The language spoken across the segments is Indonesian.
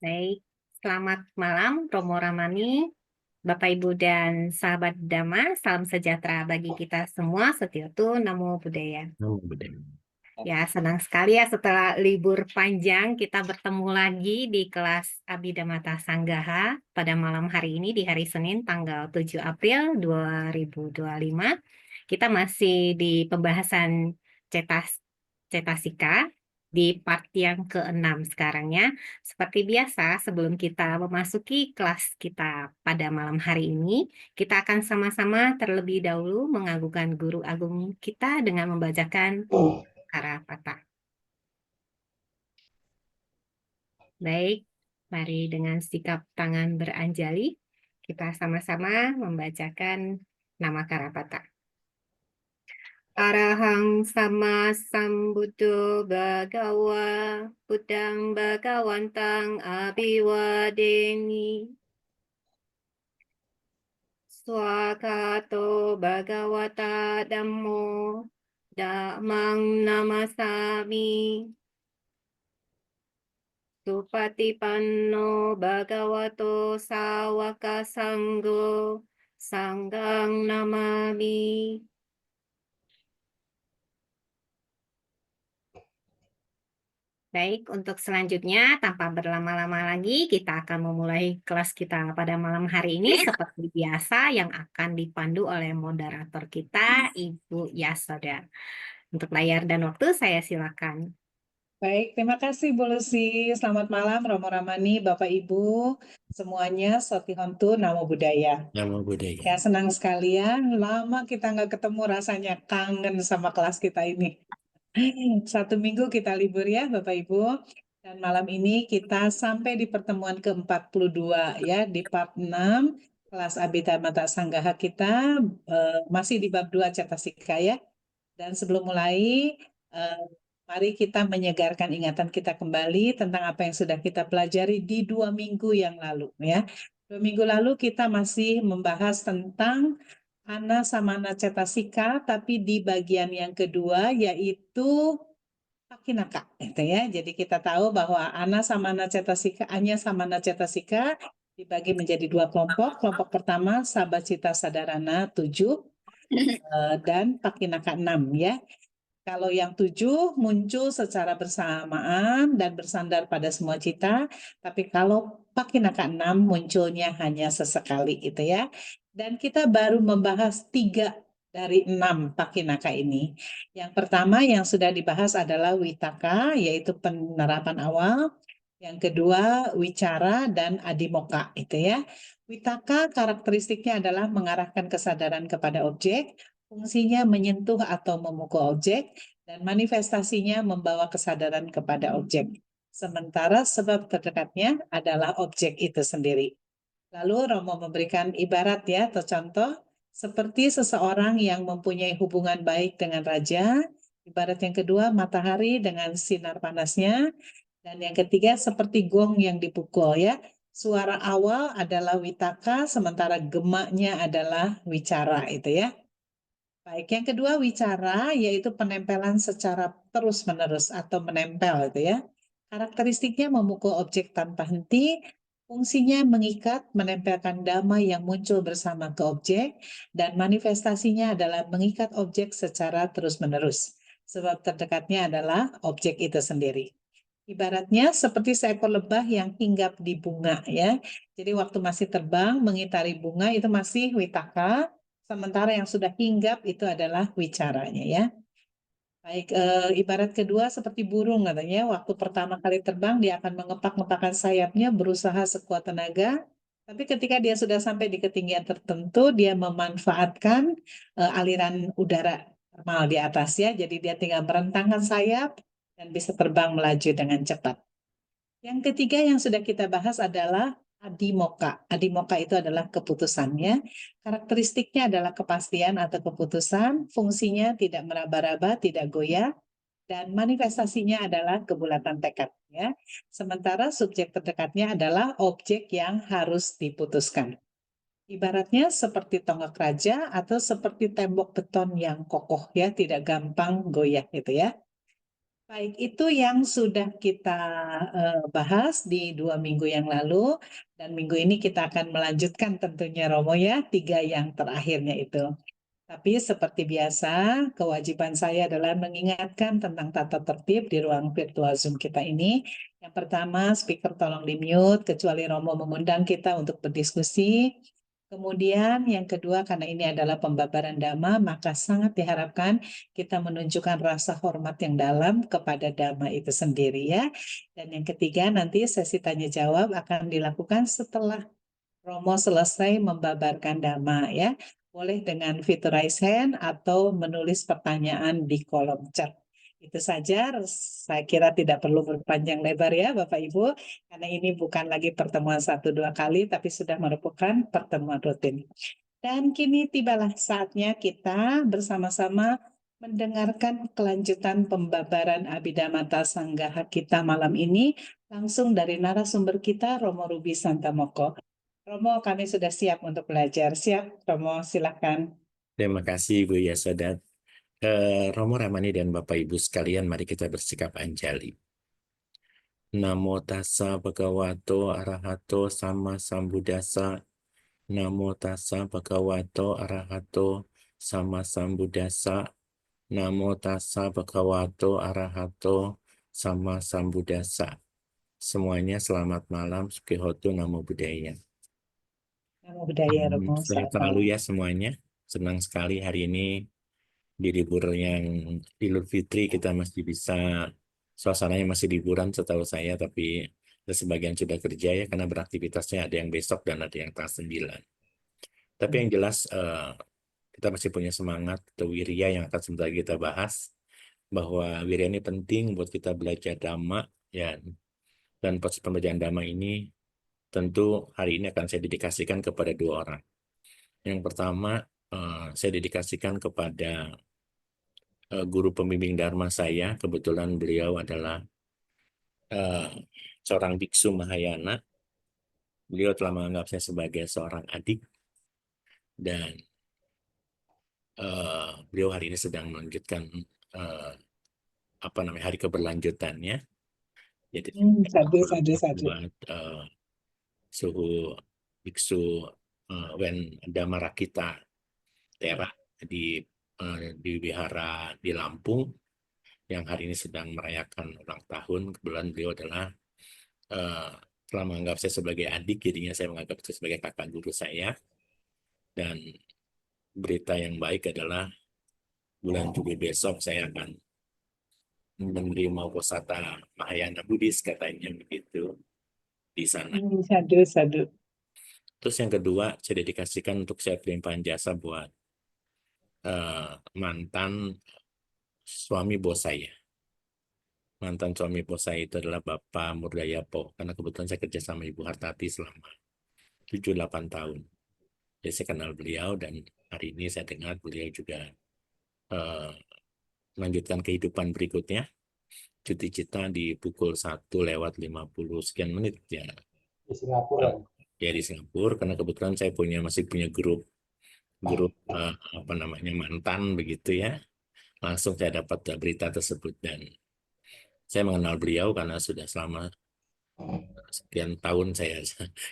Baik, selamat malam Romo Ramani, Bapak Ibu dan sahabat Dhamma, salam sejahtera bagi kita semua, Setiotu, Namo Buddhaya. Namo Buddhaya. Ya, senang sekali ya setelah libur panjang kita bertemu lagi di kelas Abhidhamma Sanggaha pada malam hari ini di hari Senin tanggal 7 April 2025. Kita masih di pembahasan cetasika di part yang ke-6 sekarang ya. Seperti biasa, sebelum kita memasuki kelas kita pada malam hari ini, kita akan sama-sama terlebih dahulu mengagungkan Guru Agung kita dengan membacakan Karapata. Baik, mari dengan sikap tangan beranjali, kita sama-sama membacakan nama Karapata. Arahang sama sambuddho bhagawa, buddhang bhagawantang abhiwadeni. Swakato bhagawata dhammo, dhammang namasami. Supatipanno bhagavato sawaka sanggo, sanghang namami. Baik, untuk selanjutnya tanpa berlama-lama lagi kita akan memulai kelas kita pada malam hari ini seperti biasa yang akan dipandu oleh moderator kita Ibu Yasoda. Untuk layar dan waktu saya silakan. Baik, terima kasih Bu Lucy. Selamat malam Romo Ramani, Bapak Ibu, semuanya Sotihontu Namo Buddhaya. Namo Buddhaya. Ya, senang sekali ya, lama kita nggak ketemu rasanya kangen sama kelas kita ini. 1 minggu kita libur ya Bapak Ibu. Dan malam ini kita sampai di pertemuan ke-42 ya, di part 6 kelas Abhidhamma Sanggaha kita masih di bab 2 Cetasika ya. Dan sebelum mulai, mari kita menyegarkan ingatan kita kembali tentang apa yang sudah kita pelajari di 2 minggu yang lalu ya. 2 minggu lalu kita masih membahas tentang Ana Samana Cetasika, tapi di bagian yang kedua yaitu Pakinaka, itu ya. Jadi kita tahu bahwa Ana Samana Cetasika, Anya Samana Cetasika dibagi menjadi 2 kelompok. Kelompok pertama Sabacita Sadarana 7 dan Pakinaka 6 ya. Kalau yang 7 muncul secara bersamaan dan bersandar pada semua cita, tapi kalau Pakinaka 6 munculnya hanya sesekali gitu ya. Dan kita baru membahas 3 dari 6 Pakinaka ini. Yang pertama yang sudah dibahas adalah Witaka, yaitu penerapan awal. Yang kedua Wicara dan Adimoka itu ya. Witaka karakteristiknya adalah mengarahkan kesadaran kepada objek, fungsinya menyentuh atau memukul objek, dan manifestasinya membawa kesadaran kepada objek. Sementara sebab terdekatnya adalah objek itu sendiri. Lalu Romo memberikan ibarat ya atau contoh, seperti seseorang yang mempunyai hubungan baik dengan raja, ibarat yang kedua matahari dengan sinar panasnya, dan yang ketiga seperti gong yang dipukul ya. Suara awal adalah witaka, sementara gemaknya adalah wicara itu ya. Baik, yang kedua wicara yaitu penempelan secara terus-menerus atau menempel itu ya. Karakteristiknya memukul objek tanpa henti, fungsinya mengikat, menempelkan dhamma yang muncul bersama ke objek, dan manifestasinya adalah mengikat objek secara terus-menerus. Sebab terdekatnya adalah objek itu sendiri. Ibaratnya seperti seekor lebah yang hinggap di bunga ya. Jadi waktu masih terbang mengitari bunga itu masih witaka, sementara yang sudah hinggap itu adalah wicaranya ya. Baik, ibarat kedua seperti burung katanya, waktu pertama kali terbang dia akan mengepak-ngepakkan sayapnya, berusaha sekuat tenaga, tapi ketika dia sudah sampai di ketinggian tertentu, dia memanfaatkan aliran udara normal di atasnya, jadi dia tinggal merentangkan sayap dan bisa terbang melaju dengan cepat. Yang ketiga yang sudah kita bahas adalah Adimoka. Adimoka itu adalah keputusannya. Karakteristiknya adalah kepastian atau keputusan, fungsinya tidak meraba-raba, tidak goyah, dan manifestasinya adalah kebulatan tekad. Ya. Sementara subjek terdekatnya adalah objek yang harus diputuskan. Ibaratnya seperti tonggak raja atau seperti tembok beton yang kokoh, ya, tidak gampang goyah gitu ya. Baik, itu yang sudah kita bahas di 2 minggu yang lalu, dan minggu ini kita akan melanjutkan tentunya Romo ya, 3 yang terakhirnya itu. Tapi seperti biasa, kewajiban saya adalah mengingatkan tentang tata tertib di ruang virtual Zoom kita ini. Yang pertama, speaker tolong di-mute, kecuali Romo mengundang kita untuk berdiskusi. Kemudian yang kedua, karena ini adalah pembabaran Dhamma, maka sangat diharapkan kita menunjukkan rasa hormat yang dalam kepada Dhamma itu sendiri ya. Dan yang ketiga, nanti sesi tanya jawab akan dilakukan setelah Romo selesai membabarkan Dhamma ya. Boleh dengan fitur raise hand atau menulis pertanyaan di kolom chat. Itu saja, saya kira tidak perlu berpanjang lebar ya Bapak Ibu, karena ini bukan lagi pertemuan 1-2 kali, tapi sudah merupakan pertemuan rutin. Dan kini tibalah saatnya kita bersama-sama mendengarkan kelanjutan pembabaran Abhidhamma Sanggaha kita malam ini, langsung dari narasumber kita, Romo Ruby Santamoko. Romo, kami sudah siap untuk belajar. Siap, Romo, silakan. Terima kasih Bu Yasodat. Romo Ramani dan Bapak Ibu sekalian, mari kita bersikap anjali. Namo tassa bhagavato arahato sama sambuddhassa. Namo tassa bhagavato arahato sama sambuddhassa. Namo tassa bhagavato arahato sama sambuddhassa. Semuanya selamat malam, Sukihotu Namo Buddhaya. Namo Buddhaya, Romo. Sehat selalu ya semuanya. Senang sekali hari ini di libur yang Idul Fitri kita masih bisa, suasananya masih liburan setahu saya, tapi sebagian sudah kerja ya karena beraktivitasnya ada yang besok dan ada yang tanggal 9. Tapi yang jelas kita masih punya semangat atau wirya yang akan sebentar kita bahas, bahwa wirya ini penting buat kita belajar Dhamma ya. Dan proses pembelajaran Dhamma ini tentu hari ini akan saya dedikasikan kepada 2 orang. Yang pertama saya dedikasikan kepada guru pembimbing Dharma saya. Kebetulan beliau adalah seorang biksu Mahayana. Beliau telah menganggap saya sebagai seorang adik, dan beliau hari ini sedang melanjutkan hari keberlanjutannya. Jadi Sadu. buat suhu biksu Wen Damarakita Tera di wihara di Lampung, yang hari ini sedang merayakan ulang tahun. Kebetulan beliau adalah telah menganggap saya sebagai adik, jadinya saya menganggap itu sebagai kakak guru saya. Dan berita yang baik adalah bulan Juli besok saya akan menerima Posata Mahayana Buddhis, katanya begitu di sana. Sadu. Terus yang kedua, saya dedikasikan untuk saya pelimpahan jasa buat mantan suami bos saya. Mantan suami bos saya itu adalah Bapak Murdayapo, karena kebetulan saya kerja sama Ibu Hartati selama 7-8 tahun. Jadi saya kenal beliau, dan hari ini saya dengar beliau juga melanjutkan kehidupan berikutnya. Cuti cita di pukul 1:50 sekian menit ya. Di Singapura. Ya di Singapura, karena kebetulan saya masih punya grup mantan begitu ya. Langsung saya dapat berita tersebut, dan saya mengenal beliau karena sudah selama sekian tahun saya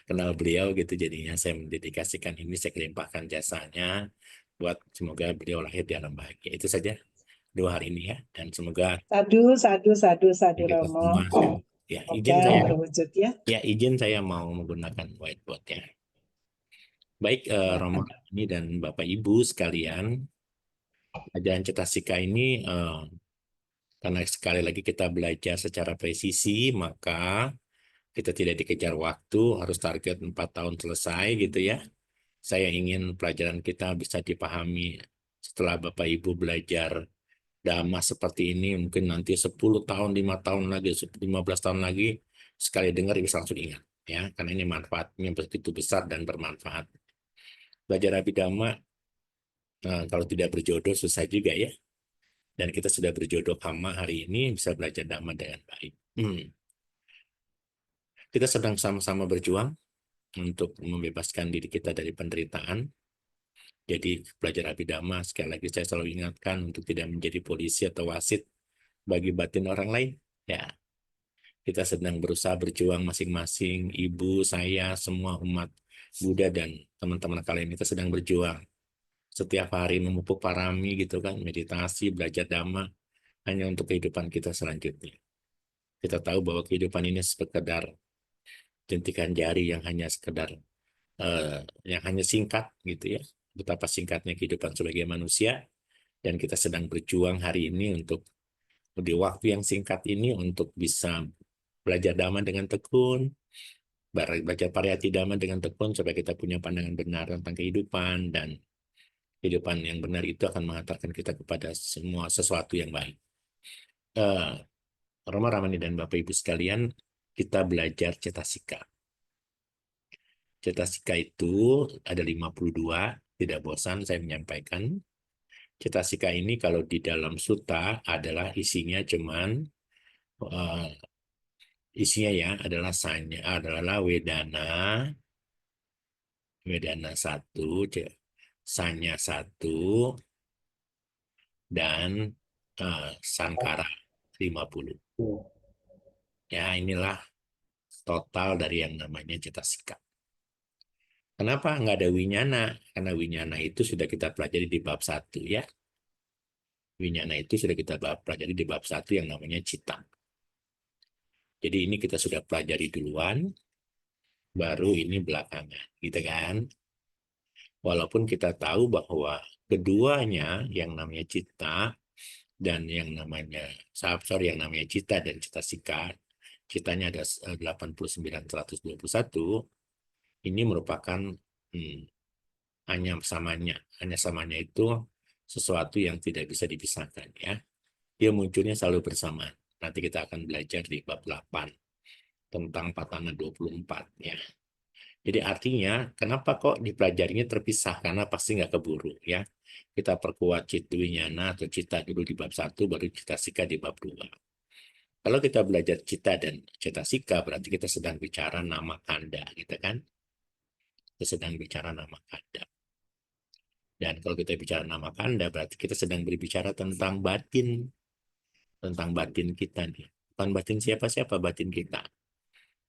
kenal beliau gitu. Jadinya saya mendedikasikan ini, saya limpahkan jasanya buat semoga beliau lahir di alam bahagia. Itu saja 2 hari ini ya, dan semoga Sadu, kita Romo. semua ya. Terwujud ya. Izin saya mau menggunakan whiteboard ya. Baik, Romo ini dan Bapak Ibu sekalian, pelajaran Cetasika ini karena sekali lagi kita belajar secara presisi, maka kita tidak dikejar waktu, harus target 4 tahun selesai gitu ya. Saya ingin pelajaran kita bisa dipahami setelah Bapak Ibu belajar Dhamma seperti ini, mungkin nanti 10 tahun, 5 tahun lagi, 15 tahun lagi, sekali dengar bisa langsung ingat ya, karena ini manfaatnya begitu besar dan bermanfaat. Belajar Abhidhamma kalau tidak berjodoh susah juga ya. Dan kita sudah berjodoh Dhamma hari ini, bisa belajar Dhamma dengan baik. Kita sedang sama-sama berjuang untuk membebaskan diri kita dari penderitaan. Jadi belajar Abhidhamma, sekali lagi saya selalu ingatkan untuk tidak menjadi polisi atau wasit bagi batin orang lain. Ya, kita sedang berusaha berjuang masing-masing, ibu, saya, semua umat Buddha dan teman-teman kalian kita sedang berjuang. Setiap hari memupuk parami gitu kan, meditasi, belajar dhamma, hanya untuk kehidupan kita selanjutnya. Kita tahu bahwa kehidupan ini sekedar jentikan jari yang hanya sekedar yang hanya singkat gitu ya. Betapa singkatnya kehidupan sebagai manusia, dan kita sedang berjuang hari ini untuk di waktu yang singkat ini untuk bisa belajar dhamma dengan tekun, belajar pariyati dhamma dengan tekun supaya kita punya pandangan benar tentang kehidupan, dan kehidupan yang benar itu akan mengantarkan kita kepada semua sesuatu yang baik. Roma Ramani dan Bapak Ibu sekalian, kita belajar cetasika. Cetasika itu ada 52, tidak bosan saya menyampaikan. Cetasika ini kalau di dalam sutta adalah isinya cuman isinya ya adalah adalah wedana 1, sanya 1, dan sangkara 50. Ya, inilah total dari yang namanya cetasika. Kenapa nggak ada winyana? Karena winyana itu sudah kita pelajari di bab 1 ya. Winyana itu sudah kita pelajari di bab 1 yang namanya cita. Jadi ini kita sudah pelajari duluan, baru ini belakangan, gitu kan? Walaupun kita tahu bahwa keduanya yang namanya cita dan yang namanya yang namanya cita dan cetasika, citanya ada 89/121, ini merupakan hanya samanya itu sesuatu yang tidak bisa dipisahkan ya. Dia munculnya selalu bersamaan. Nanti kita akan belajar di bab 8 tentang Patana 24 ya. Jadi artinya kenapa kok dipelajarinya terpisah? Karena pasti nggak keburu ya. Kita perkuat citwinyana atau cita dulu di bab 1, baru cetasika di bab 2. Kalau kita belajar cita dan cetasika berarti kita sedang bicara nama kanda, gitu kan? Kita sedang bicara nama kanda. Dan kalau kita bicara nama kanda berarti kita sedang berbicara tentang batin kita nih. Bukan batin siapa-siapa, batin kita.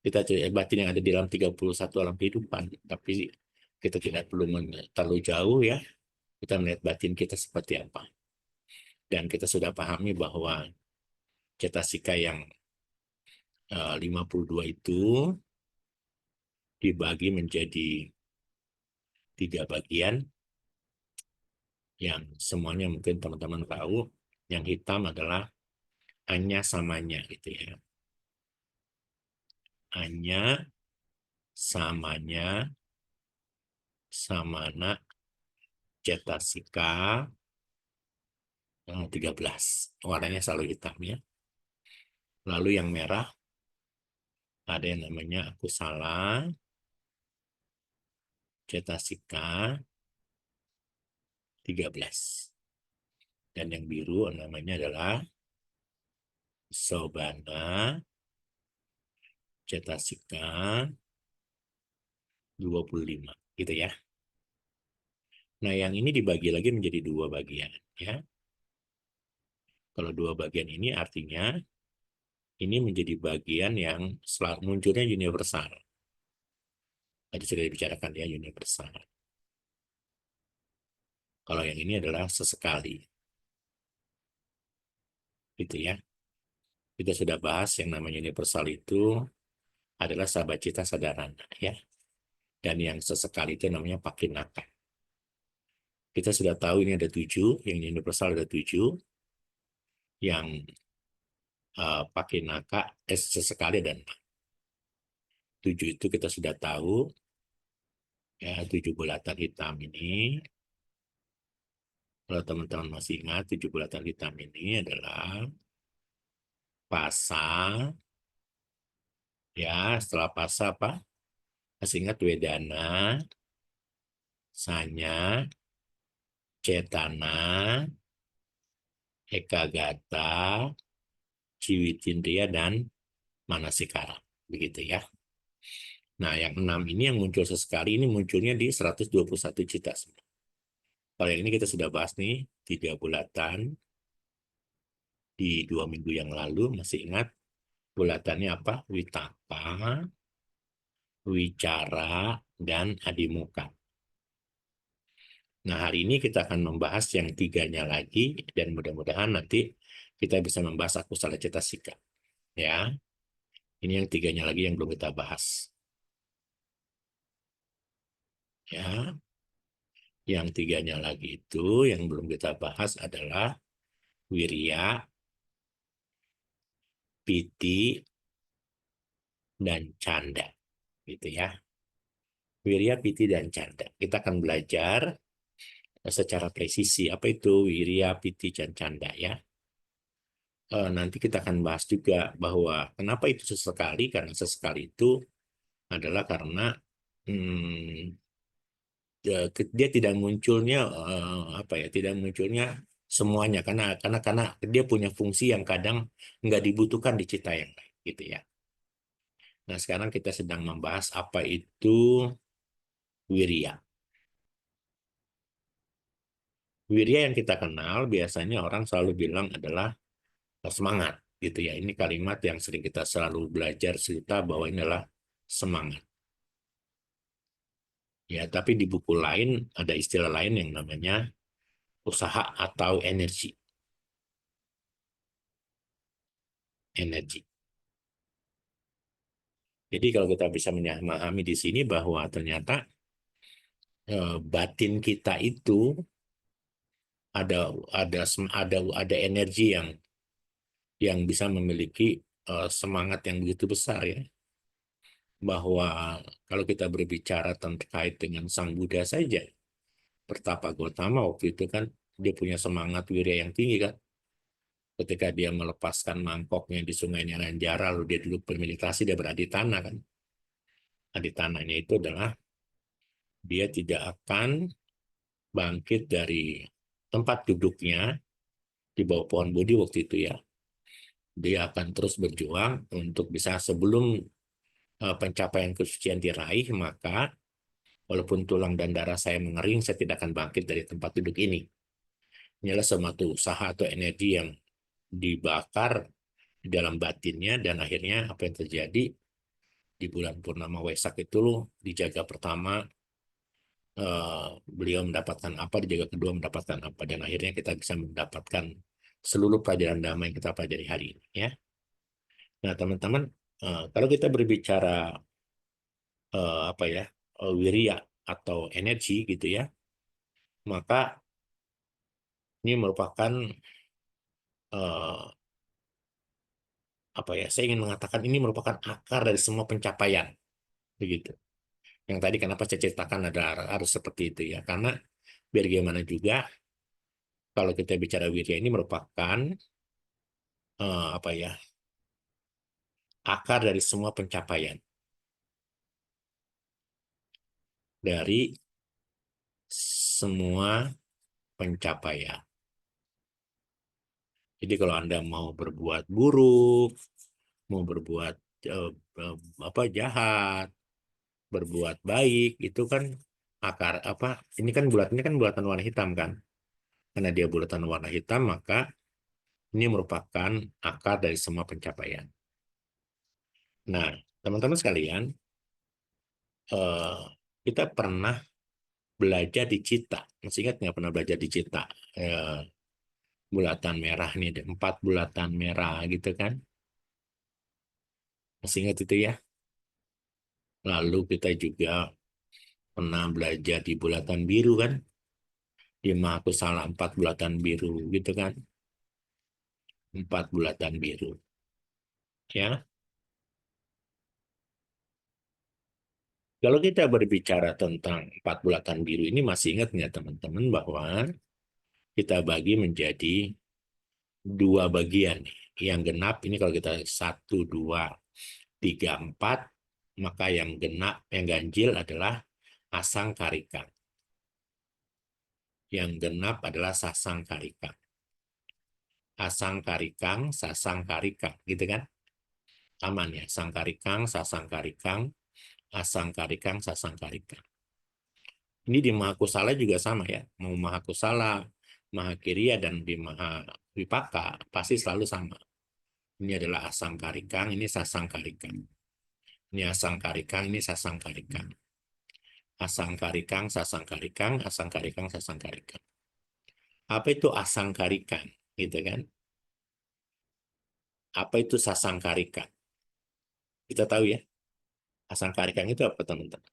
Kita batin yang ada di dalam 31 alam kehidupan, tapi kita tidak perlu terlalu jauh ya. Kita melihat batin kita seperti apa. Dan kita sudah pahami bahwa cetasika yang 52 itu dibagi menjadi 3 bagian yang semuanya mungkin teman-teman tahu. Yang hitam adalah hanya samanya gitu ya. Hanya samanya samana cetasika 13. Warnanya selalu hitam ya. Lalu yang merah ada yang namanya akusala cetasika 13. Dan yang biru namanya adalah sobana cetasika 25 gitu ya. Nah, yang ini dibagi lagi menjadi 2 bagian ya. Kalau 2 bagian ini artinya ini menjadi bagian yang munculnya universal. Tadi sudah dibicarakan ya, universal. Kalau yang ini adalah sesekali. Gitu ya. Kita sudah bahas yang namanya universal itu adalah sabacita sadarana ya. Dan yang sesekali itu namanya pakinaka. Kita sudah tahu ini ada 7, yang universal ada 7, yang pakinaka sesekali dan 7 itu kita sudah tahu ya, 7 bulatan hitam ini. Kalau teman-teman masih ingat, 7 bulatan hitam ini adalah pasa ya. Setelah pasa apa? Masih ingat wedana, sanya, cetana, ekagata, ciwitindriya, dan manasikara. Begitu ya. Nah, yang 6 ini yang muncul sesekali ini munculnya di 121 cita. Kalau yang ini kita sudah bahas nih, 3 bulatan di 2 minggu yang lalu, masih ingat bulatannya apa? Witaka, Wicara, dan Adimuka. Nah, hari ini kita akan membahas yang 3-nya lagi, dan mudah-mudahan nanti kita bisa membahas akusala cetasika. Ya, ini yang 3-nya lagi yang belum kita bahas. Ya, yang 3-nya lagi itu yang belum kita bahas adalah Wirya, Piti, dan Canda, gitu ya. Wirya, Piti, dan Canda. Kita akan belajar secara presisi apa itu Wirya, Piti, dan Canda ya. Nanti kita akan bahas juga bahwa kenapa itu sesekali, karena sesekali itu adalah karena dia tidak munculnya apa ya, tidak munculnya semuanya karena dia punya fungsi yang kadang nggak dibutuhkan di cita yang lain, gitu ya. Nah, sekarang kita sedang membahas apa itu wirya. Wirya yang kita kenal biasanya orang selalu bilang adalah semangat, gitu ya. Ini kalimat yang sering kita selalu belajar cerita bahwa ini adalah semangat. Ya, tapi di buku lain ada istilah lain yang namanya usaha atau energi. Energi. Jadi kalau kita bisa memahami di sini bahwa ternyata batin kita itu ada energi yang bisa memiliki semangat yang begitu besar ya. Bahwa kalau kita berbicara terkait dengan Sang Buddha saja, Pertapa Gautama waktu itu kan dia punya semangat wirya yang tinggi kan. Ketika dia melepaskan mangkoknya di Sungai Neranjara, lalu dia dulu bermeditasi, dia beraditana kan. Aditananya itu adalah dia tidak akan bangkit dari tempat duduknya di bawah pohon Bodhi waktu itu ya. Dia akan terus berjuang untuk bisa sebelum pencapaian kesucian diraih, maka walaupun tulang dan darah saya mengering, saya tidak akan bangkit dari tempat duduk ini. Inilah suatu usaha atau energi yang dibakar di dalam batinnya, dan akhirnya apa yang terjadi di bulan Purnama Waisak itu dijaga pertama beliau mendapatkan apa, dijaga kedua mendapatkan apa, dan akhirnya kita bisa mendapatkan seluruh pelajaran dhamma yang kita pelajari hari ini ya. Nah, teman-teman, kalau kita berbicara apa ya, wirya atau energi gitu ya, maka ini merupakan apa ya, saya ingin mengatakan ini merupakan akar dari semua pencapaian begitu. Yang tadi kenapa saya ceritakan adalah harus seperti itu ya, karena biar gimana juga kalau kita bicara wirya ini merupakan apa ya, akar dari semua pencapaian, dari semua pencapaian. Jadi kalau Anda mau berbuat buruk, mau berbuat apa jahat, berbuat baik, itu kan akar apa? Ini kan bulatan warna hitam kan? Karena dia bulatan warna hitam, maka ini merupakan akar dari semua pencapaian. Nah, teman-teman sekalian, kita pernah belajar di Cita. Masih ingat nggak pernah belajar di Cita? Bulatan merah nih, ada 4 bulatan merah gitu kan? Masih ingat itu ya? Lalu kita juga pernah belajar di bulatan biru kan? Di Mahakusala 4 bulatan biru gitu kan? 4 bulatan biru. Ya. Kalau kita berbicara tentang 4 bulatan biru ini, masih ingat nggak teman-teman bahwa kita bagi menjadi 2 bagian. Yang genap ini kalau kita 1, 2, 3, 4, maka yang genap, yang ganjil adalah asang karika. Yang genap adalah sasang karika. Asang karikang, sasang karika, gitu kan? Aman ya, sang karikang, sasang karikang, asang karikang, sasang karikang. Ini di Mahakusala juga sama ya. Mau Mahakusala, Mahakirya dan Vipaka pasti selalu sama. Ini adalah asangkarikang, ini sasangkarikang. Ini asangkarikang, ini sasangkarikang. Asangkarikang, sasangkarikang, asangkarikang, sasangkarikang. Apa itu asangkarikang? Gitu kan? Apa itu sasangkarikang? Kita tahu ya, asangkarikang itu apa, teman-teman?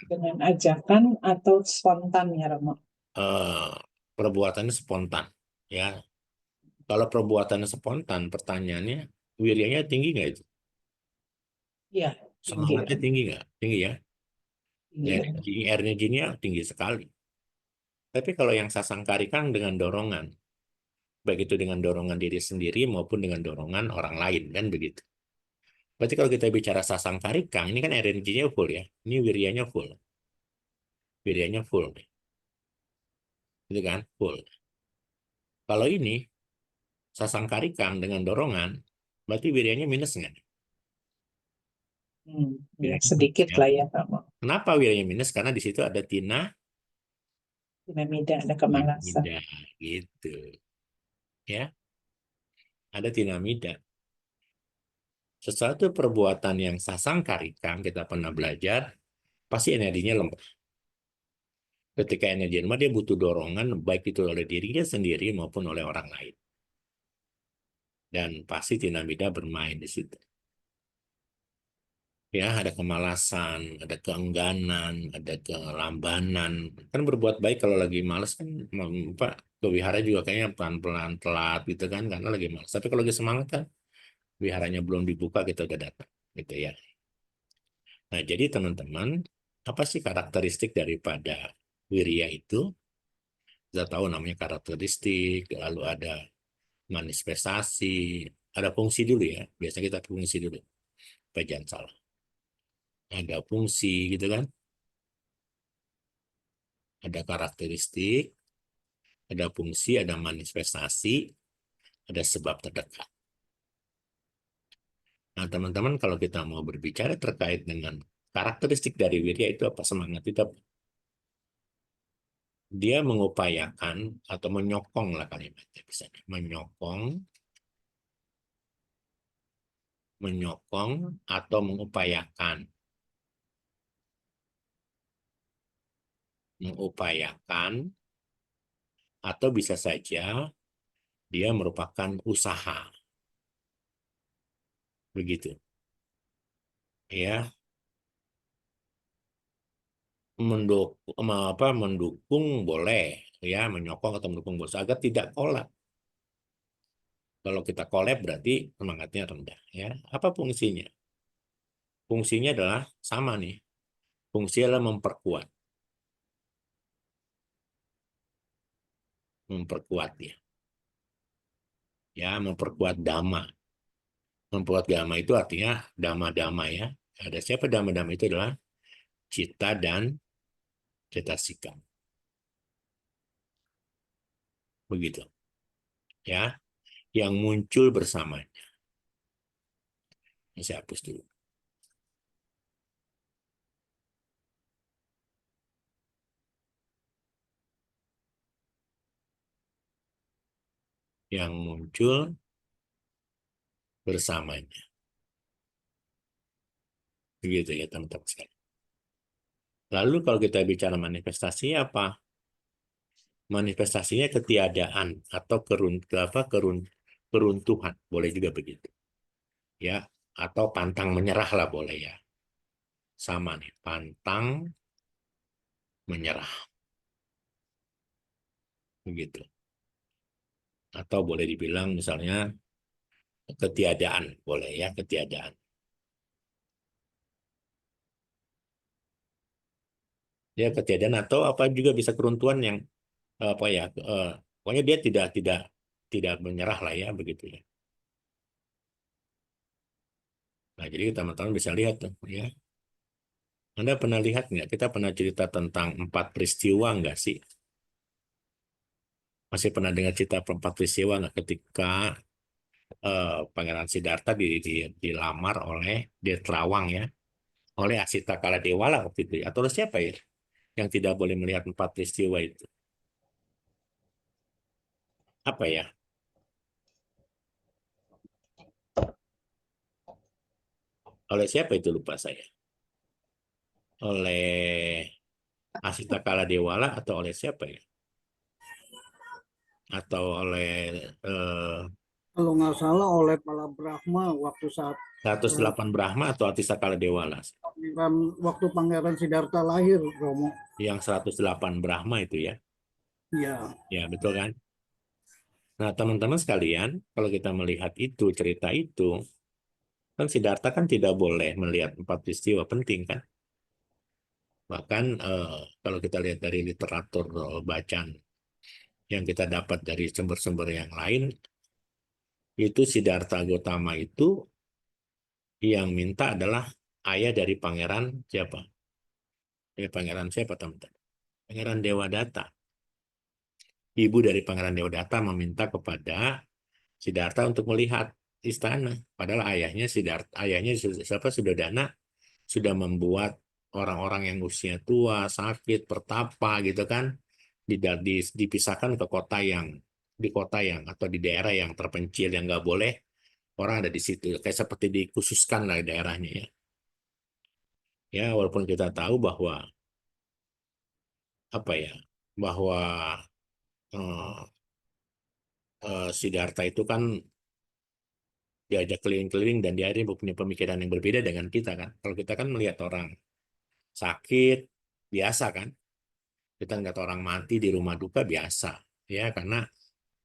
Dengan ajakan atau spontan ya, Romo? Eh, Perbuatannya spontan. Ya, kalau perbuatannya spontan, pertanyaannya, wiryanya tinggi nggak itu? Iya, tinggi, Semangatnya Romo. tinggi nggak? Tinggi ya. Tinggi, Romo. Energinya tinggi sekali. Tapi kalau yang sasangkarikang dengan dorongan, baik itu dengan dorongan diri sendiri maupun dengan dorongan orang lain, kan begitu. Berarti kalau kita bicara sasangkarikang, ini kan energinya full ya. Ini wiryanya full. Wiryanya full. Itu kan? Full. Kalau ini, sasangkarikang dengan dorongan, berarti wiryanya minus nggak? Ya, Wiryanya minus, sedikit ya. lah ya, Romo. Kenapa wiryanya minus? Karena di situ ada Dinamida, ada kemalasan. tinamida, gitu. Ya, ada tinamida. Sesuatu perbuatan yang sasangkarikang, kita pernah belajar, pasti energinya lemah. Ketika energi lemah, dia butuh dorongan, baik itu oleh dirinya sendiri maupun oleh orang lain. Dan pasti tinamida bermain di situ. Ya, ada kemalasan, ada keengganan, ada kelambanan. Kan berbuat baik kalau lagi malas kan, Pak, ke wihara juga kayaknya pelan-pelan telat gitu kan, karena lagi malas. Tapi kalau lagi semangat kan, wiharanya belum dibuka, kita udah datang. Gitu ya. Nah, jadi teman-teman, apa sih karakteristik daripada wirya itu? Kita tahu namanya karakteristik, lalu ada manifestasi, ada fungsi dulu ya. Biasanya kita fungsi dulu, supaya jangan salah. Ada fungsi gitu kan, ada karakteristik, ada fungsi, ada manifestasi, ada sebab terdekat. Nah, teman-teman, kalau kita mau berbicara terkait dengan karakteristik dari wirya itu apa, semangat itu apa? Dia mengupayakan atau menyokong lah kalimatnya, bisa menyokong atau mengupayakan, atau bisa saja dia merupakan usaha, begitu ya. Mendukung boleh ya, menyokong atau mendukung boleh agar tidak kolab. Kalau kita kolab berarti semangatnya rendah ya. Apa fungsinya? Fungsinya adalah sama nih. Fungsinya adalah memperkuat ya. Ya, memperkuat dhamma. Memperkuat dhamma itu artinya dhamma-dhamma ya. Ada siapa dhamma-dhamma itu adalah cita dan cetasika. Begitu. Ya, yang muncul bersamanya. Ini saya hapus dulu. Yang muncul bersamanya. Begitu ya, teman-teman sekalian. Lalu kalau kita bicara manifestasi apa? Manifestasinya ketiadaan atau keruntuhan, boleh juga begitu. Ya, atau pantang menyerah lah boleh ya. Sama nih, pantang menyerah. Begitu. Atau boleh dibilang misalnya ketiadaan, boleh ya, ketiadaan. Ya, ketiadaan atau apa juga bisa keruntuhan yang apa ya, pokoknya dia tidak menyerah lah ya, begitu ya. Nah, jadi teman-teman bisa lihat tuh ya. Anda pernah lihat nggak? Kita pernah cerita tentang 4 peristiwa nggak sih? Masih pernah dengar cerita 4 peristiwa nggak, ketika Pangeran Siddhartha dilamar oleh, dia terawang ya, oleh Asita Kaladewala waktu itu, atau oleh siapa ya, yang tidak boleh melihat 4 peristiwa itu? apa ya? Oleh siapa itu lupa saya? Oleh Asita Kaladewala atau oleh siapa ya? Atau oleh eh, Kalau nggak salah oleh Pala Brahma waktu saat 108 Brahma atau Asita Kaladewala? Pangeran Siddhartha lahir, Romo. Yang 108 Brahma itu ya. Ya, Ya, betul kan? Nah, teman-teman sekalian, kalau kita melihat itu, cerita itu, kan Siddhartha kan tidak boleh melihat 4 peristiwa penting kan? Bahkan kalau kita lihat dari literatur bacaan yang kita dapat dari sumber-sumber yang lain, itu Siddhartha Gautama itu yang minta adalah ayah dari pangeran siapa? Pangeran siapa teman-teman? Pangeran Dewadatta. Ibu dari pangeran Dewadatta meminta kepada Siddhartha untuk melihat istana. Padahal ayahnya Siddhartha, ayahnya siapa Suddhodana sudah membuat orang-orang yang usia tua, sakit, pertapa gitu kan, dipisahkan ke kota yang di kota yang atau di daerah yang terpencil yang nggak boleh orang ada di situ. Kayak seperti dikhususkan lah daerahnya ya. Ya, walaupun kita tahu bahwa apa ya, bahwa eh, Siddhartha itu kan diajak keliling-keliling dan dia akhirnya punya pemikiran yang berbeda dengan kita kan. Kalau kita kan melihat orang sakit biasa kan, kita ngeliat orang mati di rumah duka biasa ya karena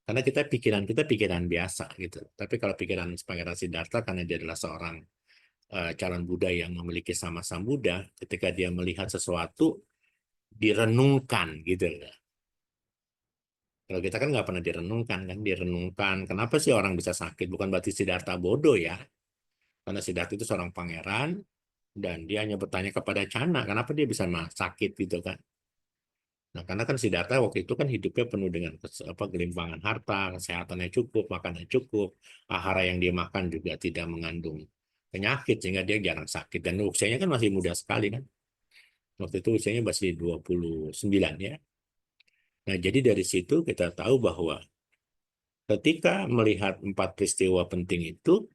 kita pikiran biasa gitu. Tapi kalau pikiran Pangeran Siddhartha karena dia adalah seorang calon Buddha yang memiliki sama-sama Buddha, ketika dia melihat sesuatu direnungkan gitu. Kalau kita kan nggak pernah direnungkan kan, direnungkan kenapa sih orang bisa sakit? Bukan berarti Siddhartha bodoh ya, karena Siddhartha itu seorang pangeran dan dia hanya bertanya kepada Cana, kenapa dia bisa sakit gitu kan? Nah, karena kan Siddhartha waktu itu kan hidupnya penuh dengan gelimpangan harta, kesehatannya cukup, makannya cukup, ahara yang dia makan juga tidak mengandung penyakit sehingga dia jarang sakit dan usianya kan masih muda sekali kan. Waktu itu usianya masih 29 ya. Nah, jadi dari situ kita tahu bahwa ketika melihat 4 peristiwa penting itu,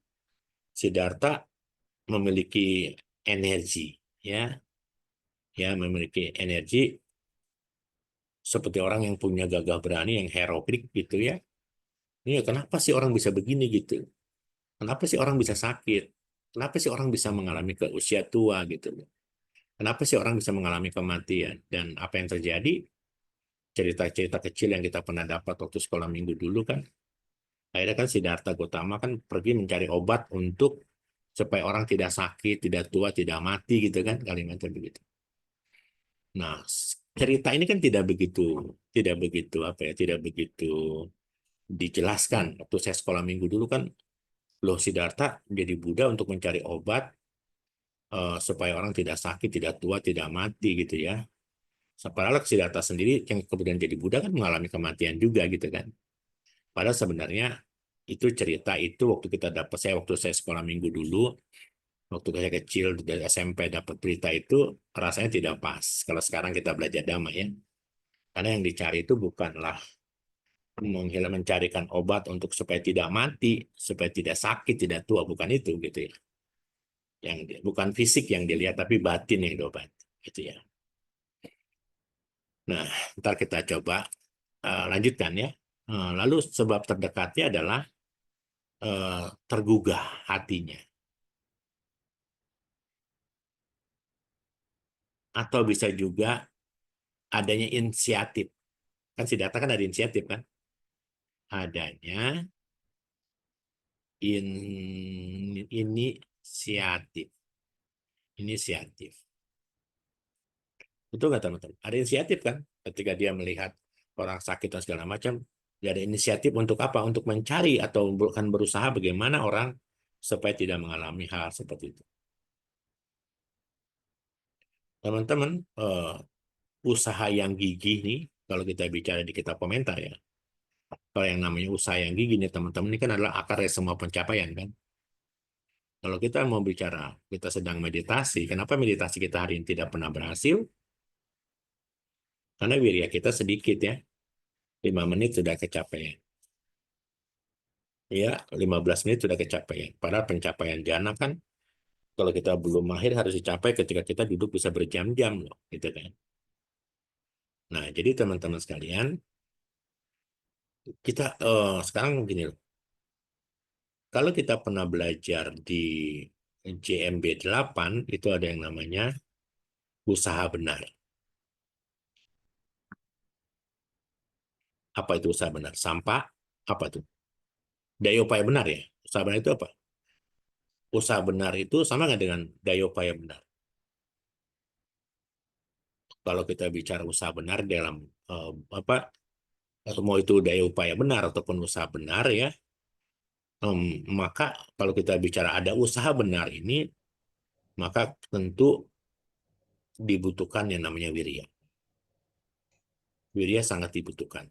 Siddhartha memiliki energi ya memiliki energi seperti orang yang punya gagah berani yang heroik gitu ya. Ini kenapa sih orang bisa begini gitu? Kenapa sih orang bisa sakit? Kenapa sih orang bisa mengalami ke usia tua gitu? Kenapa sih orang bisa mengalami kematian? Dan apa yang terjadi? Cerita-cerita kecil yang kita pernah dapat waktu sekolah minggu dulu kan. Akhirnya kan Siddhartha Gautama kan pergi mencari obat untuk supaya orang tidak sakit, tidak tua, tidak mati gitu kan kalimatnya begitu. Nah, cerita ini kan tidak begitu apa ya, tidak begitu dijelaskan. Waktu saya sekolah minggu dulu kan, loh Siddhartha jadi Buddha untuk mencari obat supaya orang tidak sakit, tidak tua, tidak mati gitu ya. Padahal Siddhartha sendiri yang kemudian jadi Buddha kan mengalami kematian juga gitu kan. Padahal sebenarnya itu cerita itu waktu saya sekolah minggu dulu, waktu saya kecil dari SMP dapat berita itu rasanya tidak pas. Kalau sekarang kita belajar dhamma ya. Karena yang dicari itu bukanlah mencarikan obat untuk supaya tidak mati, supaya tidak sakit, tidak tua, bukan itu gitu ya. Bukan fisik yang dilihat tapi batin yang diobat gitu ya. Nah, ntar kita coba lanjutkan ya. Lalu sebab terdekatnya adalah tergugah hatinya. Atau bisa juga adanya inisiatif. Kan Siddhartha kan ada inisiatif kan? Adanya inisiatif. Inisiatif. Betul nggak teman-teman? Ada inisiatif kan? Ketika dia melihat orang sakit dan segala macam, dia ada inisiatif untuk apa? Untuk mencari atau bukan berusaha bagaimana orang supaya tidak mengalami hal seperti itu. Teman-teman, usaha yang gigih nih, kalau kita bicara di kitab komentar ya, kalau yang namanya usaha yang gigih nih teman-teman, ini kan adalah akar dari semua pencapaian kan. Kalau kita mau bicara, kita sedang meditasi, kenapa meditasi kita hari ini tidak pernah berhasil? Karena wirya kita sedikit ya, 5 menit sudah kecapean. Ya, 15 menit sudah kecapaian. Padahal pencapaian jana kan kalau kita belum mahir harus dicapai ketika kita duduk bisa berjam-jam loh, gitu kan. Nah, jadi teman-teman sekalian, kita sekarang gini loh. Kalau kita pernah belajar di JMB 8 itu ada yang namanya usaha benar. Apa itu usaha benar? Sampah apa tuh? Daya upaya benar ya. Usaha benar itu apa? Usaha benar itu sama nggak dengan daya upaya benar? Kalau kita bicara usaha benar dalam apa mau itu daya upaya benar ataupun usaha benar ya, maka kalau kita bicara ada usaha benar ini, maka tentu dibutuhkan yang namanya wirya. Wirya sangat dibutuhkan.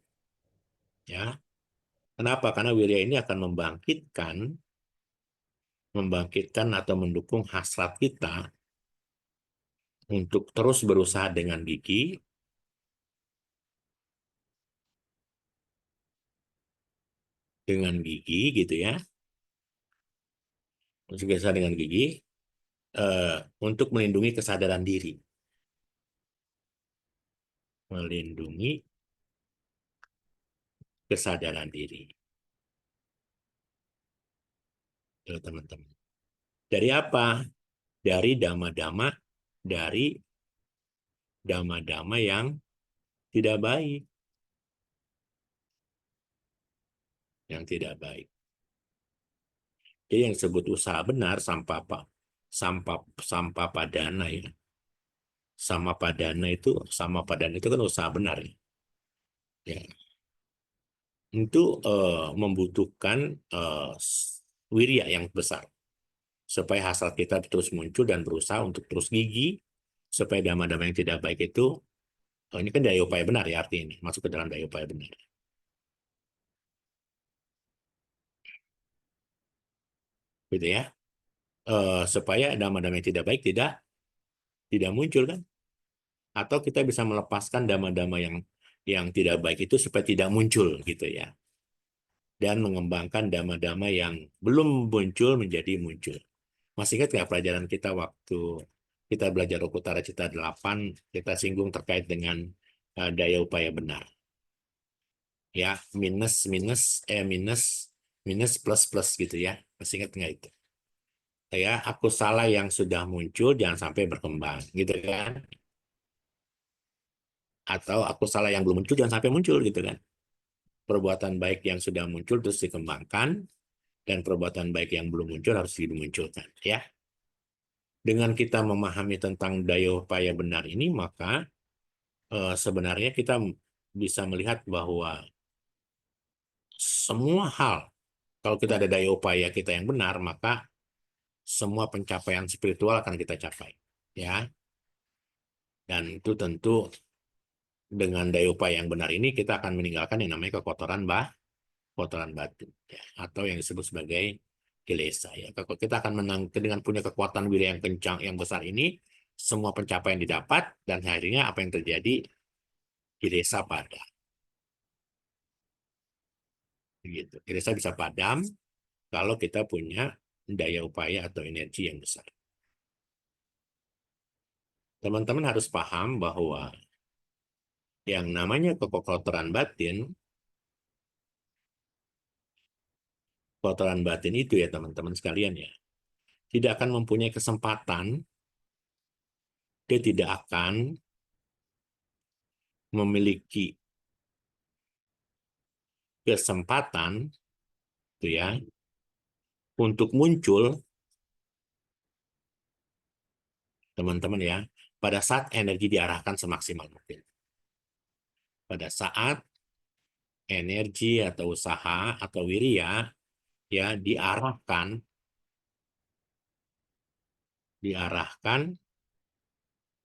Ya, kenapa? Karena wirya ini akan membangkitkan atau mendukung hasrat kita untuk terus berusaha dengan gigi gitu ya, berusaha dengan gigi untuk melindungi kesadaran diri, melindungi kesadaran diri, ya, teman-teman. Dari apa? Dari dhamma-dhamma yang tidak baik, yang tidak baik. Jadi yang disebut usaha benar sampah padana ya. Sama padana itu kan usaha benar ya. Ya. Itu membutuhkan wirya yang besar supaya hasrat kita terus muncul dan berusaha untuk terus gigi supaya dhamma-dhamma yang tidak baik itu ini kan daya upaya benar ya, artinya ini masuk ke dalam daya upaya benar. Gitu ya. Supaya dhamma-dhamma yang tidak baik tidak muncul kan, atau kita bisa melepaskan dhamma-dhamma yang tidak baik itu supaya tidak muncul gitu ya, dan mengembangkan dhamma-dhamma yang belum muncul menjadi muncul. Masih ingat nggak pelajaran kita waktu kita belajar Ukutara Cita 8, kita singgung terkait dengan daya upaya benar ya, minus plus plus gitu ya, masih ingat nggak itu ya, aku salah yang sudah muncul jangan sampai berkembang gitu kan, atau aku salah yang belum muncul jangan sampai muncul gitu kan. Perbuatan baik yang sudah muncul terus dikembangkan, dan perbuatan baik yang belum muncul harus dimunculkan ya. Dengan kita memahami tentang daya upaya benar ini, maka sebenarnya kita bisa melihat bahwa semua hal, kalau kita ada daya upaya kita yang benar, maka semua pencapaian spiritual akan kita capai ya. Dan itu tentu dengan daya upaya yang benar ini kita akan meninggalkan yang namanya kotoran batin ya, atau yang disebut sebagai kilesa ya. Kalau kita akan menang dengan punya kekuatan wilayah yang kencang yang besar ini, semua pencapaian didapat dan akhirnya apa yang terjadi, kilesa padam gitu. Kilesa bisa padam kalau kita punya daya upaya atau energi yang besar. Teman-teman harus paham bahwa yang namanya kotoran batin itu ya teman-teman sekalian ya, tidak akan mempunyai kesempatan, dia tidak akan memiliki kesempatan itu ya untuk muncul, teman-teman ya, pada saat energi diarahkan semaksimal mungkin. Pada saat energi atau usaha atau wirya ya diarahkan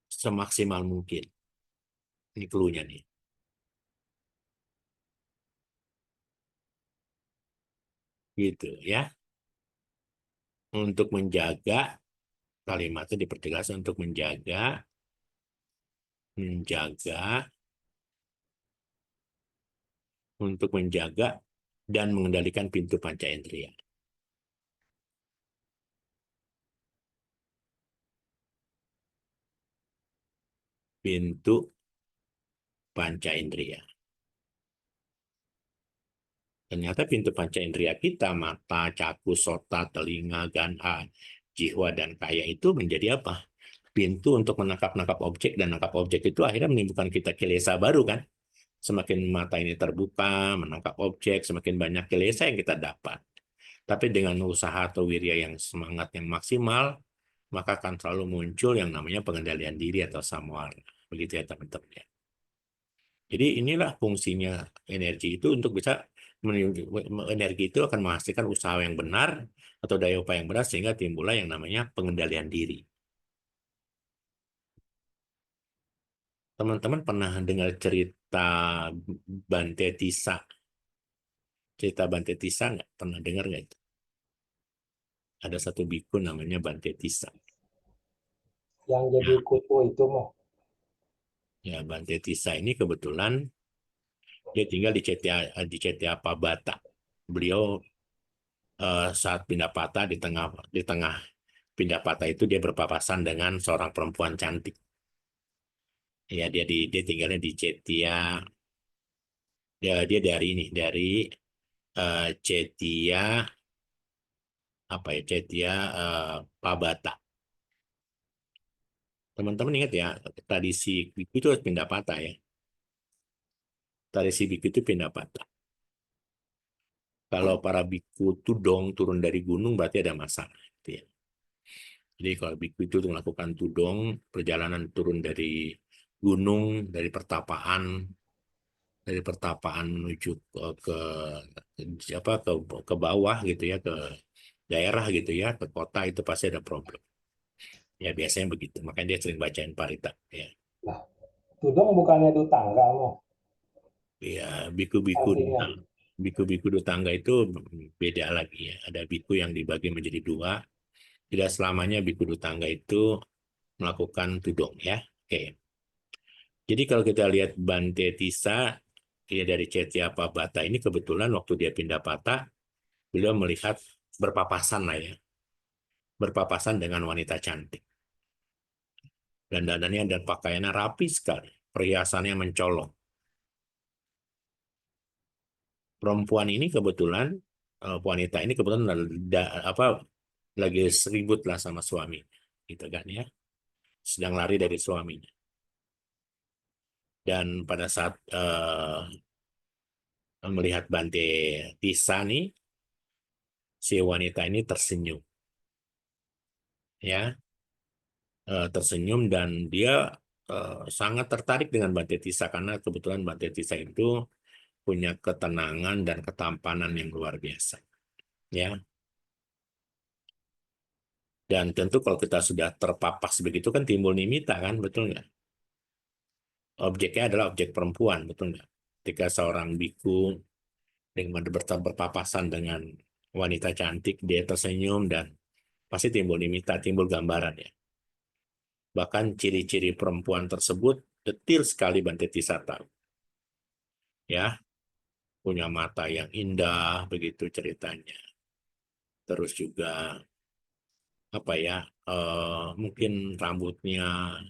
semaksimal mungkin. Ini clue-nya nih. Gitu ya. Untuk menjaga, kalimatnya dipertegas, untuk menjaga untuk menjaga dan mengendalikan pintu panca indera. Pintu panca indera. Ternyata pintu panca indera kita, mata, caku, sota, telinga, ganda, jiwa, dan kaya itu menjadi apa? Pintu untuk menangkap-nangkap objek, dan menangkap objek itu akhirnya menimbulkan kita kilesa baru kan? Semakin mata ini terbuka, menangkap objek, semakin banyak kilesa yang kita dapat. Tapi dengan usaha atau wirya yang semangat yang maksimal, maka akan selalu muncul yang namanya pengendalian diri atau samwara. Begitu ya teman-teman ya. Jadi inilah fungsinya energi itu untuk bisa energi itu akan menghasilkan usaha yang benar atau daya upaya yang benar sehingga timbullah yang namanya pengendalian diri. Teman-teman pernah dengar cerita Bante Tisa? Cerita Bante Tisa nggak? Pernah dengar nggak itu? Ada satu biku namanya Bante Tisa. Yang jadi Nah, kutu itu mah. ya Bante Tisa ini kebetulan dia tinggal di Cetiapabata. Beliau saat pindah patah di tengah pindah patah itu dia berpapasan dengan seorang perempuan cantik. Ya dia tinggalnya di Cetia. Dia dari ini Cetia apa ya Cetia Pabata. Teman-teman ingat ya tradisi biku itu harus pindah patah ya. Tradisi biku itu pindah patah. Kalau para biku tudong turun dari gunung berarti ada masalah. Gitu ya. Jadi kalau biku itu melakukan tudong, perjalanan turun dari gunung, dari pertapaan menuju ke bawah gitu ya, ke daerah gitu ya, ke kota itu pasti ada problem. Ya biasanya begitu. Makanya dia sering bacain parita. Ya, Nah, tudong bukannya itu tangga mah ya biku-biku artinya. biku-biku di tangga itu beda lagi ya. Ada biku yang dibagi menjadi dua. Tidak selamanya biku di tangga itu melakukan tudong ya. Oke. Jadi kalau kita lihat Bante Tisa ya dari Cetiapabata ini kebetulan waktu dia pindah patah, beliau melihat berpapasan lah ya, berpapasan dengan wanita cantik. Dan dandannya dan pakaiannya rapi sekali, perhiasannya mencolok. Perempuan ini kebetulan, wanita ini kebetulan lagi seribut lah sama suami, gitu kan ya, sedang lari dari suaminya. Dan pada saat melihat Bante Tisa nih, si wanita ini tersenyum, ya, tersenyum dan dia sangat tertarik dengan Bante Tisa karena kebetulan Bante Tisa itu punya ketenangan dan ketampanan yang luar biasa, ya. Dan tentu kalau kita sudah terpapas begitu kan timbul nimita kan, betul nggak? Objeknya adalah objek perempuan, betul nggak? Ketika seorang biku dengan berpapasan dengan wanita cantik, dia tersenyum dan pasti timbul nimita, timbul gambaran ya. Bahkan ciri-ciri perempuan tersebut detil sekali Bante Tisa tahu. Ya, punya mata yang indah, begitu ceritanya. Terus juga apa ya? Mungkin rambutnya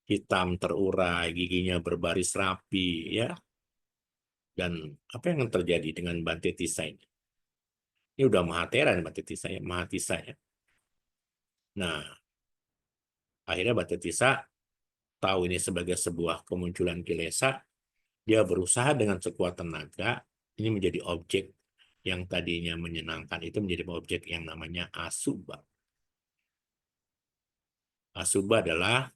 hitam terurai, giginya berbaris rapi, ya. Dan apa yang terjadi dengan Bante Tisa ini? Ini udah Mahatera Bante Tisa ya, Mahatisa ya. Nah, akhirnya Bante Tisa tahu ini sebagai sebuah kemunculan kilesa, dia berusaha dengan sekuat tenaga ini menjadi objek yang tadinya menyenangkan itu menjadi objek yang namanya asubha. Asubha adalah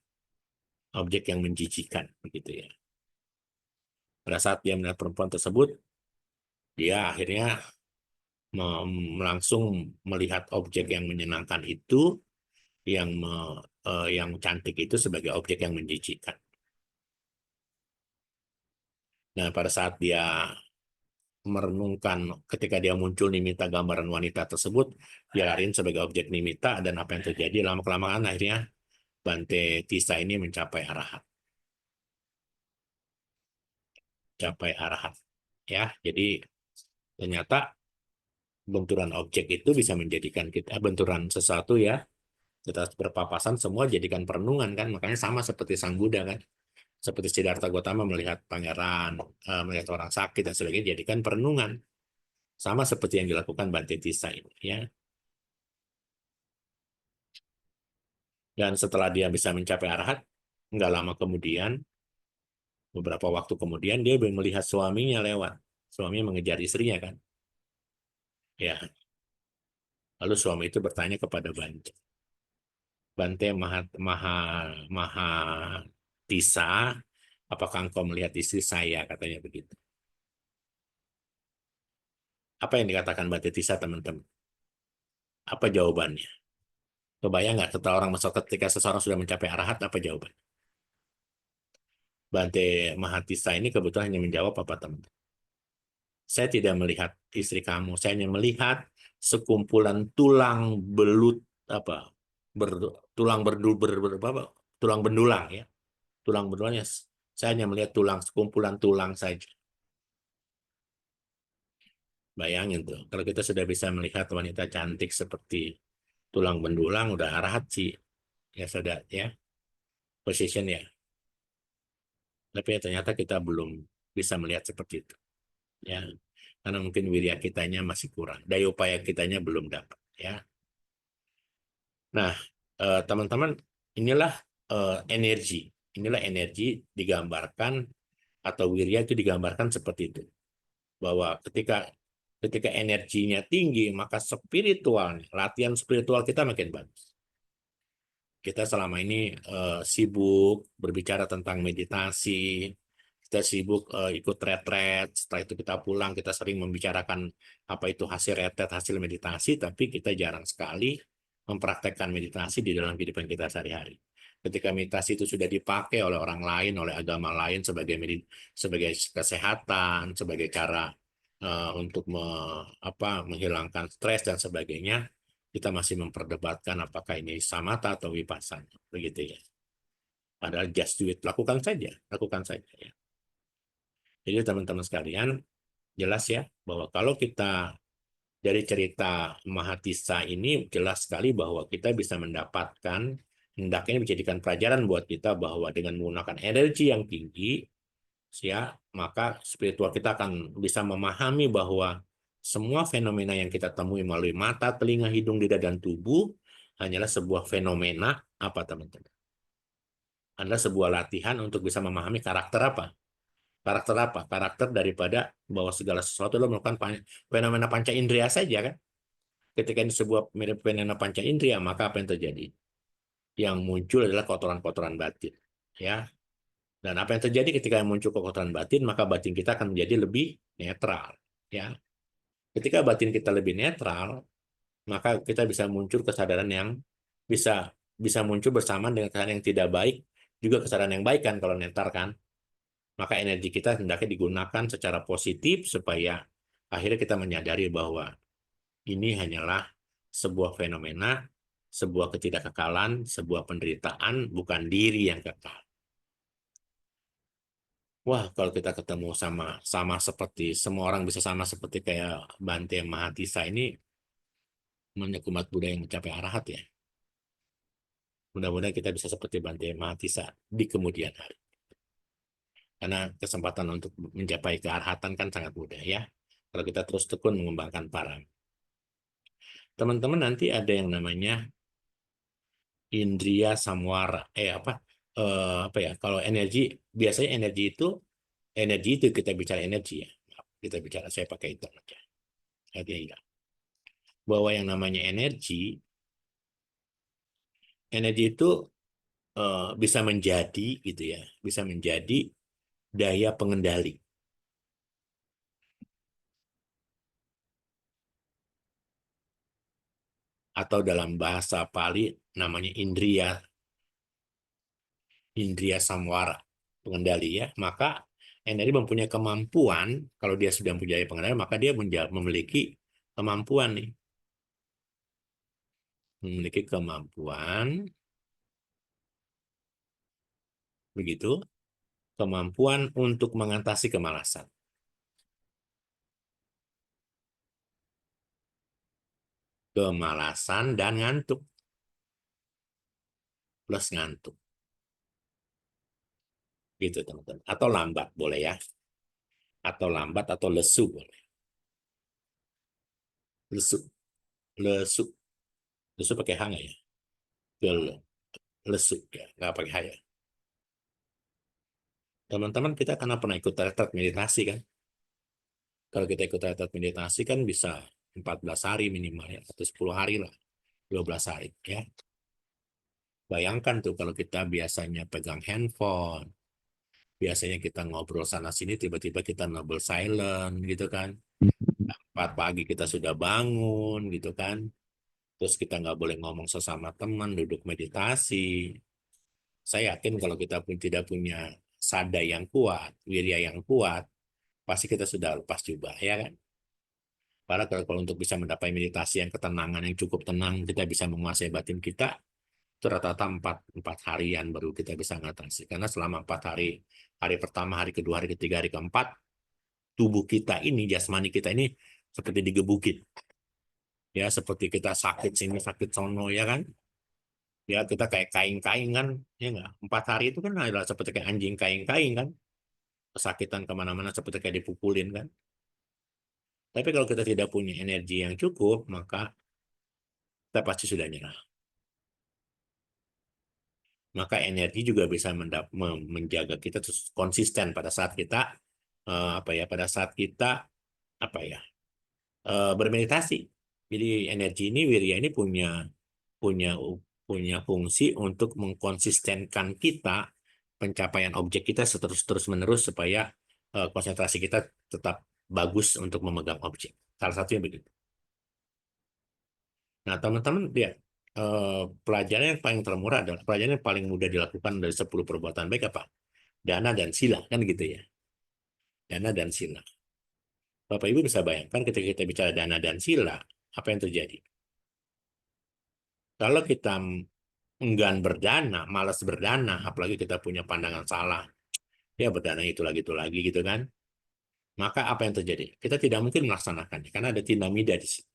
objek yang menjijikan begitu ya. Pada saat dia melihat perempuan tersebut, dia akhirnya langsung melihat objek yang menyenangkan itu, yang cantik itu sebagai objek yang menjijikan. Nah, pada saat dia merenungkan, ketika dia muncul nimita gambaran wanita tersebut, dia lariin sebagai objek nimita, dan apa yang terjadi lama-kelamaan akhirnya Bante Tisa ini mencapai arahat. Capai arahat. Ya, jadi Ternyata benturan objek itu bisa menjadikan kita, benturan sesuatu ya, kita berpapasan semua jadikan perenungan kan. Makanya sama seperti Sang Buddha kan. Seperti Siddhartha Gautama melihat pangeran, melihat orang sakit dan sebagainya, jadikan perenungan. Sama seperti yang dilakukan Bante Tissa ini ya. Dan setelah dia bisa mencapai arahat, nggak lama kemudian, beberapa waktu kemudian dia melihat suaminya lewat. Suaminya mengejar istrinya kan. Ya, lalu suami itu bertanya kepada Bante. Bante Maha, Maha, Maha Tissa, apakah engkau melihat istri saya? Katanya begitu. Apa yang dikatakan Bante Tissa, teman-teman? Apa jawabannya? Kebayang nggak ketika seseorang sudah mencapai arahat, apa jawaban? Bante Mahatissa ini kebetulan hanya menjawab apa, teman-teman? Saya tidak melihat istri kamu, saya hanya melihat sekumpulan tulang belut apa ber, tulang apa, tulang bendulang ya, tulang bendulangnya. Saya hanya melihat tulang, sekumpulan tulang saja. Bayangin tuh, kalau kita sudah bisa melihat wanita cantik seperti tulang bendulang, udah arahat sih, ya sudah ya, position ya. Tapi ya, ternyata kita belum bisa melihat seperti itu, ya, karena mungkin wirya kitanya masih kurang, daya upaya kitanya belum dapat, ya. Nah, teman-teman, inilah inilah energi digambarkan atau wirya itu digambarkan seperti itu, bahwa ketika energinya tinggi, maka latihan spiritual kita makin bagus. Kita selama ini sibuk berbicara tentang meditasi, kita sibuk ikut retret, setelah itu kita pulang, kita sering membicarakan apa itu hasil retret, hasil meditasi, tapi kita jarang sekali mempraktekkan meditasi di dalam kehidupan kita sehari-hari. Ketika meditasi itu sudah dipakai oleh orang lain, oleh agama lain sebagai kesehatan, sebagai cara untuk menghilangkan stres dan sebagainya, kita masih memperdebatkan apakah ini samatha atau vipassana, begitu ya. Padahal just do it, lakukan saja ya. Jadi teman-teman sekalian, jelas ya bahwa kalau kita dari cerita Mahatissa ini jelas sekali bahwa kita bisa mendapatkan, hendaknya dijadikan pelajaran buat kita bahwa dengan menggunakan energi yang tinggi, ya, maka spiritual kita akan bisa memahami bahwa semua fenomena yang kita temui melalui mata, telinga, hidung, lidah, dan tubuh hanyalah sebuah fenomena apa, teman-teman? Adalah sebuah latihan untuk bisa memahami karakter apa? Karakter apa? Karakter daripada bahwa segala sesuatu lo melakukan fenomena panca indera saja kan? Ketika ini sebuah mirip fenomena panca indera, maka apa yang terjadi? Yang muncul adalah kotoran-kotoran batin, ya. Dan apa yang terjadi ketika muncul kotoran batin, maka batin kita akan menjadi lebih netral, ya. Ketika batin kita lebih netral, maka kita bisa muncul kesadaran yang bisa bisa muncul bersamaan dengan kesadaran yang tidak baik, juga kesadaran yang baik kan kalau netral kan. Maka energi kita hendaknya digunakan secara positif supaya akhirnya kita menyadari bahwa ini hanyalah sebuah fenomena, sebuah ketidakkekalan, sebuah penderitaan, bukan diri yang kekal. Wah, kalau kita ketemu sama seperti semua orang bisa sama seperti kayak Bante Mahatissa ini, namanya umat Buddha yang mencapai arahat ya. Mudah-mudahan kita bisa seperti Bante Mahatissa di kemudian hari. Karena kesempatan untuk mencapai kearhatan kan sangat mudah ya. Kalau kita terus tekun mengembangkan parang. Teman-teman nanti ada yang namanya indriya samwara. Apa ya? Kalau energi, biasanya energi itu kita bicara energi ya. Kita bicara, saya pakai itu aja. Hati-hati. Bahwa yang namanya energi itu bisa menjadi gitu ya, bisa menjadi daya pengendali. Atau dalam bahasa Pali namanya indriya samwara, pengendali ya. Maka energi mempunyai kemampuan, kalau dia sudah mempunyai pengendali, maka dia memiliki kemampuan nih. Memiliki kemampuan begitu, kemampuan untuk mengatasi kemalasan. kemalasan, dan ngantuk. Plus ngantuk. Gitu, teman-teman. Atau lambat boleh ya. Atau lambat atau lesu boleh. Lesu. Lesu. Lesu pakai H nggak ya? Lesu ya, nggak pakai H ya. Teman-teman, kita karena pernah ikut retret meditasi kan. Kalau kita ikut retret meditasi kan bisa 14 hari minimal ya, atau 10 hari lah. 12 hari ya. Bayangkan tuh kalau kita biasanya pegang handphone, biasanya kita ngobrol sana sini, tiba-tiba kita noble silent gitu kan. 4 pagi kita sudah bangun gitu kan. Terus kita nggak boleh ngomong sesama teman, duduk meditasi. Saya yakin kalau kita pun tidak punya sada yang kuat, wirya yang kuat, pasti kita sudah lepas jubah ya kan. Padahal kalau untuk bisa mencapai meditasi yang ketenangan yang cukup tenang, kita bisa menguasai batin kita, itu rata-rata 4 harian baru kita bisa mengatasi. Karena selama 4 hari, hari pertama, hari kedua, hari ketiga, hari keempat, tubuh kita ini, jasmani kita ini seperti digebukin. Ya, seperti kita sakit sini, sakit sono, ya kan? Ya, kita kayak kain-kain kan, ya nggak? 4 hari itu kan adalah seperti kayak anjing kain-kain kan? Kesakitan kemana-mana seperti kayak dipukulin kan? Tapi kalau kita tidak punya energi yang cukup, maka kita pasti sudah nyerah. Maka energi juga bisa menjaga kita terus konsisten pada saat kita pada saat kita bermeditasi. Jadi energi ini, wirya ini punya punya fungsi untuk mengkonsistenkan kita pencapaian objek kita terus menerus supaya konsentrasi kita tetap bagus untuk memegang objek. Salah satunya begitu. Nah, teman-teman lihat pelajaran yang paling termurah adalah pelajaran yang paling mudah dilakukan dari 10 perbuatan baik apa? Dana dan sila kan gitu ya. Dana dan sila. Bapak Ibu bisa bayangkan ketika kita bicara dana dan sila, apa yang terjadi? Kalau kita enggan berdana, malas berdana, apalagi kita punya pandangan salah, ya berdana itu lagi gitu kan. Maka apa yang terjadi? Kita tidak mungkin melaksanakannya karena ada tinamida di situ.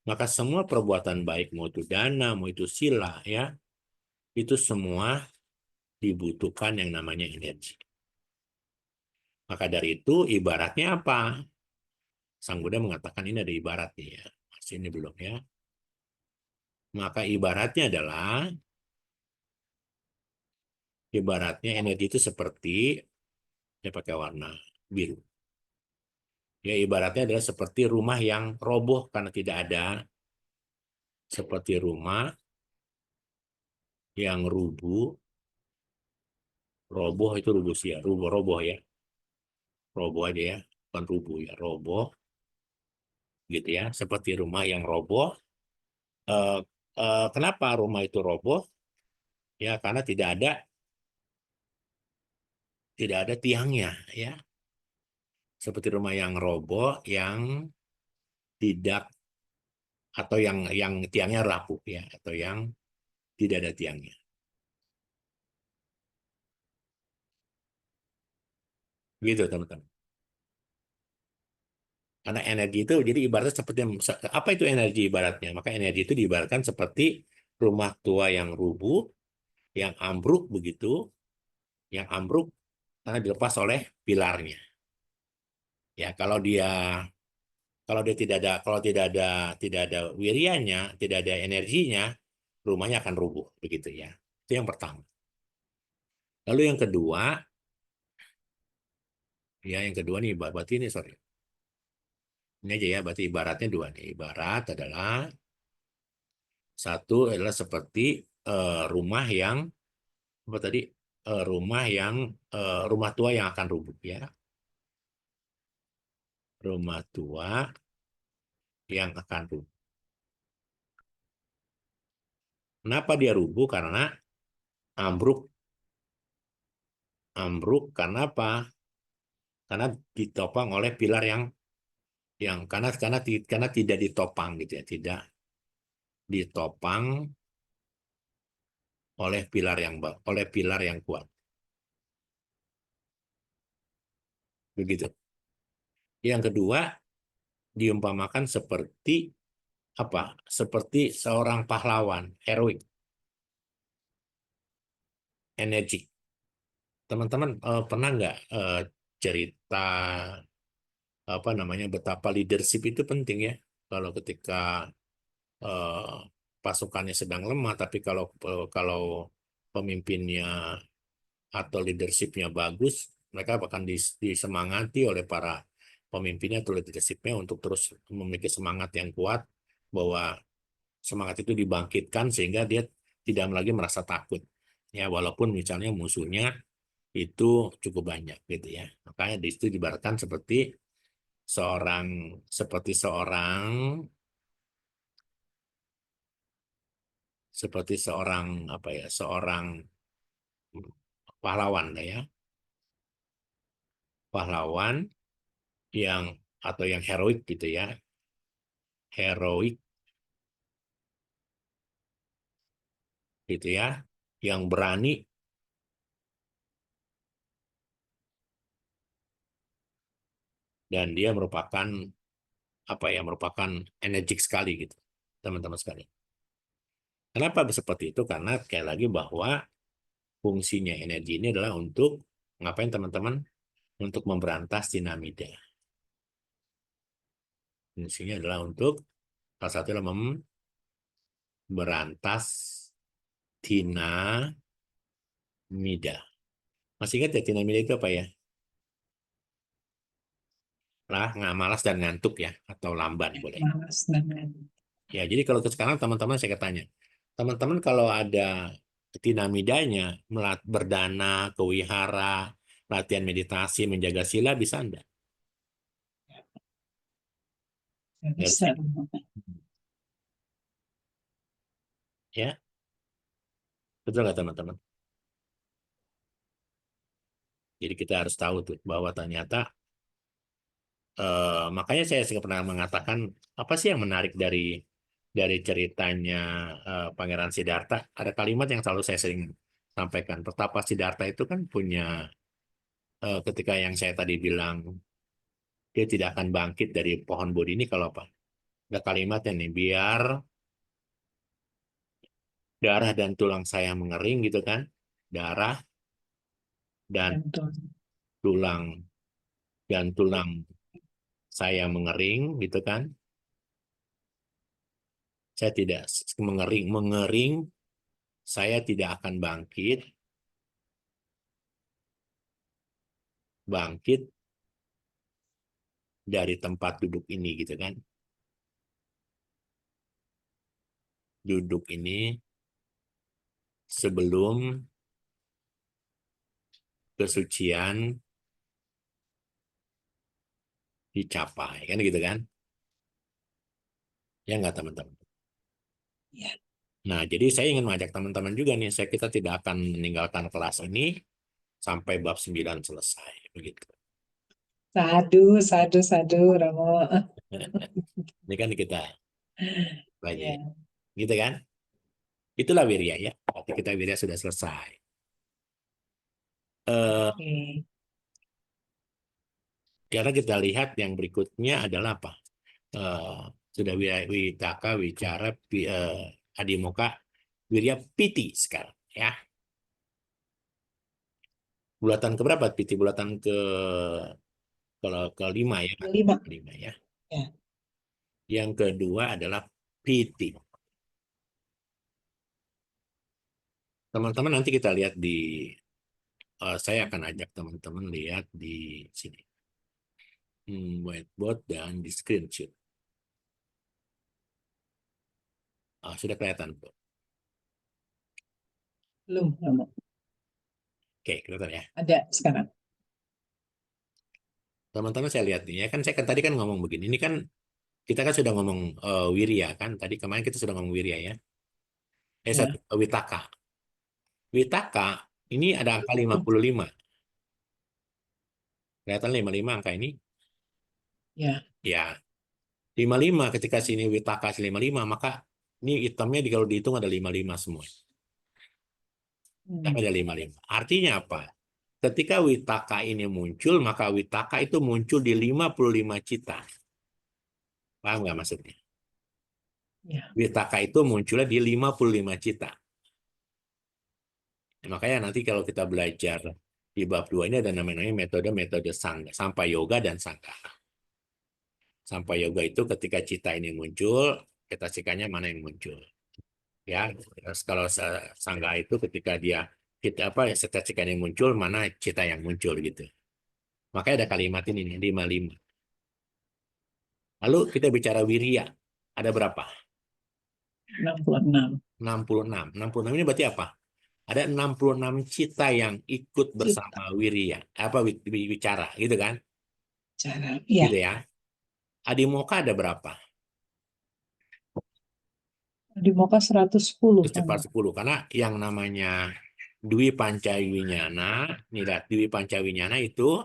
Maka semua perbuatan baik, mau itu dana, mau itu sila, ya, itu semua dibutuhkan yang namanya energi. Maka dari itu ibaratnya apa? Sang Buddha mengatakan ini ada ibaratnya ya. Masih ini belum ya. Maka ibaratnya energi itu seperti, saya pakai warna biru. Ya, ibaratnya adalah seperti rumah yang roboh karena tidak ada, seperti rumah yang roboh itu rubuh sih ya, roboh ya, roboh aja ya, bukan rubuh ya, roboh gitu ya, seperti rumah yang roboh. Eh, Kenapa rumah itu roboh? Ya, karena tidak ada tiangnya ya, seperti rumah yang roboh yang tidak atau yang tiangnya rapuh ya, atau yang tidak ada tiangnya. Gitu teman-teman. Karena energi itu jadi ibaratnya seperti apa itu energi ibaratnya? Maka energi itu diibaratkan seperti rumah tua yang rubuh, yang ambruk begitu, yang ambruk karena dilepas oleh pilarnya. Ya, kalau dia tidak ada wiryanya, tidak ada energinya, rumahnya akan rubuh begitu ya. Itu yang pertama. Lalu yang kedua, nih berarti ini sorry. Ini aja ya, berarti ibaratnya dua nih. Ibarat adalah satu adalah seperti rumah yang apa tadi? Rumah tua yang akan rubuh ya. Rumah tua yang akan rubuh. Kenapa dia rubuh? Karena ambruk. Ambruk karena apa? Karena ditopang oleh pilar karena tidak ditopang gitu ya, tidak ditopang oleh pilar yang kuat. Begitu. Yang kedua diumpamakan seperti apa? Seperti seorang pahlawan, heroik, energik. Teman-teman pernah nggak cerita apa namanya betapa leadership itu penting ya? Kalau ketika eh, pasukannya sedang lemah, tapi kalau pemimpinnya atau leadershipnya bagus, mereka akan disemangati oleh para pemimpinnya atau leadershipnya untuk terus memiliki semangat yang kuat bahwa semangat itu dibangkitkan sehingga dia tidak lagi merasa takut ya walaupun misalnya musuhnya itu cukup banyak gitu ya. Makanya di situ diibaratkan seperti seorang apa ya seorang pahlawan lah ya, pahlawan yang atau yang heroik gitu ya, heroik gitu ya, yang berani dan dia merupakan energik sekali gitu teman-teman sekali. Kenapa seperti itu? Karena sekali lagi bahwa fungsinya energi ini adalah untuk ngapain teman-teman? Untuk memberantas dinamida. Fungsinya adalah untuk salah satu adalah memberantas dinamida. Masih ingat ya dinamida itu apa ya? Nggak malas dan ngantuk ya, atau lamban boleh. Malas dengan Ya, jadi kalau sekarang teman-teman saya tanya, teman-teman kalau ada dinamidanya, berdana, kewihara, latihan meditasi, menjaga sila, bisa enggak? nggak Nggak bisa. bisa. Ya, betul nggak teman-teman? Jadi kita harus tahu tuh bahwa ternyata makanya saya pernah mengatakan apa sih yang menarik dari ceritanya Pangeran Siddhartha. Ada kalimat yang selalu saya sering sampaikan. Betapa Siddhartha itu kan punya ketika yang saya tadi bilang dia tidak akan bangkit dari pohon Bodhi ini kalau apa? Ada kalimatnya nih, biar darah dan tulang saya mengering gitu kan. Darah dan Betul. tulang tulang saya mengering gitu kan. Saya tidak mengering, saya tidak akan bangkit dari tempat duduk ini gitu kan. Duduk ini sebelum kesucian dicapai kan gitu kan. Ya nggak teman-teman? Ya. Nah, jadi saya ingin mengajak teman-teman juga nih, kita tidak akan meninggalkan kelas ini sampai bab 9 selesai begitu. Sadu, sadu, sadu, Romo. Ini kan kita lagi Ya. gitu kan. Itulah wirya ya. Berarti kita wirya sudah selesai. Oke. Karena kita lihat yang berikutnya adalah apa? Sudah Witaka, Wicara, Adimoka, Wirya Piti sekarang ya. Bulatan keberapa Piti? Bulatan kelima ya. Kelima. Kelima ya. Ya. Yang kedua adalah Piti. Teman-teman nanti kita lihat saya akan ajak teman-teman lihat di sini. Whiteboard dan di screenshot. Sudah kelihatan tuh. Belum, Romo. Oke, kelihatan ya. Ada sekarang. Teman-teman saya lihat nih ya kan saya kan tadi kan ngomong begini. Ini kan kita kan sudah ngomong wirya kan. Tadi kemarin kita sudah ngomong wirya ya. Ya. Witaka. Witaka ini ada angka 55. Kelihatan 55 angka ini? Ya. Ya. 55 ketika sini Witaka 55 maka ini hitamnya kalau dihitung ada 55 semua. Ada 55. Artinya apa? Ketika Witaka ini muncul, maka Witaka itu muncul di 55 cita. Paham nggak maksudnya? Ya. Witaka itu munculnya di 55 cita. Makanya nanti kalau kita belajar di bab 2 ini ada namanya metode-metode sampai yoga dan sangha. Sampai yoga itu ketika cita ini muncul, kita cikanya mana yang muncul. Ya, terus kalau sangha itu ketika dia kita cita cita yang muncul, mana cita yang muncul gitu. Makanya ada kalimat ini nih, 55. Lalu kita bicara wirya. Ada berapa? 66. 66. 66 ini berarti apa? Ada 66 cita yang ikut Cita. bersama wirya. Bicara, gitu kan? Cara. Ya. Gitu ya. Adimoka ada berapa? Di Moka 110. Cepat 10. Karena yang namanya Dwi Pancawinyana, nih lihat, Dwi Pancawinyana itu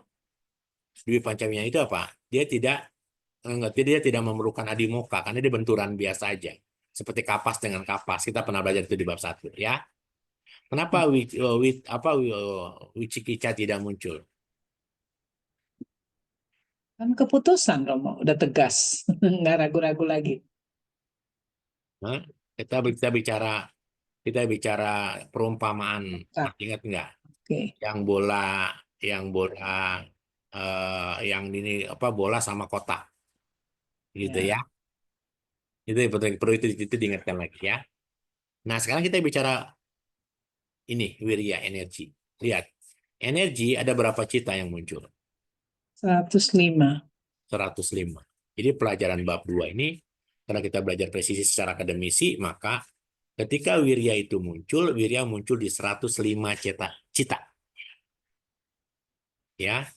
apa? Dia tidak memerlukan adimoka karena dia benturan biasa aja. Seperti kapas dengan kapas. Kita pernah belajar itu di bab 1 ya. Kenapa Wicikica tidak muncul? Kan keputusan Romo, udah tegas. Nggak ragu-ragu lagi. Nah, kita bicara perumpamaan. Nah, Ingat nggak? oke. Yang bola yang ini bola sama kotak gitu ya. Itu perlu itu diingatkan lagi ya. Nah, sekarang kita bicara ini wirya energi. Lihat. Energi ada berapa cita yang muncul? 105. 105. Jadi pelajaran bab 2 ini karena kita belajar presisi secara akademisi, maka ketika wirya itu muncul, wirya muncul di 105 cita. Ya.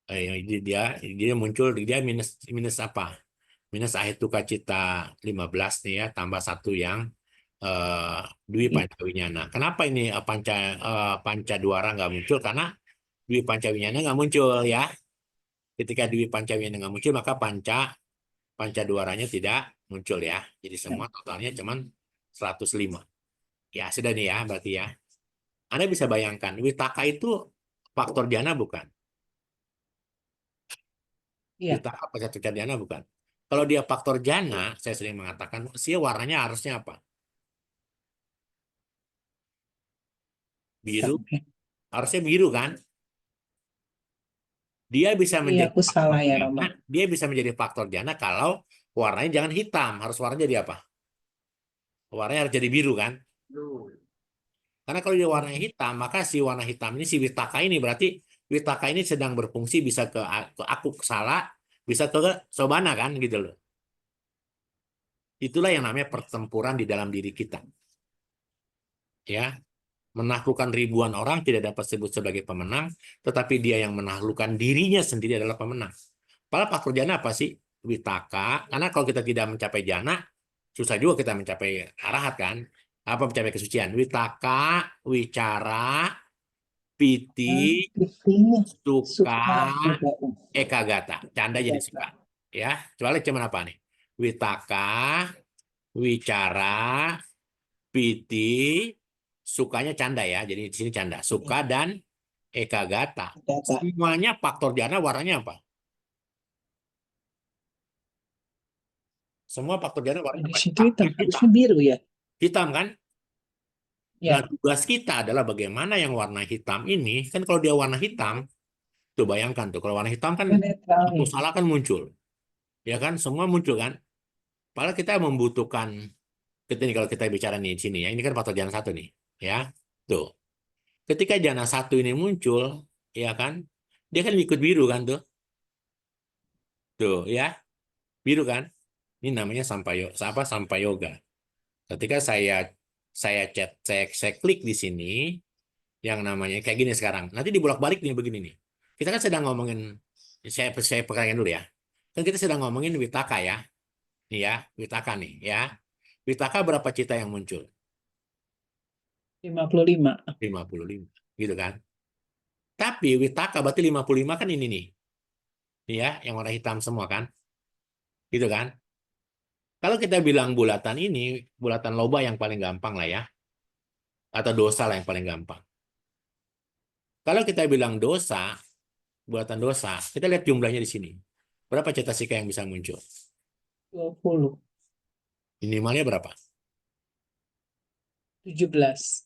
Dia muncul minus apa? Minus ahetuka cita 15 nih ya, tambah 1 yang Dwi Pancawinyana. Kenapa ini panca duara nggak muncul? Karena Dwi Pancawinyana nggak muncul ya. Ketika Dwi Pancawinyana nggak muncul, maka panca duaranya tidak muncul ya. Jadi semua totalnya cuma 105. Ya, sudah nih ya, berarti ya. Anda bisa bayangkan, Witaka itu faktor jana bukan? Iya. Witaka faktor jana bukan? Kalau dia faktor jana, saya sering mengatakan, warnanya harusnya apa? Biru. Harusnya biru kan? Dia bisa Iya, menjadi aku faktor salah ya, jana. Romo. Dia bisa menjadi faktor jana kalau warnanya jangan hitam. Harus warnanya jadi apa? Warnanya harus jadi biru kan? Karena kalau dia warnanya hitam, maka si warna hitam ini, si Witaka ini berarti Witaka ini sedang berfungsi bisa ke aku salah, bisa ke Sobana kan gitu loh. Itulah yang namanya pertempuran di dalam diri kita. Ya, menaklukkan ribuan orang tidak dapat disebut sebagai pemenang, tetapi dia yang menaklukkan dirinya sendiri adalah pemenang. Padahal faktor jana apa sih? Witaka. Karena kalau kita tidak mencapai jana, susah juga kita mencapai arahat kan? Apa mencapai kesucian? Witaka, wicara, piti, suka, ekagata. Canda jadi suka. Ya, kecuali cuma apa nih? Witaka, wicara, piti, sukanya canda ya. Jadi di sini canda. Suka dan ekagata. Semuanya faktor jana warnanya apa? Semua faktor jana warnanya Di apa? situ hitam, harusnya biru ya. Hitam kan? Nah, Ya. tugas kita adalah bagaimana yang warna hitam ini, kan kalau dia warna hitam, tuh bayangkan tuh, kalau warna hitam kan Netral aku nih. salah kan muncul. Ya kan, semua muncul kan? Padahal kita membutuhkan, kalau kita bicara nih di sini ya, ini kan faktor jana 1 nih. Ya, tuh. Ketika jana 1 ini muncul, ya kan, dia kan ikut biru kan tuh. Tuh, ya. Biru kan? Ini namanya sampai yoga. Ketika saya klik di sini yang namanya kayak gini sekarang. Nanti dibolak-balik nih begini nih. Kita kan sedang ngomongin saya pekankan dulu ya. Kan kita sedang ngomongin Witaka ya. Nih ya, Witaka nih ya. Witaka berapa cita yang muncul? 55. 55. Gitu kan? Tapi Witaka berarti 55 kan ini nih. Nih ya, yang warna hitam semua kan? Gitu kan? Kalau kita bilang bulatan ini, bulatan loba yang paling gampang lah ya. Atau dosa lah yang paling gampang. Kalau kita bilang dosa, bulatan dosa, kita lihat jumlahnya di sini. Berapa cetasika yang bisa muncul? 20. Minimalnya berapa? 17.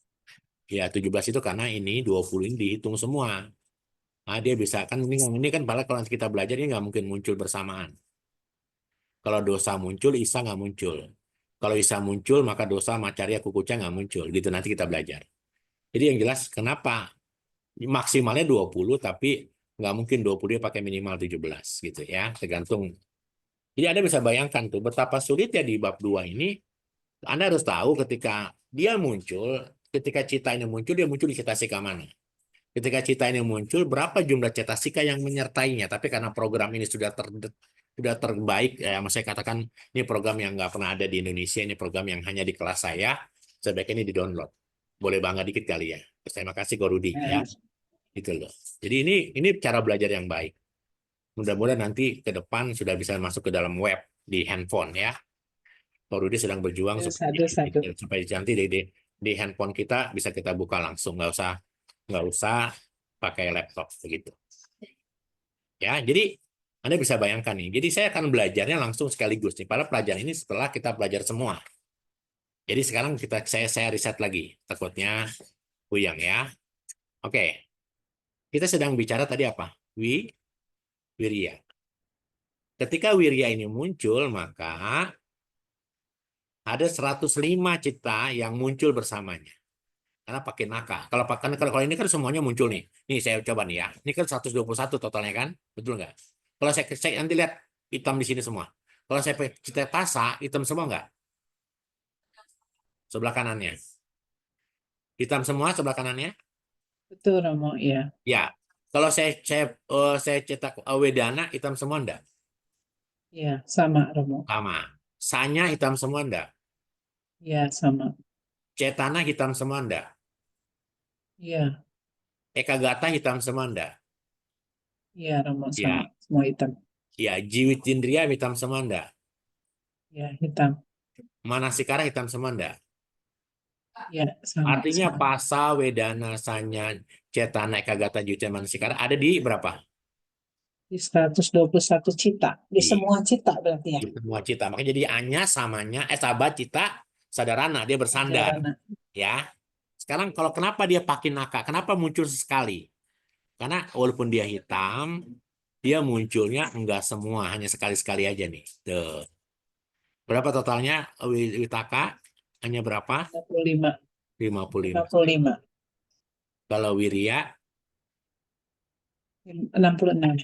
Ya, 17 itu karena ini 20 ini dihitung semua. Nah, dia bisa kan ini kan padahal kalau kita belajar ini nggak mungkin muncul bersamaan. Kalau dosa muncul, Isa nggak muncul. Kalau Isa muncul, maka dosa Macaria Kukuca nggak muncul. Gitu nanti kita belajar. Jadi yang jelas kenapa maksimalnya 20 tapi nggak mungkin 20 dia pakai minimal 17 gitu ya. Tergantung. Jadi Anda bisa bayangkan tuh betapa sulitnya di bab 2 ini. Anda harus tahu ketika dia muncul, ketika cita ini muncul, dia muncul di cetasika mana. Ketika cita ini muncul, berapa jumlah cetasika yang menyertainya. Tapi karena program ini sudah terbaik, ya, saya katakan ini program yang nggak pernah ada di Indonesia, ini program yang hanya di kelas saya, sebaiknya ini di-download. Boleh bangga dikit kali ya. Terima kasih Ko Rudi ya. Gitu loh. Jadi ini cara belajar yang baik. Mudah-mudahan nanti ke depan sudah bisa masuk ke dalam web di handphone ya. Ko Rudi sedang berjuang Satu-satu. supaya nanti di handphone kita bisa kita buka langsung, nggak usah pakai laptop begitu. Ya, jadi Anda bisa bayangkan nih. Jadi saya akan belajarnya langsung sekaligus nih. Pada pelajaran ini setelah kita belajar semua. Jadi sekarang saya riset lagi. Takutnya puyeng ya. Oke. Kita sedang bicara tadi apa? Wirya. Ketika wirya ini muncul, maka ada 105 cita yang muncul bersamanya. Karena pakai naka. Kalau ini kan semuanya muncul nih. Nih saya coba nih ya. Ini kan 121 totalnya kan? Betul nggak? Kalau saya nanti lihat hitam di sini semua. Kalau saya pakai cita tasa, hitam semua nggak? Sebelah kanannya. Hitam semua sebelah kanannya? Betul, Romo, ya. Ya. Kalau saya cetak wedana, hitam semua enggak? Ya, sama, Romo. Sama. Sanya hitam semua enggak? Ya, sama. Cetana hitam semua enggak? Ya, Ekagata hitam semua enggak? ya, Romo, Ya. sama. Semua hitam. Ya, Jiwitindriya hitam semua enggak? Ya, hitam. Manasikara hitam semua enggak? Ya, sama. Artinya Sama. pasa, wedana, sanya, cetana, ekagata, jiwita, manasikara ada di berapa? Di 121 cita. Di Di, semua cita berarti ya. di semua cita. Makanya jadi anya, samanya, sabat, cita, sadarana. Dia bersandar. Sadarana. Ya. Sekarang kalau kenapa dia pakai naka? Kenapa muncul sekali? Karena walaupun dia hitam, dia munculnya enggak semua, hanya sekali-sekali aja nih. Tuh. Berapa totalnya Witaka? Hanya berapa? 55. 55. 55. Kalau Wirya, 66.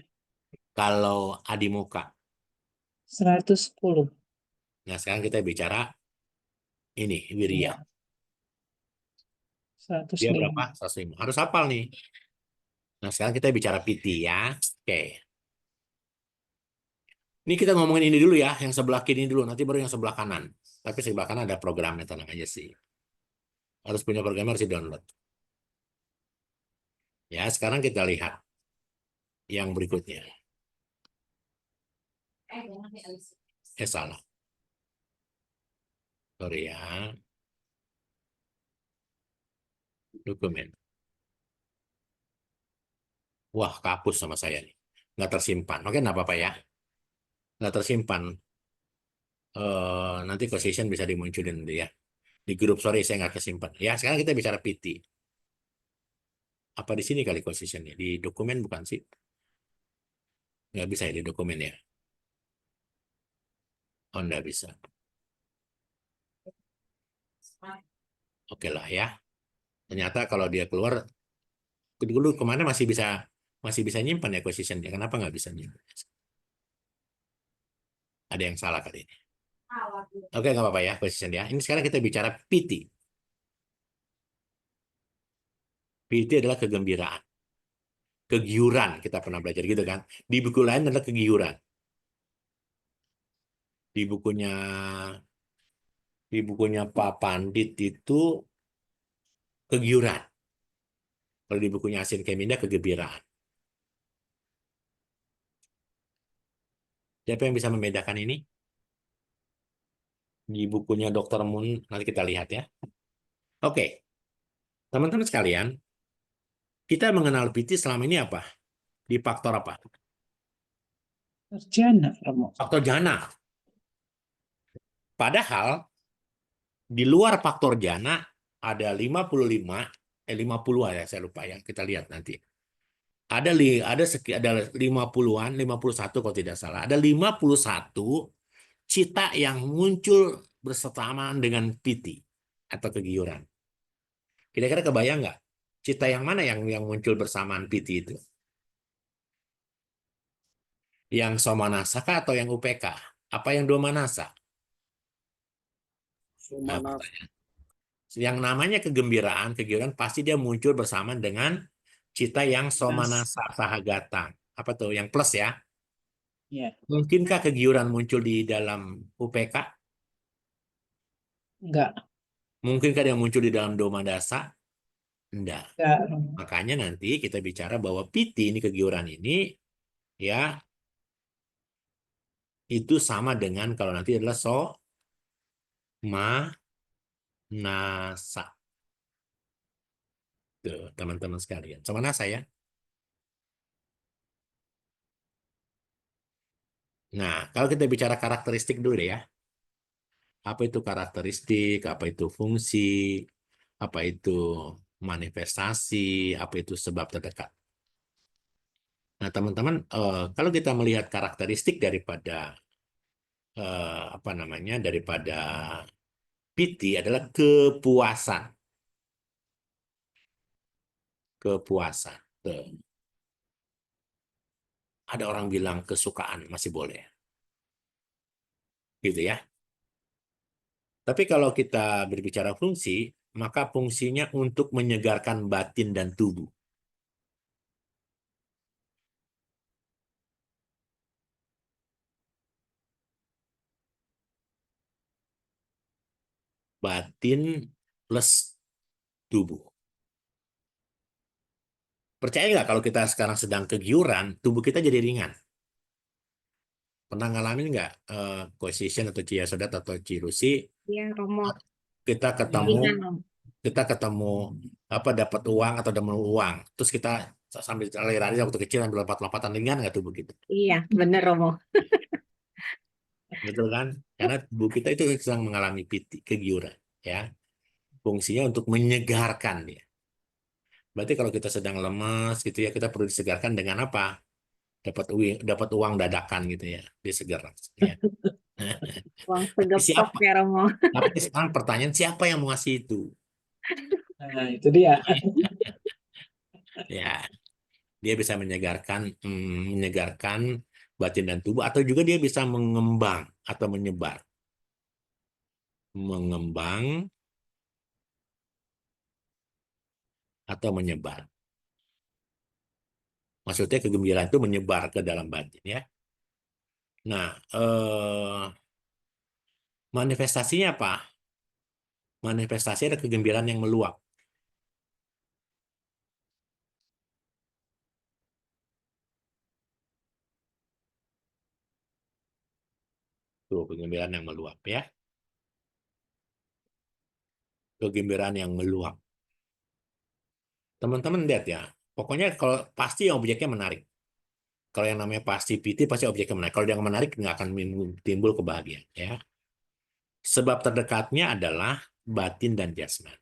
kalau Adimuka. 110. Nah, sekarang kita bicara ini Wirya. Ya, Dia 105. berapa? 105. Harus hafal nih. Nah, sekarang kita bicara Piti ya. Oke. Ini kita ngomongin ini dulu ya, yang sebelah kiri dulu, nanti baru yang sebelah kanan. Tapi sebelah kanan ada programnya, tenang aja sih. Harus punya programnya, harus di-download. Ya, sekarang kita lihat yang berikutnya. Salah. Sorry ya. Dokumen. Wah, kapus sama saya nih. Nggak tersimpan. Oke, nggak apa-apa ya. Nggak tersimpan. Nanti position bisa dimunculin nanti ya. Di grup, sorry, saya nggak kesimpan. Ya, sekarang kita bicara PT. Apa di sini kali positionnya? Di dokumen bukan sih? Nggak bisa ya di dokumen ya? Oh, nggak bisa. Oke lah ya. Ternyata kalau dia keluar, dulu kemana masih bisa nyimpan ya positionnya. Kenapa nggak bisa nyimpan? Ada yang salah kali ini. Oke, nggak apa-apa ya position ya. Ini sekarang kita bicara PT. PT adalah kegembiraan. Kegiuran, kita pernah belajar gitu kan. Di buku lain adalah kegiuran. Di bukunya Pak Pandit itu kegiuran. Kalau di bukunya Asin Keminda kegembiraan. Siapa yang bisa membedakan ini? Di bukunya Dr. Moon, nanti kita lihat ya. Oke, teman-teman sekalian, kita mengenal PT selama ini apa? Di faktor apa? Sarjana, Romo. Faktor jana. Padahal di luar faktor jana ada 55, 50 ya, saya lupa ya. Kita lihat nanti. Ada 50-an, 51 kalau tidak salah. Ada 51 cita yang muncul bersamaan dengan piti atau kegiuran. Kira-kira kebayang nggak? Cita yang mana yang muncul bersamaan piti itu? Yang somanasa kah atau yang UPK? Apa yang domanasa? Nah, Sumanas. yang namanya kegembiraan, kegiuran pasti dia muncul bersamaan dengan cita yang somanasa sahagata. Apa tuh? Yang plus ya. Ya, Mungkinkah kegiuran muncul di dalam UPK? enggak, Mungkinkah dia muncul di dalam domadasa? Enggak. enggak. Makanya nanti kita bicara bahwa piti ini kegiuran ini ya itu sama dengan kalau nanti adalah somanasa. Tuh, teman-teman sekalian. Somanasa ya. Nah, kalau kita bicara karakteristik dulu deh ya. Apa itu karakteristik, apa itu fungsi, apa itu manifestasi, apa itu sebab terdekat. Nah, teman-teman, kalau kita melihat karakteristik daripada apa namanya, daripada piti adalah kepuasan, kepuasan. Tuh. Ada orang bilang kesukaan masih boleh, gitu ya. Tapi kalau kita berbicara fungsi, maka fungsinya untuk menyegarkan batin dan tubuh. Batin plus tubuh. Percaya nggak kalau kita sekarang sedang kegiuran, tubuh kita jadi ringan? Pernah ngalamin nggak Coecision atau Ciasodat atau Cilusi? Iya, Romo. Kita ketemu, Ringan, Om. kita ketemu apa dapat uang atau dapat uang, terus kita sambil lari-lari waktu kecil ambil lompat-lompatan ringan nggak tubuh kita? Iya, bener Romo. Betul kan? Karena tubuh kita itu sedang mengalami kegiuran, ya. Fungsinya untuk menyegarkan dia. Berarti kalau kita sedang lemas gitu ya, kita perlu disegarkan dengan apa? Dapat uang dadakan gitu ya, disegar. Ya. Uang Tapi segepok siapa? ya Romo. Tapi sekarang pertanyaan siapa yang mau ngasih itu? Nah, itu dia. Ya, dia bisa menyegarkan batin dan tubuh, atau juga dia bisa mengembang atau menyebar, mengembang atau menyebar. Maksudnya kegembiraan itu menyebar ke dalam batin ya. Nah, manifestasinya apa? Manifestasi ada kegembiraan yang meluap. Tuh, kegembiraan yang meluap ya. Kegembiraan yang meluap. Teman-teman lihat ya. Pokoknya kalau pasti objeknya menarik. Kalau yang namanya pasti PT pasti objeknya menarik. Kalau yang menarik nggak akan timbul kebahagiaan ya. Sebab terdekatnya adalah batin dan jasmani.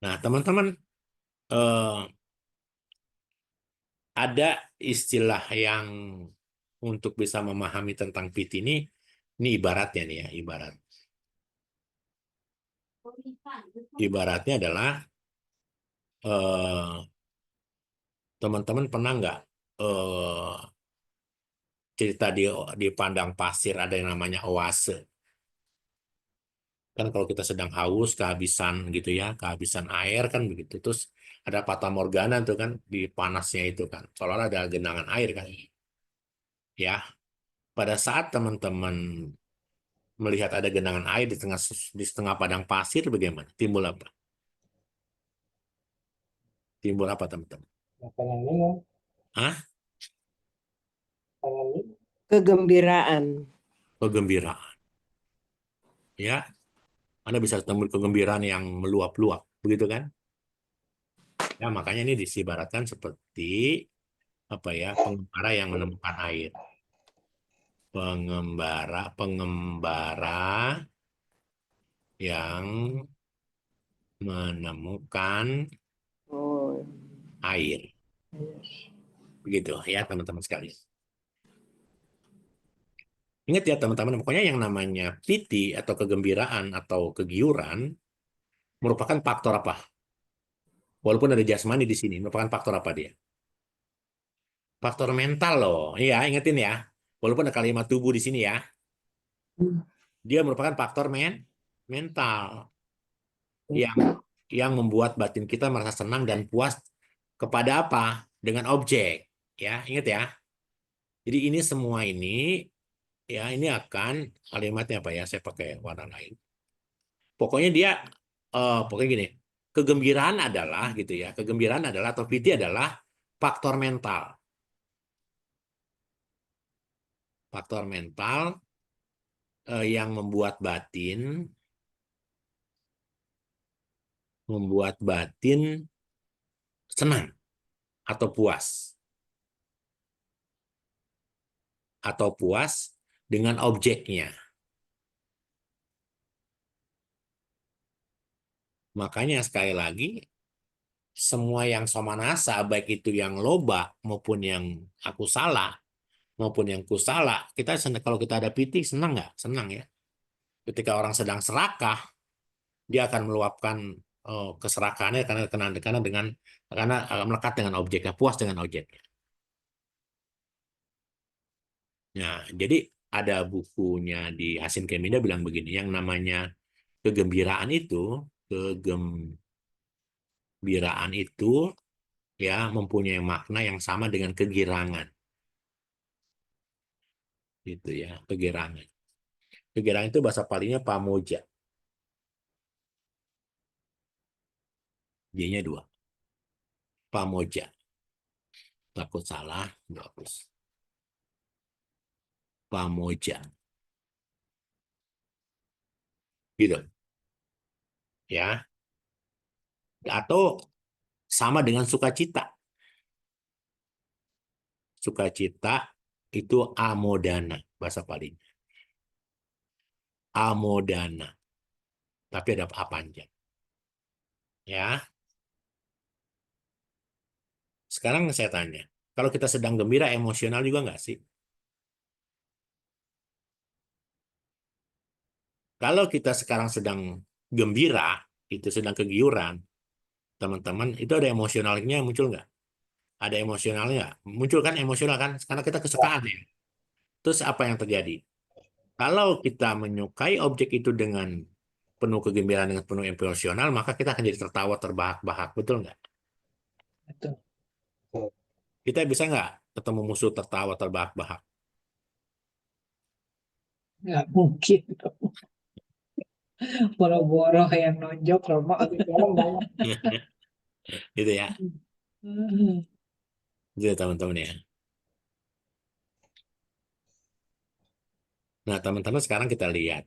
Nah, teman-teman ada istilah yang untuk bisa memahami tentang PT ini ibaratnya nih ya, ibaratnya adalah eh, teman-teman pernah nggak cerita di padang pasir ada yang namanya oase. Kan kalau kita sedang haus, kehabisan gitu ya, kehabisan air kan begitu. Terus ada fata morgana tuh kan di panasnya itu kan. Seolah-olah ada genangan air kan. Ya, pada saat teman-teman melihat ada genangan air di setengah padang pasir bagaimana? Timbul apa? Timbul apa teman-teman? Pengen minum, Hah? pengen minum. Kegembiraan. Kegembiraan. Ya, Anda bisa timbul kegembiraan yang meluap-luap, begitu kan? Ya, makanya ini disibaratkan seperti apa ya, pengembara yang menemukan air. Pengembara yang menemukan Oh, air. yes. Begitu ya teman-teman sekalian. Ingat ya teman-teman, pokoknya yang namanya piti atau kegembiraan atau kegiuran merupakan faktor apa? Walaupun ada jasmani di sini, merupakan faktor apa dia? Faktor mental loh. Iya, ingetin ya. Walaupun ada kalimat tubuh di sini ya, dia merupakan faktor mental yang membuat batin kita merasa senang dan puas kepada apa? Dengan objek. Ya, ingat ya. Jadi ini semua ini ya ini akan kalimatnya apa ya? Saya pakai warna lain. Pokoknya dia pokoknya gini. Kegembiraan adalah gitu ya. Kegembiraan adalah atau piti adalah faktor mental. Faktor mental yang membuat batin senang atau puas dengan objeknya. Makanya sekali lagi semua yang somanasa baik itu yang loba maupun yang aku salah maupun yang kusala, kalau kita ada piti senang nggak? Senang ya. Ketika orang sedang serakah, dia akan meluapkan keserakahannya karena melekat dengan objeknya, puas dengan objeknya. Nah, jadi ada bukunya di Hasin Keminda bilang begini, yang namanya kegembiraan itu ya mempunyai makna yang sama dengan kegirangan. Gitu ya, kegirangan. Kegirangan itu bahasa palingnya pamoja. J-nya 2. Pamoja. Takut salah, bagus. Pamoja. Gitu. Ya. Atau sama dengan sukacita. Sukacita itu amodana bahasa paling. Amodana. Tapi ada A panjang. Ya. Sekarang saya tanya, kalau kita sedang gembira, emosional juga nggak sih? Kalau kita sekarang sedang gembira, itu sedang kegiuran, teman-teman, itu ada emosionalnya muncul nggak? Ada emosionalnya nggak? Muncul kan emosional kan? Karena kita kesukaan ya. Terus apa yang terjadi? Kalau kita menyukai objek itu dengan penuh kegembiraan, dengan penuh emosional, maka kita akan jadi tertawa terbahak-bahak. Betul nggak? Betul. Kita bisa nggak ketemu musuh tertawa terbahak-bahak? Nggak mungkin. Boro-boro yang nonjok Romo. Gitu ya. Hmm. Gitu teman-teman ya. Nah, teman-teman sekarang kita lihat.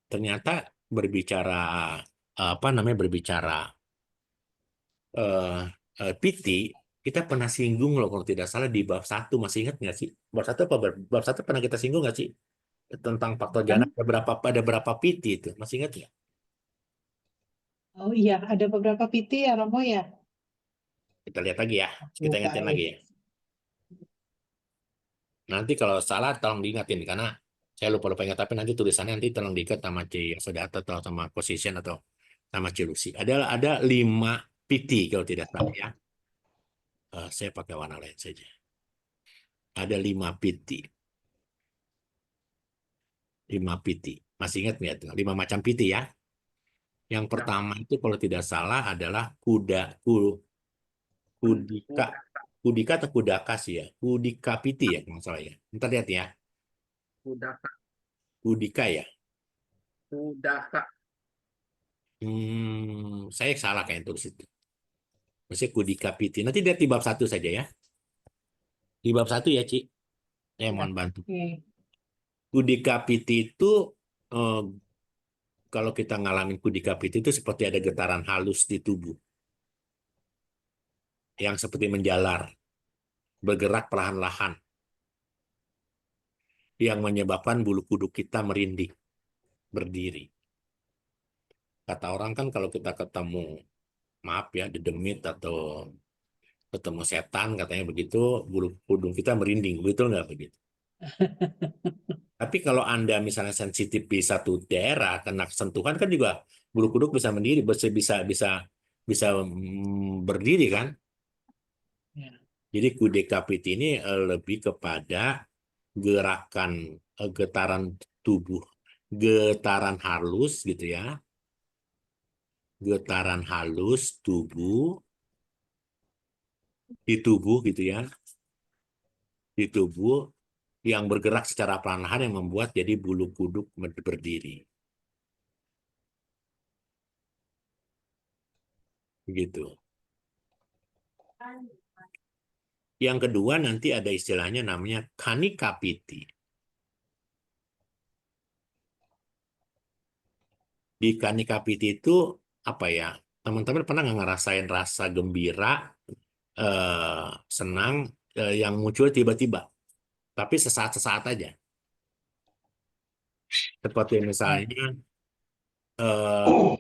Ternyata berbicara berbicara eh PT, kita pernah singgung loh kalau tidak salah di bab 1, masih ingat nggak sih? Bab 1 pernah kita singgung nggak sih? Tentang faktor jana ada berapa PT itu, masih ingat nggak? Oh iya, ada beberapa PT ya Romo ya. Kita lihat lagi ya, kita Lupa ingatin ya. lagi ya. Nanti kalau salah tolong diingatin karena saya lupa ingat, tapi nanti tulisannya nanti tolong diikat sama C Sodata atau sama position atau sama C Lucy. Ada 5 PT kalau tidak salah ya. Saya pakai warna lain saja. Ada 5 PT. 5 PT. Masih ingat nggak tuh? 5 macam PT ya. Yang pertama itu kalau tidak salah adalah kudika. Kudika atau kudaka sih ya. Kudika PT ya kalau nggak salah ya. Ntar lihat ya. Udaka, Kudika ya. udaka. Saya salah kayak tulis itu. Maksudnya kudika PT. Nanti lihat di bab 1 saja ya. Di bab 1 ya, Ci. Saya mohon bantu. Oke. Kudika PT itu eh, kalau kita ngalamin kudika PT itu seperti ada getaran halus di tubuh. yang seperti menjalar, bergerak perlahan-lahan, yang menyebabkan bulu kuduk kita merinding, berdiri. Kata orang kan kalau kita ketemu, maaf ya, dedemit atau ketemu setan, katanya begitu, bulu kuduk kita merinding. Betul nggak begitu? Tapi kalau Anda misalnya sensitif di satu daerah, kena sentuhan kan juga bulu kuduk bisa mendiri, bisa bisa bisa berdiri kan? Ya. Jadi kudekapit ini lebih kepada gerakan getaran tubuh, getaran halus gitu ya, getaran halus di tubuh gitu ya, di tubuh yang bergerak secara perlahan yang membuat jadi bulu kuduk berdiri. Gitu. Yang kedua nanti ada istilahnya namanya kanikapiti. Di kanikapiti itu apa ya? Teman-teman pernah nggak ngerasain rasa gembira, senang yang muncul tiba-tiba, tapi sesaat-sesaat aja. Seperti Ya. misalnya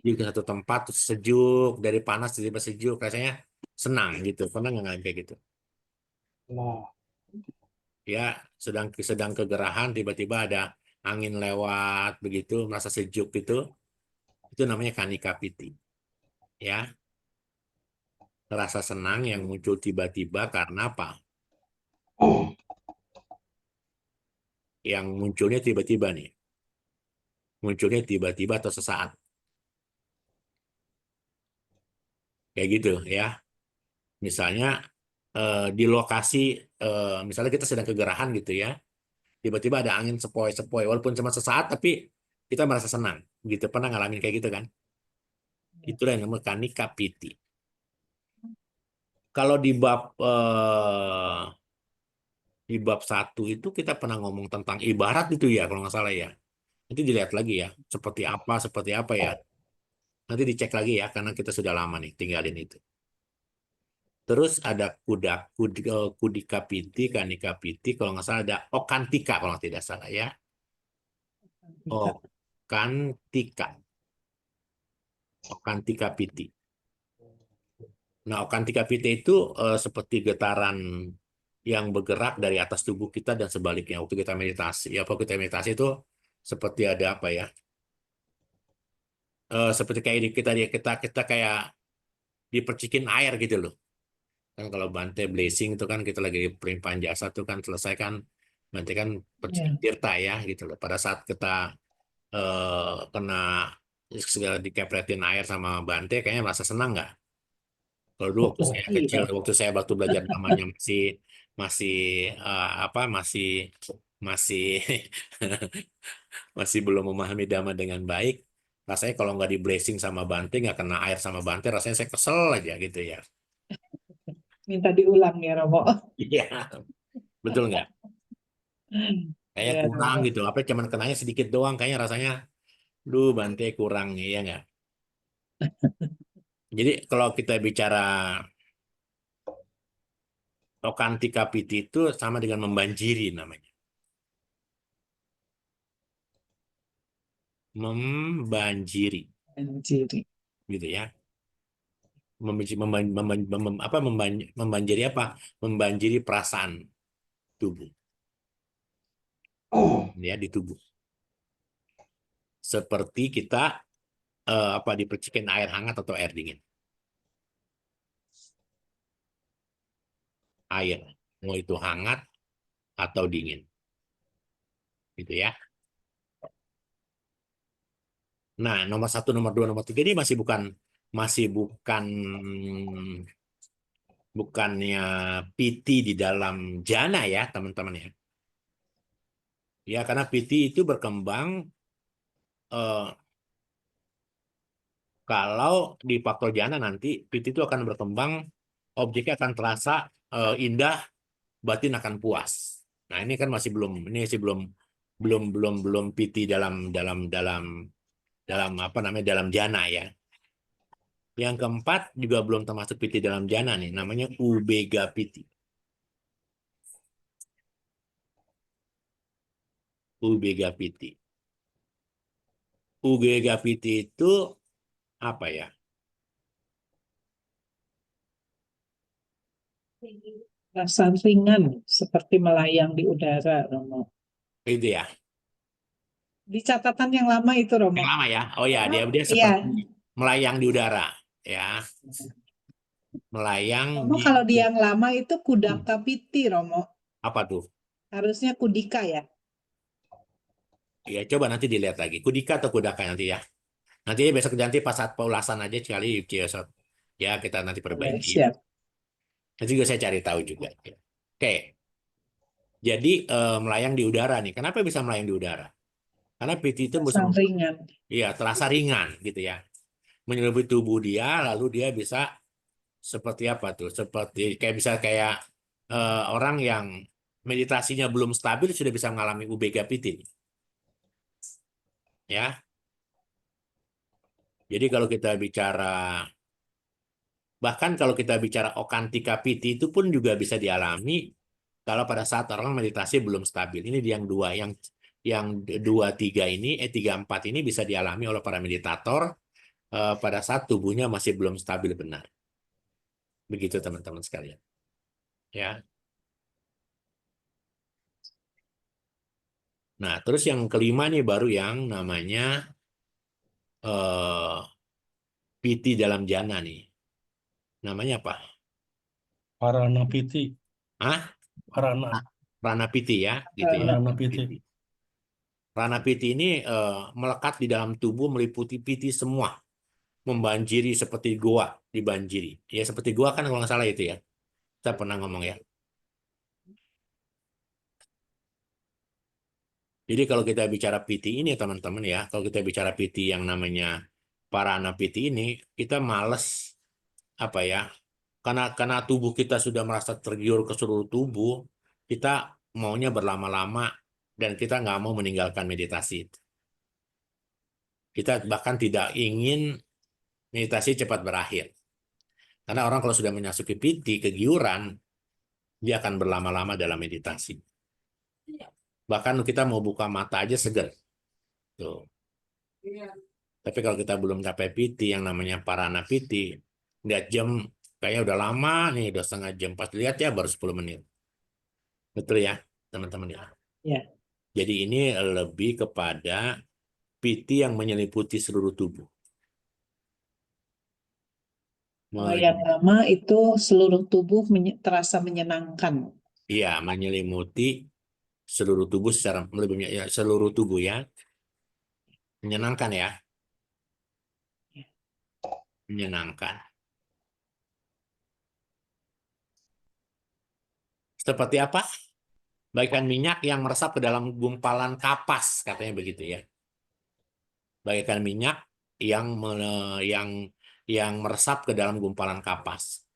di satu tempat terus sejuk, dari panas tiba-tiba sejuk, rasanya senang gitu. Pernah nggak ngalamin kayak gitu? Nah, Ya, sedang sedang kegerahan tiba-tiba ada angin lewat begitu, merasa sejuk gitu. Itu namanya kanikapiti. Ya, rasa senang yang muncul tiba-tiba karena apa? Yang munculnya tiba-tiba nih. Munculnya tiba-tiba atau sesaat. Kayak gitu ya. Misalnya di lokasi, misalnya kita sedang kegerahan gitu ya. Tiba-tiba ada angin sepoi-sepoi. Walaupun cuma sesaat, tapi kita merasa senang. Gitu. Pernah ngalamin kayak gitu kan? Itulah yang namanya kanikapiti. Kalau di bab 1 itu kita pernah ngomong tentang ibarat itu ya, kalau nggak salah ya. Nanti dilihat lagi ya, seperti apa ya. Nanti dicek lagi ya, karena kita sudah lama nih tinggalin itu. Terus ada kudikapiti, kanikapiti, kalau nggak salah ada okantika kalau tidak salah ya. Okantika, okantikapiti. Nah, okantikapiti itu seperti getaran yang bergerak dari atas tubuh kita dan sebaliknya waktu kita meditasi. Ya, waktu kita meditasi itu seperti ada apa ya? Seperti kayak kita kayak dipercikin air gitu loh. Kan kalau Bante blessing itu kan kita lagi pelimpahan jasa tuh kan selesai kan Bante kan percikin Ya. tirta ya gitu loh. Pada saat kita kena segala dikepretin air sama Bante kayaknya merasa senang nggak? Kalau dulu waktu saya kecil, Iya. waktu saya waktu belajar namanya masih masih apa masih masih belum memahami dhamma dengan baik, rasanya kalau nggak di blessing sama Bante, nggak kena air sama Bante, rasanya saya kesel aja gitu ya. Minta diulang ya, Romo. Iya, betul nggak? Kayak Iya, kurang Romo. gitu. Apa cuman kenanya sedikit doang, kayaknya rasanya, duh Bante kurang ya nggak? Jadi kalau kita bicara Okantika Piti itu sama dengan membanjiri namanya. Membanjiri, Anjiri. gitu ya. Membanjiri apa? Membanjiri perasaan tubuh, ya di tubuh. Seperti kita apa dipercikin air hangat atau air dingin. Air, mau itu hangat atau dingin, gitu ya. Nah, nomor 1, nomor 2, nomor 3 ini masih bukannya piti di dalam jana ya, teman-teman ya. Ya, karena piti itu berkembang eh, kalau di faktor jana nanti piti itu akan berkembang, objeknya akan terasa indah, batin akan puas. Nah, ini kan masih belum piti dalam apa namanya dalam jana ya. Yang keempat juga belum termasuk piti dalam jana nih, namanya ubega piti. Ubega piti. Ubega piti itu apa ya? Rasa ringan seperti melayang di udara, Romo. Itu ya. Di catatan yang lama itu, Yang Romo. lama ya. Oh ya, dia Iya. seperti melayang di udara, ya. Melayang Romo di kalau di yang lama itu kudaka piti, Romo. apa tuh? Harusnya kudika ya. Ya, coba nanti dilihat lagi. Kudika atau kudaka nanti ya. Nanti besok nanti pas saat peulasan aja sekali Ciosot. Ya, kita nanti Boleh, perbaiki. siap. Nanti juga saya cari tahu juga. Ya. Oke, jadi melayang di udara nih. Kenapa bisa melayang di udara? Karena PT itu bisa, Rasa ringan. ya terasa ringan gitu ya. Menyeluruhi tubuh dia, lalu dia bisa seperti apa tuh? Seperti kayak bisa kayak orang yang meditasinya belum stabil sudah bisa mengalami ubega PT. Ya, jadi kalau kita bicara bahkan kalau kita bicara okantika piti itu pun juga bisa dialami kalau pada saat orang meditasi belum stabil. Ini yang dua, yang dua tiga ini, tiga empat ini bisa dialami oleh para meditator pada saat tubuhnya masih belum stabil benar. Begitu teman-teman sekalian. Ya. Nah, terus yang kelima nih baru yang namanya eh, piti dalam jana nih. Namanya apa? Parana piti, Hah? parana, Prana piti ya, gitu ya. parana piti. Prana piti ini melekat di dalam tubuh, meliputi piti semua, membanjiri seperti goa, dibanjiri. Ya seperti goa kan kalau nggak salah itu ya. Saya pernah ngomong ya. Jadi kalau kita bicara piti ini teman-teman ya, kalau kita bicara piti yang namanya Parana piti ini, kita males apa ya? Karena tubuh kita sudah merasa tergiur ke seluruh tubuh, kita maunya berlama-lama dan kita nggak mau meninggalkan meditasi. Kita bahkan tidak ingin meditasi cepat berakhir. Karena orang kalau sudah memasuki piti, kegiuran, dia akan berlama-lama dalam meditasi. Bahkan kita mau buka mata aja seger. Tuh. Tapi kalau kita belum capai piti, yang namanya parana piti, lihat jam, kayaknya udah lama nih, udah setengah jam. Pas lihat ya baru 10 menit. Betul ya, teman-teman ya. Ya. Jadi ini lebih kepada piti yang menyeliputi seluruh tubuh. Kalau yang lama itu seluruh tubuh terasa menyenangkan. Iya, menyelimuti seluruh tubuh secara lebihnya ya, seluruh tubuh ya. Menyenangkan ya. Menyenangkan. Seperti apa? Bagaikan minyak yang meresap ke dalam gumpalan kapas, katanya begitu ya. Bagaikan minyak yang yang meresap ke dalam gumpalan kapas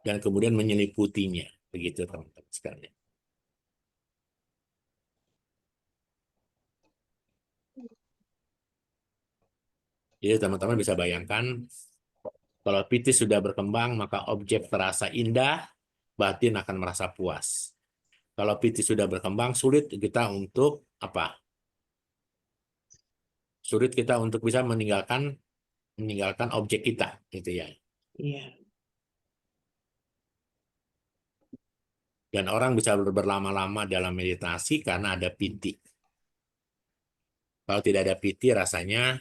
dan kemudian menyeliputinya, begitu teman-teman sekalian. Jadi teman-teman bisa bayangkan kalau piti sudah berkembang maka objek terasa indah, batin akan merasa puas. Kalau piti sudah berkembang sulit kita untuk apa? Sulit kita untuk bisa meninggalkan objek kita, gitu ya. Iya. Dan orang bisa berlama-lama dalam meditasi karena ada piti. Kalau tidak ada piti rasanya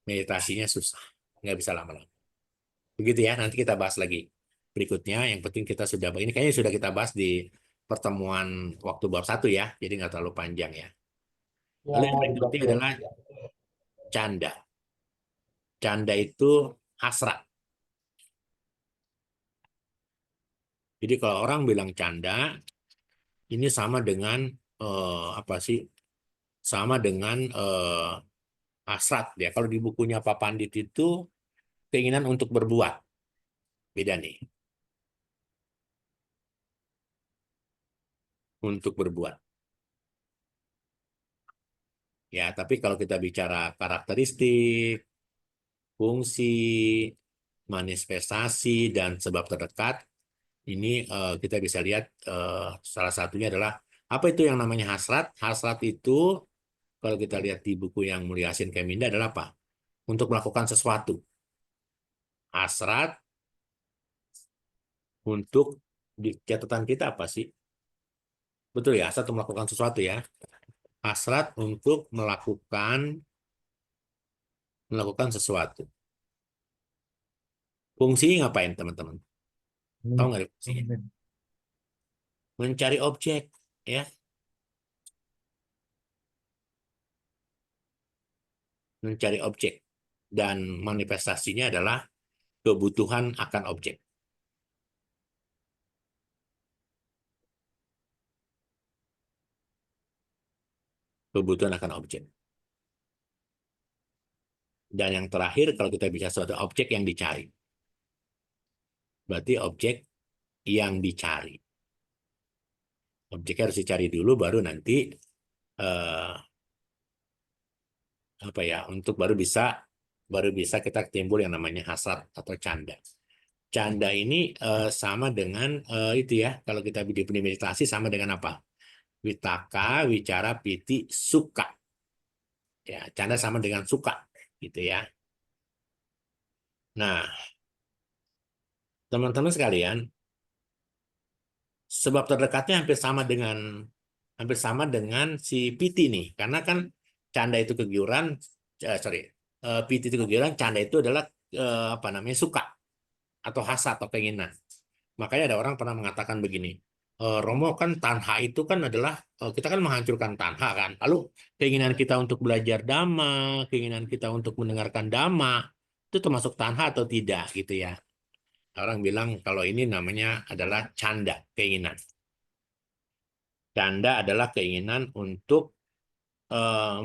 meditasinya susah, nggak bisa lama-lama. Begitu ya, nanti kita bahas lagi berikutnya. Yang penting kita sudah, ini kayaknya sudah kita bahas di pertemuan waktu bab 1 ya, jadi nggak terlalu panjang ya. Lalu yang berikutnya adalah canda. Canda itu hasrat. Jadi kalau orang bilang canda, ini sama dengan apa sih? Sama dengan hasrat ya. Kalau di bukunya Pak Pandit itu keinginan untuk berbuat. Beda nih. Untuk berbuat. Ya, tapi kalau kita bicara karakteristik, fungsi, manifestasi, dan sebab terdekat. Ini kita bisa lihat salah satunya adalah apa itu yang namanya hasrat. Hasrat itu kalau kita lihat di buku yang Mulia Yasin Keminda adalah apa? Untuk melakukan sesuatu. Hasrat untuk di catatan kita apa sih? Betul ya, hasrat untuk melakukan sesuatu ya. Hasrat untuk melakukan sesuatu. Fungsinya ngapain teman-teman? Tahu nggak fungsinya? Mencari objek, ya. Mencari objek. Dan manifestasinya adalah kebutuhan akan objek. Kebutuhan akan objek. Dan yang terakhir, kalau kita bisa suatu objek yang dicari. Berarti objek yang dicari. Objeknya harus dicari dulu, baru nanti apa ya? Untuk baru bisa kita timbul yang namanya hasrat atau canda. Canda ini sama dengan itu ya. Kalau kita di meditasi sama dengan apa? Witaka, wicara, piti, suka. Ya, canda sama dengan suka, gitu ya. Nah, teman-teman sekalian, sebab terdekatnya hampir sama dengan si piti nih, karena kan canda itu kegiuran, piti itu kegiuran, canda itu adalah apa namanya suka atau hasrat atau keinginan. Makanya ada orang pernah mengatakan begini, Romo kan tanha itu kan adalah kita kan menghancurkan tanha kan. Lalu keinginan kita untuk belajar dhamma, keinginan kita untuk mendengarkan dhamma itu termasuk tanha atau tidak gitu ya. Orang bilang kalau ini namanya adalah canda, keinginan. Canda adalah keinginan untuk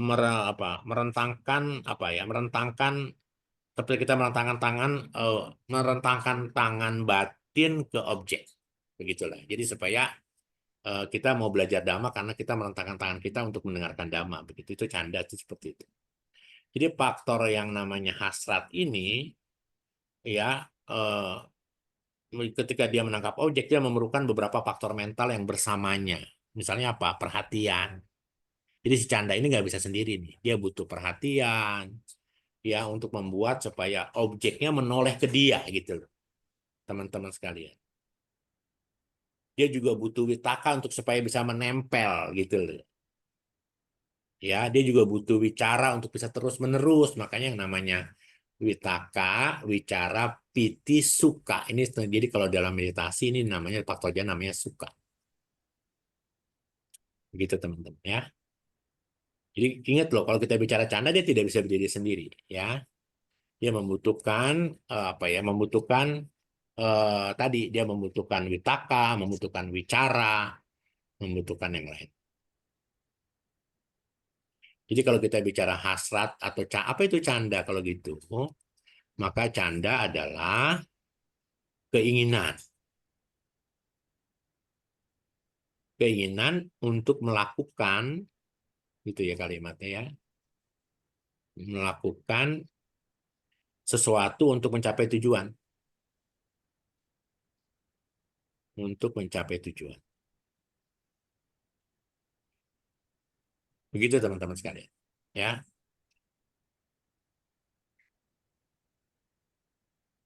merentangkan seperti kita merentangkan tangan batin ke objek. Begitulah. Jadi supaya kita mau belajar dhamma karena kita merentangkan tangan kita untuk mendengarkan dhamma. Begitu itu canda itu seperti itu. Jadi faktor yang namanya hasrat ini ya ketika dia menangkap objek dia memerlukan beberapa faktor mental yang bersamanya. Misalnya apa? Perhatian. Jadi si canda ini nggak bisa sendiri nih. Dia butuh perhatian ya untuk membuat supaya objeknya menoleh ke dia gitu loh. Teman-teman sekalian. Dia juga butuh witaka untuk supaya bisa menempel gitu loh. Ya, dia juga butuh wicara untuk bisa terus-menerus. Makanya yang namanya witaka, wicara, piti, suka. Ini jadi kalau dalam meditasi ini namanya faktornya namanya suka. Begitu teman-teman ya. Jadi ingat loh kalau kita bicara canda dia tidak bisa berdiri sendiri ya. Dia membutuhkan apa ya? Membutuhkan tadi dia membutuhkan witaka, membutuhkan wicara, membutuhkan yang lain. Jadi kalau kita bicara hasrat atau apa itu canda kalau gitu? Maka canda adalah keinginan. Keinginan untuk melakukan, gitu ya kalimatnya ya. Melakukan sesuatu untuk mencapai tujuan. Untuk mencapai tujuan. Begitu teman-teman sekalian. Ya.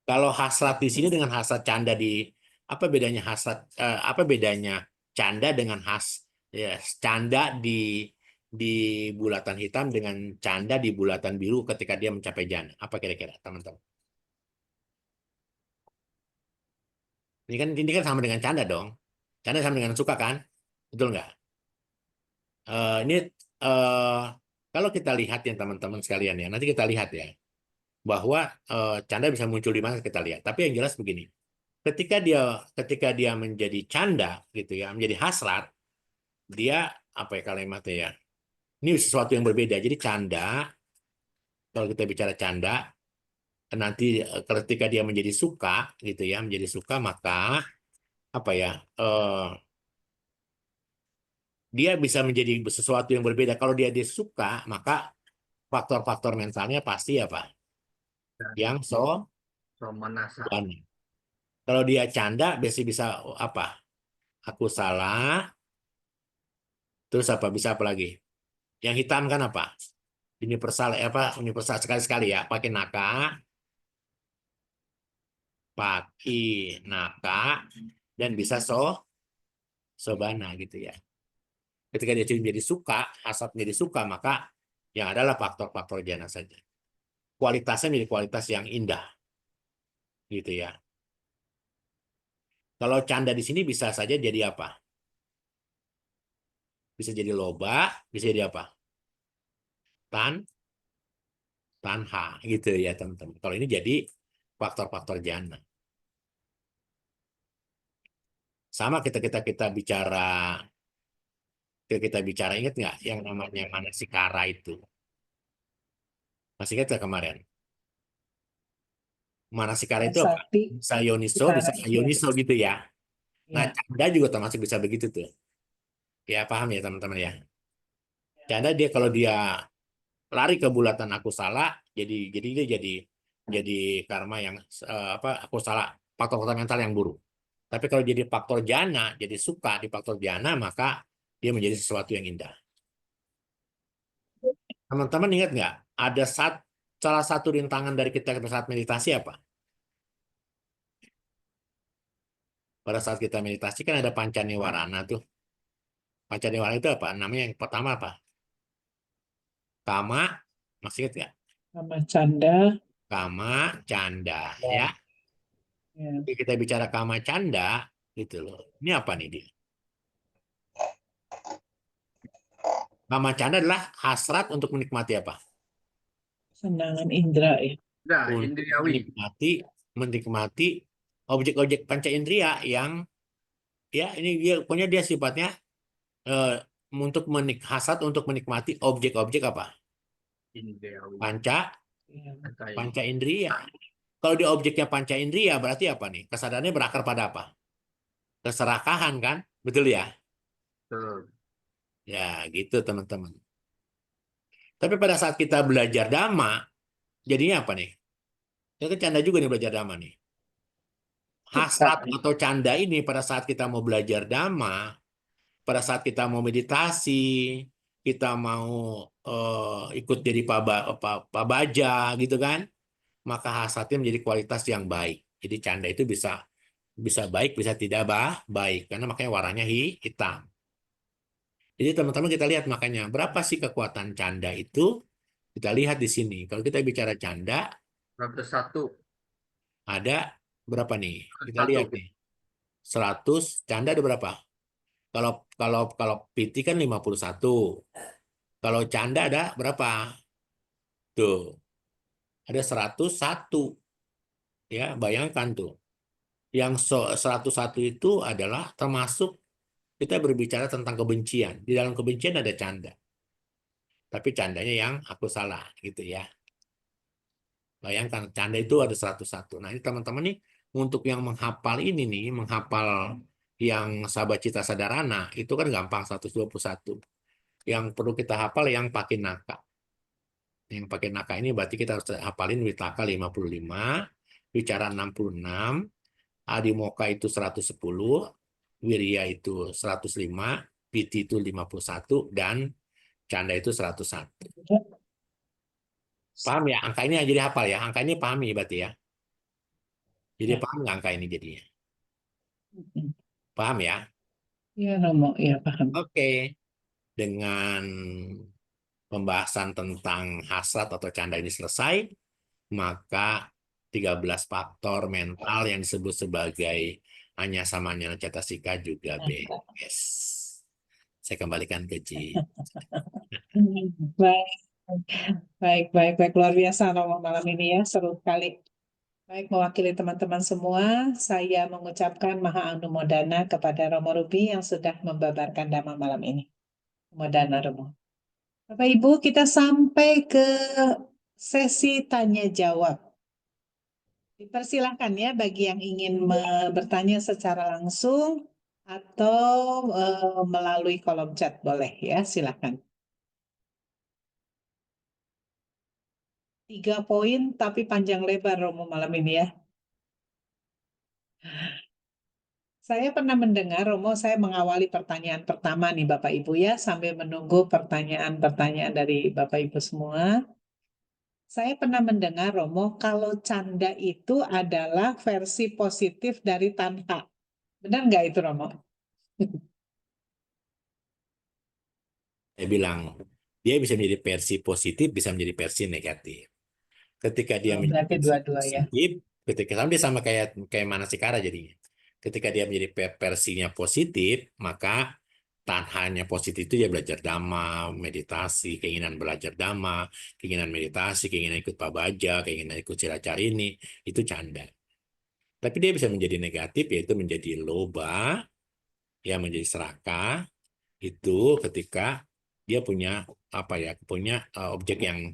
Kalau hasrat di sini dengan hasrat canda di apa bedanya apa bedanya canda dengan ya, canda di bulatan hitam dengan canda di bulatan biru ketika dia mencapai jana. Apa kira-kira teman-teman? Ini kan sama dengan canda dong. Canda sama dengan suka kan? Betul nggak? Ini kalau kita lihat ya teman-teman sekalian ya, nanti kita lihat ya bahwa canda bisa muncul di mana kita lihat. Tapi yang jelas begini, ketika dia menjadi canda gitu ya, menjadi hasrat, dia apa ya kalimatnya ya? Ini sesuatu yang berbeda. Jadi canda, kalau kita bicara canda, nanti ketika dia menjadi suka gitu ya, menjadi suka maka apa ya? Dia bisa menjadi sesuatu yang berbeda. Kalau dia suka, maka faktor-faktor mentalnya pasti apa? Yang Romanasa. Sobana. Kalau dia canda, biasanya bisa apa? Aku salah. Terus apa? Bisa apa lagi? Yang hitam kan apa? Universal apa? Universal sekali-sekali ya. Pakai naka, dan bisa sobana gitu ya. Ketika dia jadi suka, hasad menjadi suka, maka yang adalah faktor-faktor jana saja. Kualitasnya menjadi kualitas yang indah, gitu ya. Kalau canda di sini bisa saja jadi apa? Bisa jadi loba, bisa jadi apa? Tanha, gitu ya teman-teman. Kalau ini jadi faktor-faktor jana. Sama kita bicara ingat nggak yang namanya manasikara itu? Masih ingat nggak kemarin? Manasikara itu apa? Sati, Bisa yoniso, Utara, bisa ayoniso gitu ya. Nah, ya. canda juga termasuk bisa begitu tuh. Ya paham ya teman-teman ya. Canda dia kalau dia lari ke bulatan aku salah, jadi dia jadi karma yang apa? Aku salah, faktor-faktor mental yang buruk. Tapi kalau jadi faktor jana, jadi suka di faktor jana, maka dia menjadi sesuatu yang indah. Teman-teman ingat nggak? Ada salah satu rintangan dari kita pada saat meditasi apa? Pada saat kita meditasi kan ada pancanewarana tuh. Pancanewarana itu apa? Namanya yang pertama apa? Kama, masih ingat nggak? Sama canda, Kama, canda, ya. ya. Jadi kita bicara kama canda, gitu loh. Ini apa nih dia? Kama canda adalah hasrat untuk menikmati apa? Senangan indera ya. Nah, Untuk indriawi. menikmati objek-objek panca indera yang ya ini dia punya dia sifatnya eh, hasrat untuk menikmati objek-objek apa? Indriawi. Ya. Panca indera. Kalau di objeknya panca indera berarti apa nih? Kesadarannya berakar pada apa? Keserakahan kan? Betul ya? Betul. Ya, gitu teman-teman. Tapi pada saat kita belajar dhamma, jadinya apa nih? Kita kan canda juga nih belajar dhamma nih. Hasrat atau canda ini pada saat kita mau belajar dhamma, pada saat kita mau meditasi, kita mau ikut jadi pabaja gitu kan, maka hasratnya menjadi kualitas yang baik. Jadi canda itu bisa bisa baik, bisa tidak baik, karena makanya warnanya hitam. Jadi teman-teman kita lihat makanya berapa sih kekuatan canda itu? Kita lihat di sini. Kalau kita bicara canda, Berapa satu? ada berapa nih? Kita Satu. lihat nih. 100, canda ada berapa? Kalau kalau kalau PT kan 51. Kalau canda ada berapa? Tuh, ada 101. Ya, bayangkan tuh. Yang 101 itu adalah termasuk kita berbicara tentang kebencian. Di dalam kebencian ada canda. Tapi candanya yang aku salah gitu ya. Bayangkan canda itu ada 101. Nah, ini teman-teman nih untuk yang menghafal ini nih, menghafal yang Sabacita Sadarana itu kan gampang 121. Yang perlu kita hafal yang pakai naka. Yang pakai naka ini berarti kita harus hafalin Witaka 55, Wicara 66, Adimoka itu 110, Wirya itu 105, Piti itu 51, dan Canda itu 101. Paham ya? Angka ini jadi hafal ya. Angka ini pahami berarti ya. Jadi Ya. paham nggak angka ini jadinya? Paham ya? Ya, Romo, ya paham. Oke. Dengan pembahasan tentang hasrat atau canda ini selesai, maka 13 faktor mental yang disebut sebagai hanya samanya cetasika juga beres. Saya kembalikan ke Ji. Baik, baik, baik, baik. Luar biasa Romo malam ini ya, seru sekali. Baik, mewakili teman-teman semua, saya mengucapkan Maha Anumodana kepada Romo Ruby yang sudah membabarkan Dhamma malam ini. Anumodana Romo. Bapak Ibu, kita sampai ke sesi tanya jawab. Dipersilahkan ya bagi yang ingin bertanya secara langsung atau melalui kolom chat boleh ya, silakan. 3 poin tapi panjang lebar Romo malam ini ya. Saya pernah mendengar, Romo, saya mengawali pertanyaan pertama nih Bapak Ibu ya, sambil menunggu pertanyaan-pertanyaan dari Bapak Ibu semua. Saya pernah mendengar, Romo, kalau canda itu adalah versi positif dari tanha. Benar nggak itu, Romo? Saya bilang, dia bisa menjadi versi positif, bisa menjadi versi negatif. Ketika dia Oh, menjadi berarti versi dua-dua ya. positif, ketika sama dia sama kayak kayak Manasikara jadinya. Ketika dia menjadi versinya positif, maka tanhanya positif itu ya belajar dhamma, meditasi, keinginan belajar dhamma, keinginan meditasi, keinginan ikut pabaja, keinginan ikut siracarini, itu canda. Tapi dia bisa menjadi negatif, yaitu menjadi loba, ya menjadi serakah, itu ketika dia punya apa ya, punya objek yang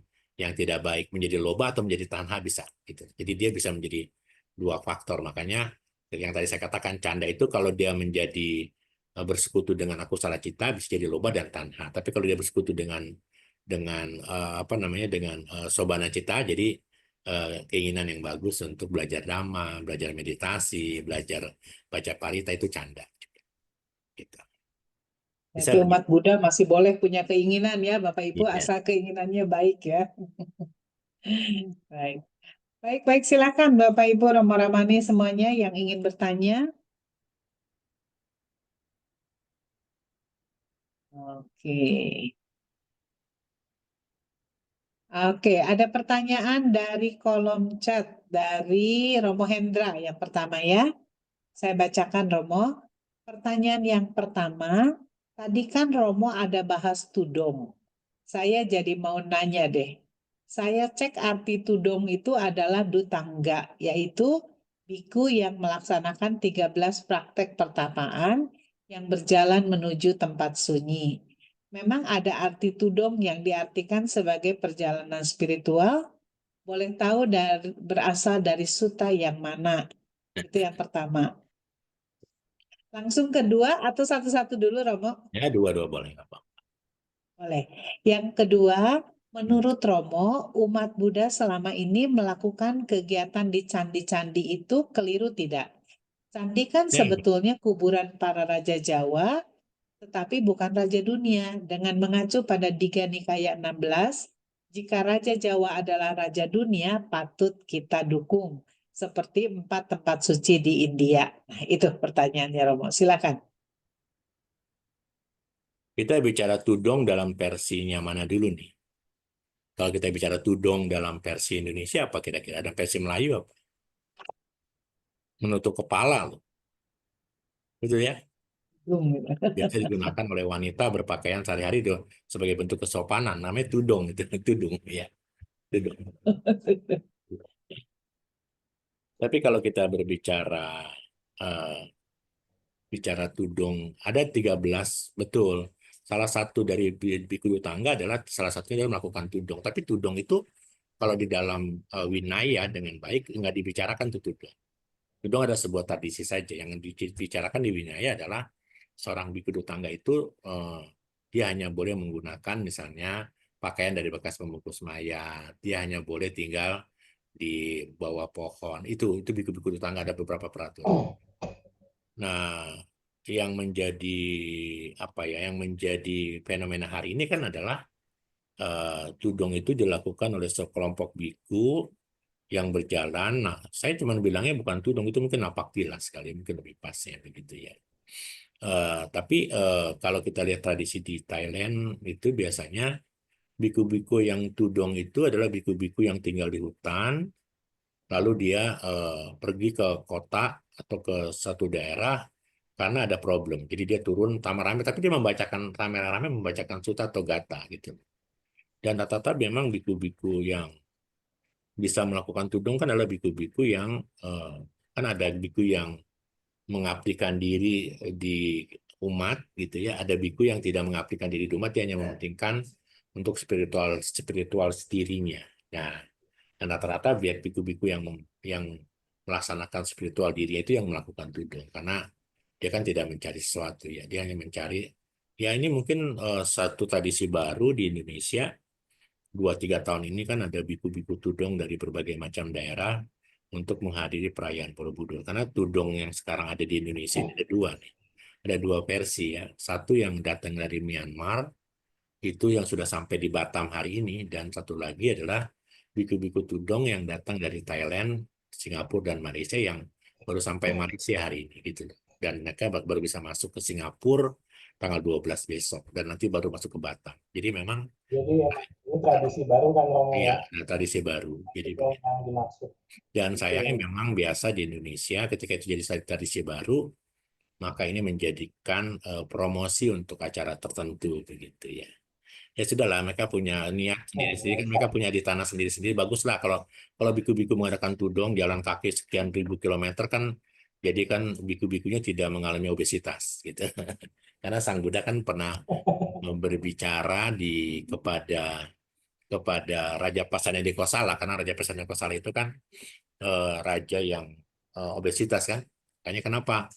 tidak baik, menjadi loba atau menjadi tanha bisa gitu. Jadi dia bisa menjadi dua faktor. Makanya yang tadi saya katakan canda itu kalau dia menjadi bersekutu dengan aku salah cita bisa jadi loba dan tanha. Tapi kalau dia bersekutu dengan apa namanya, dengan sobana cita, jadi keinginan yang bagus untuk belajar dhamma, belajar meditasi, belajar baca parita, itu canda gitu. Bisa Jadi begitu. umat Buddha masih boleh punya keinginan ya, Bapak Ibu, Iya. asal keinginannya baik ya. Baik. Baik, baik, silakan Bapak Ibu Romo Ramani semuanya yang ingin bertanya. Oke. Oke, ada pertanyaan dari kolom chat dari Romo Hendra yang pertama ya. Saya bacakan Romo. Pertanyaan yang pertama, tadi kan Romo ada bahas tudong. Saya jadi mau nanya deh. Saya cek arti tudong itu adalah dutangga, yaitu biku yang melaksanakan 13 praktek pertapaan yang berjalan menuju tempat sunyi. Memang ada arti tudong yang diartikan sebagai perjalanan spiritual. Boleh tahu berasal dari sutta yang mana? Itu yang pertama. Langsung kedua atau satu-satu dulu, Romo? Ya, dua-dua boleh nggak apa. Boleh. Yang kedua, menurut Romo, umat Buddha selama ini melakukan kegiatan di candi-candi itu keliru tidak? Candi kan Ya, sebetulnya kuburan para raja Jawa, tetapi bukan raja dunia. Dengan mengacu pada Diga Nikaya 16, jika raja Jawa adalah raja dunia, patut kita dukung. Seperti 4 tempat suci di India. Nah, itu pertanyaannya, Romo. Silakan. kita bicara tudong dalam versinya mana dulu nih? Kalau kita bicara tudong dalam versi Indonesia, apa kira-kira? Ada versi Melayu apa? Menutup kepala loh. Betul ya? Biasa digunakan oleh wanita berpakaian sehari-hari sebagai bentuk kesopanan. Namanya tudong, itu tudung ya. Tudong. Tapi kalau kita berbicara bicara tudong, ada 13, betul. Salah satu dari biku tangga adalah salah satunya adalah melakukan tudong. Tapi tudong itu kalau di dalam Winaya dengan baik nggak dibicarakan tuh tudong. Tudong ada sebuah tradisi saja. Yang dibicarakan di Winaya adalah seorang biku tangga itu dia hanya boleh menggunakan misalnya pakaian dari bekas pembungkus mayat. Dia hanya boleh tinggal di bawah pohon. Itu biku-biku tangga, ada beberapa peraturan. Nah, yang menjadi apa ya? Yang menjadi fenomena hari ini kan adalah tudong itu dilakukan oleh sekelompok biku yang berjalan. Nah, saya cuma bilangnya bukan tudong, itu mungkin napak tilas sekali, mungkin lebih pasnya begitu ya. Tapi kalau kita lihat tradisi di Thailand itu biasanya biku-biku yang tudong itu adalah biku-biku yang tinggal di hutan, lalu dia pergi ke kota atau ke satu daerah karena ada problem. Jadi dia turun rame-rame, tapi dia membacakan rame-rame membacakan sutta atau gatha gitu. Dan rata-rata memang biku-biku yang bisa melakukan tudong kan adalah biku-biku yang kan ada biku yang mengabdikan diri di umat gitu ya. Ada biku yang tidak mengabdikan diri di umat, dia hanya mementingkan untuk spiritual dirinya. Nah, dan rata-rata biar biku-biku yang melaksanakan spiritual diri itu yang melakukan tudong karena dia kan tidak mencari sesuatu ya, dia hanya mencari ya. Ini mungkin satu tradisi baru di Indonesia. 2-3 tahun ini kan ada biku-biku tudong dari berbagai macam daerah untuk menghadiri perayaan Borobudur. Karena tudong yang sekarang ada di Indonesia ini ada dua nih. Ada dua versi ya. Satu yang datang dari Myanmar, itu yang sudah sampai di Batam hari ini, dan satu lagi adalah biku-biku tudong yang datang dari Thailand, Singapura, dan Malaysia yang baru sampai Malaysia hari ini gitu. Dan mereka baru bisa masuk ke Singapura tanggal 12 besok, dan nanti baru masuk ke Batam. Jadi memang Jadi ini tradisi baru kan Romo iya, ya, ada tradisi baru. Jadi itu yang dimaksud. dan Itu sayangnya yang memang biasa di Indonesia ketika itu jadi tradisi baru, maka ini menjadikan promosi untuk acara tertentu begitu ya. Ya sudahlah, mereka punya niat sendiri-sendiri kan, mereka punya di tanah sendiri-sendiri. Baguslah kalau kalau biku-biku mengadakan tudong jalan kaki sekian ribu kilometer kan, jadi kan biku-bikunya tidak mengalami obesitas gitu. Karena Sang Buddha kan pernah berbicara kepada Raja Pasenadi Kosala, karena Raja Pasenadi Kosala itu kan raja yang obesitas kan. Tanya kenapa?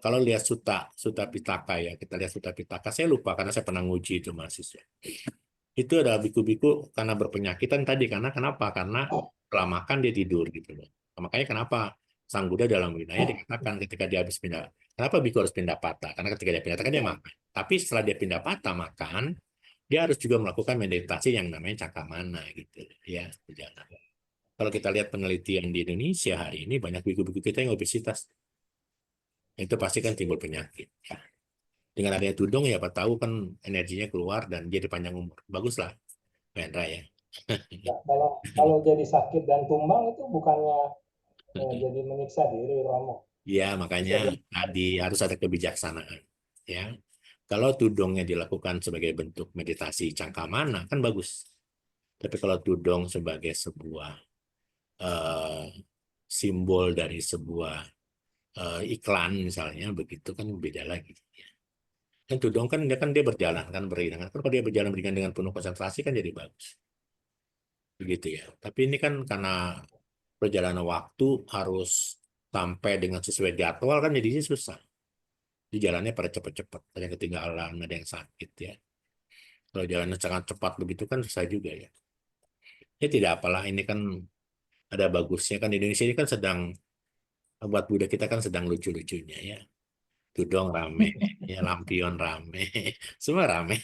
Kalau lihat Sutta Pitaka ya, kita lihat Sutta Pitaka, saya lupa karena saya pernah nguji itu mahasiswa. Itu adalah biku-biku karena berpenyakitan tadi, karena kenapa? Karena setelah makan dia tidur gitu loh. Makanya kenapa Sang Buddha dalam Winaya dikatakan ketika dia habis pindah, kenapa biku harus pindah patah? Karena ketika dia pindah patah kan dia makan. Tapi setelah dia pindah patah makan, dia harus juga melakukan meditasi yang namanya cakamana gitu ya, berjalan. Kalau kita lihat penelitian di Indonesia hari ini, banyak biku-biku kita yang obesitas. Itu pasti kan timbul penyakit. Ya. Dengan adanya tudong ya, apa tahu kan energinya keluar dan jadi panjang umur. Baguslah, Pendra ya. ya, kalau jadi sakit dan tumbang itu bukannya jadi menyiksa diri Romo. Ya, Bisa makanya jadi. tadi harus ada kebijaksanaan. Ya, kalau tudongnya dilakukan sebagai bentuk meditasi cangkamana kan bagus. Tapi kalau tudong sebagai sebuah eh, simbol dari sebuah iklan misalnya, begitu kan beda lagi. Kan tudong kan dia berjalan kan beriringan. Kalau dia berjalan beriringan dengan penuh konsentrasi kan jadi bagus. Begitu ya. Tapi ini kan karena perjalanan waktu harus sampai dengan sesuai jadwal kan jadinya susah. Di jalannya pada cepat-cepat, ada yang ketinggalan, ada yang sakit ya. Kalau jalannya sangat cepat begitu kan susah juga ya. Ya tidak apalah, ini kan ada bagusnya kan, Indonesia ini kan sedang, buat Buddha kita kan sedang lucu-lucunya ya. Tudong rame, ya lampion rame, semua rame,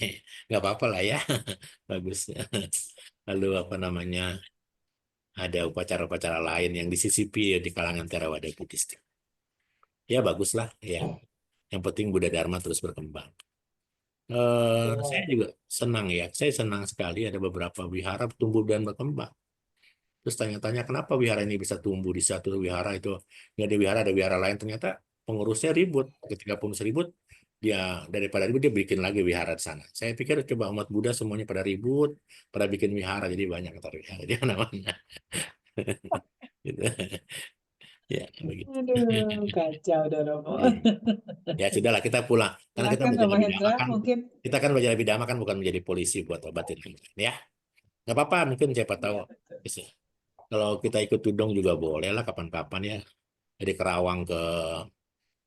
nggak apa-apa lah ya, bagus. Lalu apa namanya, ada upacara-upacara lain yang disisipi ya di kalangan Theravada Buddhis. Ya baguslah ya. Yang penting Buddha Dharma terus berkembang. Saya juga senang ya. Saya senang sekali ada beberapa wihara tumbuh dan berkembang. Terus tanya-tanya kenapa wihara ini bisa tumbuh di satu wihara itu nggak ada wihara lain. Ternyata pengurusnya ribut. Ketika pengurus ribut, dia daripada ribut dia bikin lagi wihara di sana. Saya pikir coba umat Buddha semuanya pada ribut, pada bikin wihara jadi banyak kata wihara di mana-mana. Gitu. Ya, begitu. Aduh, kacau dah Romo. Ya sudahlah kita pulang karena kita Silakan belajar Romo lebih Hendra, kan mungkin kita kan belajar lebih kan bukan menjadi polisi buat obatin ya nggak apa-apa mungkin siapa tahu ya, betul. bisa. Kalau kita ikut tudong juga boleh lah kapan-kapan ya, dari Kerawang ke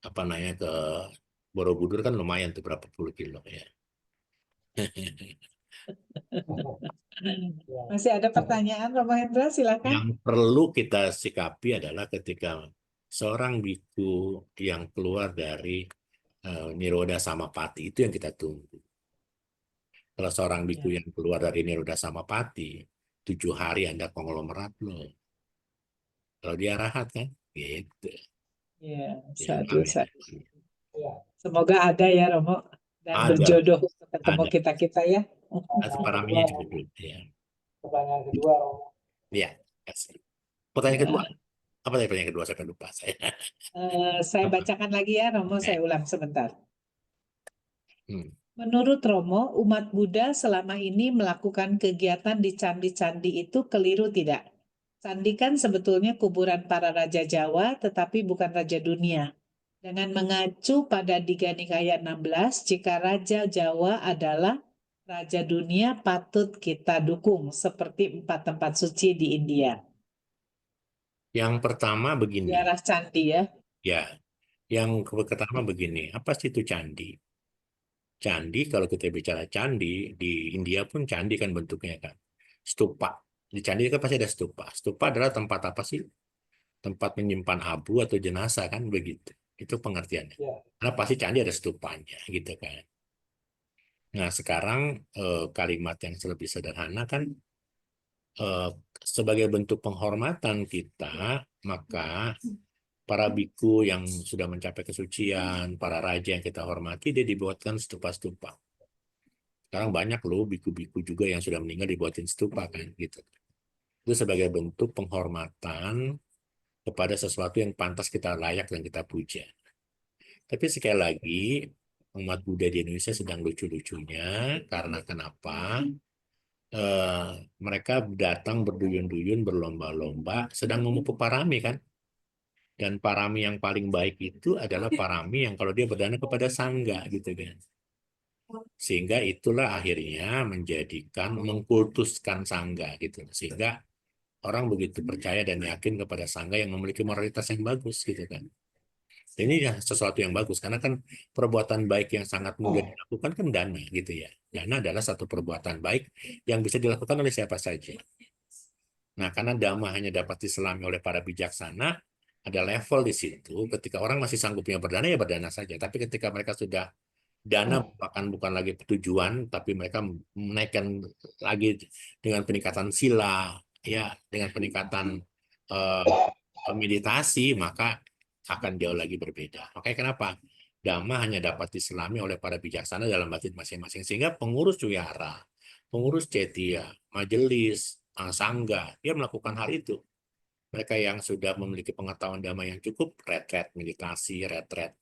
apa namanya ke Borobudur kan lumayan tuh berapa puluh kilo ya. Masih ada pertanyaan Romo Hendra, silakan. Yang perlu kita sikapi adalah ketika seorang biku yang keluar dari Niroda Samapati, itu yang kita tunggu. Kalau seorang biku Ya. yang keluar dari Niroda Samapati, 7 hari Anda konglomerat loh. Kalau dia rahat kan, gitu. Ya, Ya, satu, amin. satu. Semoga ada ya Romo dan Ada, berjodoh untuk ketemu ada. kita-kita ya. Paraminya juga belum. Ya, Pertanyaan kedua Romo. ya. Kasih. Pertanyaan Ya. kedua. Apa tadi pertanyaan kedua? Saya lupa saya. Saya Apa? bacakan lagi ya Romo, saya ulang sebentar. Hmm. Menurut Romo, umat Buddha selama ini melakukan kegiatan di candi-candi itu keliru tidak? Candi kan sebetulnya kuburan para raja Jawa, tetapi bukan raja dunia. Dengan mengacu pada Digha Nikaya 16, jika raja Jawa adalah raja dunia patut kita dukung, seperti 4 tempat suci di India. Yang pertama begini, Ziarah candi ya. ya. Yang pertama begini, apa sih itu candi? Candi, kalau kita bicara candi, di India pun candi kan bentuknya kan. Stupa. Di candi kan pasti ada stupa. Stupa adalah tempat apa sih? tempat menyimpan abu atau jenazah kan begitu. Itu pengertiannya. Ya. Karena pasti candi ada stupanya gitu kan. Nah, sekarang kalimat yang lebih sederhana kan sebagai bentuk penghormatan kita, maka para biku yang sudah mencapai kesucian, para raja yang kita hormati, dia dibuatkan stupa-stupa. Sekarang banyak loh biku-biku juga yang sudah meninggal dibuatin stupa kan gitu. Itu sebagai bentuk penghormatan kepada sesuatu yang pantas kita layak dan kita puja. Tapi sekali lagi, umat Buddha di Indonesia sedang lucu-lucunya karena kenapa? Mereka datang berduyun-duyun, berlomba-lomba, sedang memupuk parami kan? Dan parami yang paling baik itu adalah parami yang kalau dia berdana kepada sangga gitu kan. Sehingga itulah akhirnya menjadikan mengkultuskan sangga gitu. Sehingga orang begitu percaya dan yakin kepada sangga yang memiliki moralitas yang bagus gitu kan. Ini ya sesuatu yang bagus karena kan perbuatan baik yang sangat mudah dilakukan kan dana gitu ya. Dana adalah satu perbuatan baik yang bisa dilakukan oleh siapa saja. Nah, karena dhamma hanya dapat diselami oleh para bijaksana, ada level di situ. Ketika orang masih sanggupnya berdana ya berdana saja. Tapi ketika mereka sudah dana bukan lagi tujuan, tapi mereka menaikkan lagi dengan peningkatan sila, ya, dengan peningkatan meditasi, maka akan jauh lagi berbeda. Makanya kenapa? Dhamma hanya dapat diselami oleh para bijaksana dalam batin masing-masing. Sehingga pengurus wihara, pengurus cetia, majelis, sangga, dia melakukan hal itu. Mereka yang sudah memiliki pengetahuan dhamma yang cukup, retret meditasi, retret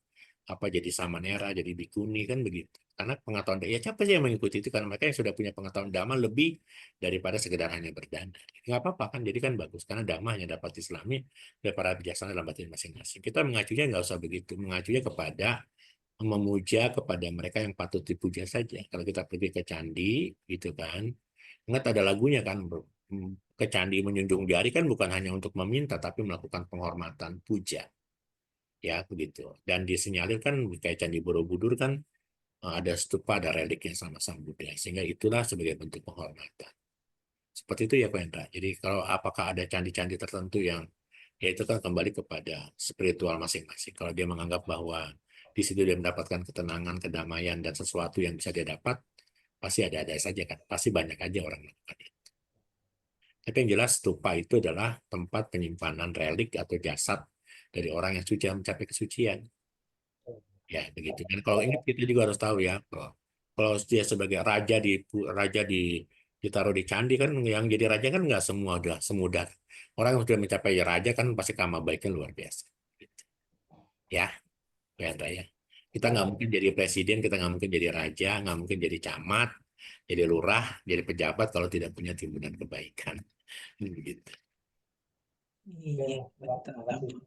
apa jadi samanera, jadi bikuni kan begitu. Karena pengetahuan ya siapa sih yang mengikuti itu karena mereka yang sudah punya pengetahuan dhamma lebih daripada sekedar hanya berdana. Nggak apa-apa kan, jadi kan bagus karena dhamma hanya dapat diselami oleh para bijaksana dalam batin masing-masing. Kita mengacunya nggak usah begitu, mengacunya kepada memuja kepada mereka yang patut dipuja saja. Kalau kita pergi ke candi gitu kan, ingat ada lagunya kan, ke candi menjunjung jari kan bukan hanya untuk meminta tapi melakukan penghormatan puja. Ya begitu. Dan disinyalir kan kayak Candi Borobudur kan ada stupa, ada reliknya sama Sang Buddha. Sehingga itulah sebagai bentuk penghormatan. Seperti itu ya Pak Hendra. Jadi kalau apakah ada candi-candi tertentu yang ya itu kan kembali kepada spiritual masing-masing. Kalau dia menganggap bahwa di situ dia mendapatkan ketenangan, kedamaian dan sesuatu yang bisa dia dapat, pasti ada-ada saja kan. Pasti banyak aja orang melakukan itu. Tapi yang jelas stupa itu adalah tempat penyimpanan relik atau jasad dari orang yang sudah mencapai kesucian. Ya begitu kan. Kalau ini kita juga harus tahu ya, kalau dia sebagai raja ditaruh di candi kan, yang jadi raja kan nggak semua udah semudah orang yang sudah mencapai raja kan pasti karma baiknya luar biasa. Gitu. Ya, ya, ya. Kita nggak mungkin jadi presiden, kita nggak mungkin jadi raja, nggak mungkin jadi camat, jadi lurah, jadi pejabat kalau tidak punya timbunan kebaikan. Gitu. Iya, betul. Terima kasih.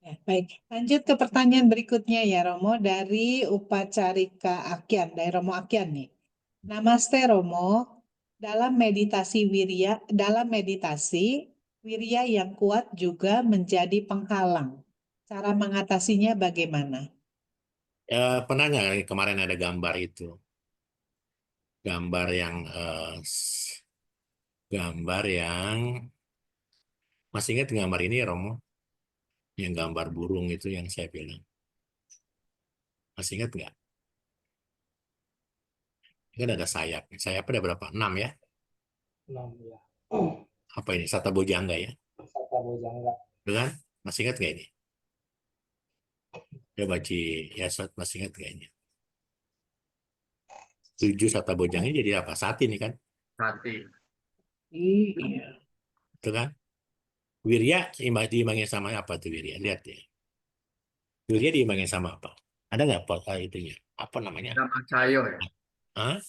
Ya, baik, lanjut ke pertanyaan berikutnya ya Romo dari Upacarika Akyan, dari Romo Akyan nih. Namaste Romo, dalam meditasi wirya yang kuat juga menjadi penghalang. Cara mengatasinya bagaimana? Ya, pernah nggak kemarin ada gambar itu? Gambar yang masih ingat gambar ini ya Romo? Yang gambar burung itu yang saya bilang. Masih ingat nggak? Ini kan ada sayap. Sayap ada berapa? 6 ya? 6 ya. Apa ini? Sata Bojangga ya? Sata Bojangga. Dengan? Masih ingat nggak ini? Coba ya masih ingat nggak ini? 7 Sata Bojangga jadi apa? Sati ini kan? Sati. Iya. Itu kan? Wirya diimbangin sama apa tuh Wirya? Lihat ya. Wirya diimbangin sama apa? Ada nggak itunya? Apa namanya? Nama Cayo ya. Hah?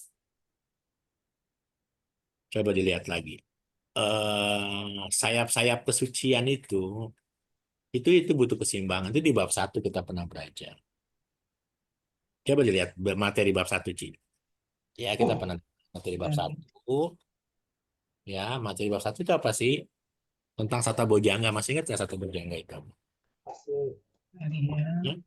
Coba dilihat lagi. Sayap-sayap kesucian itu butuh keseimbangan. Itu di bab 1 kita pernah belajar. Coba dilihat materi bab 1, Ci. Ya, kita pernah materi bab 1. Ya, materi bab 1 itu apa sih? Tentang Sata Bojangga. Masih ingat nggak Sata Bojangga itu? Masih. Hmm?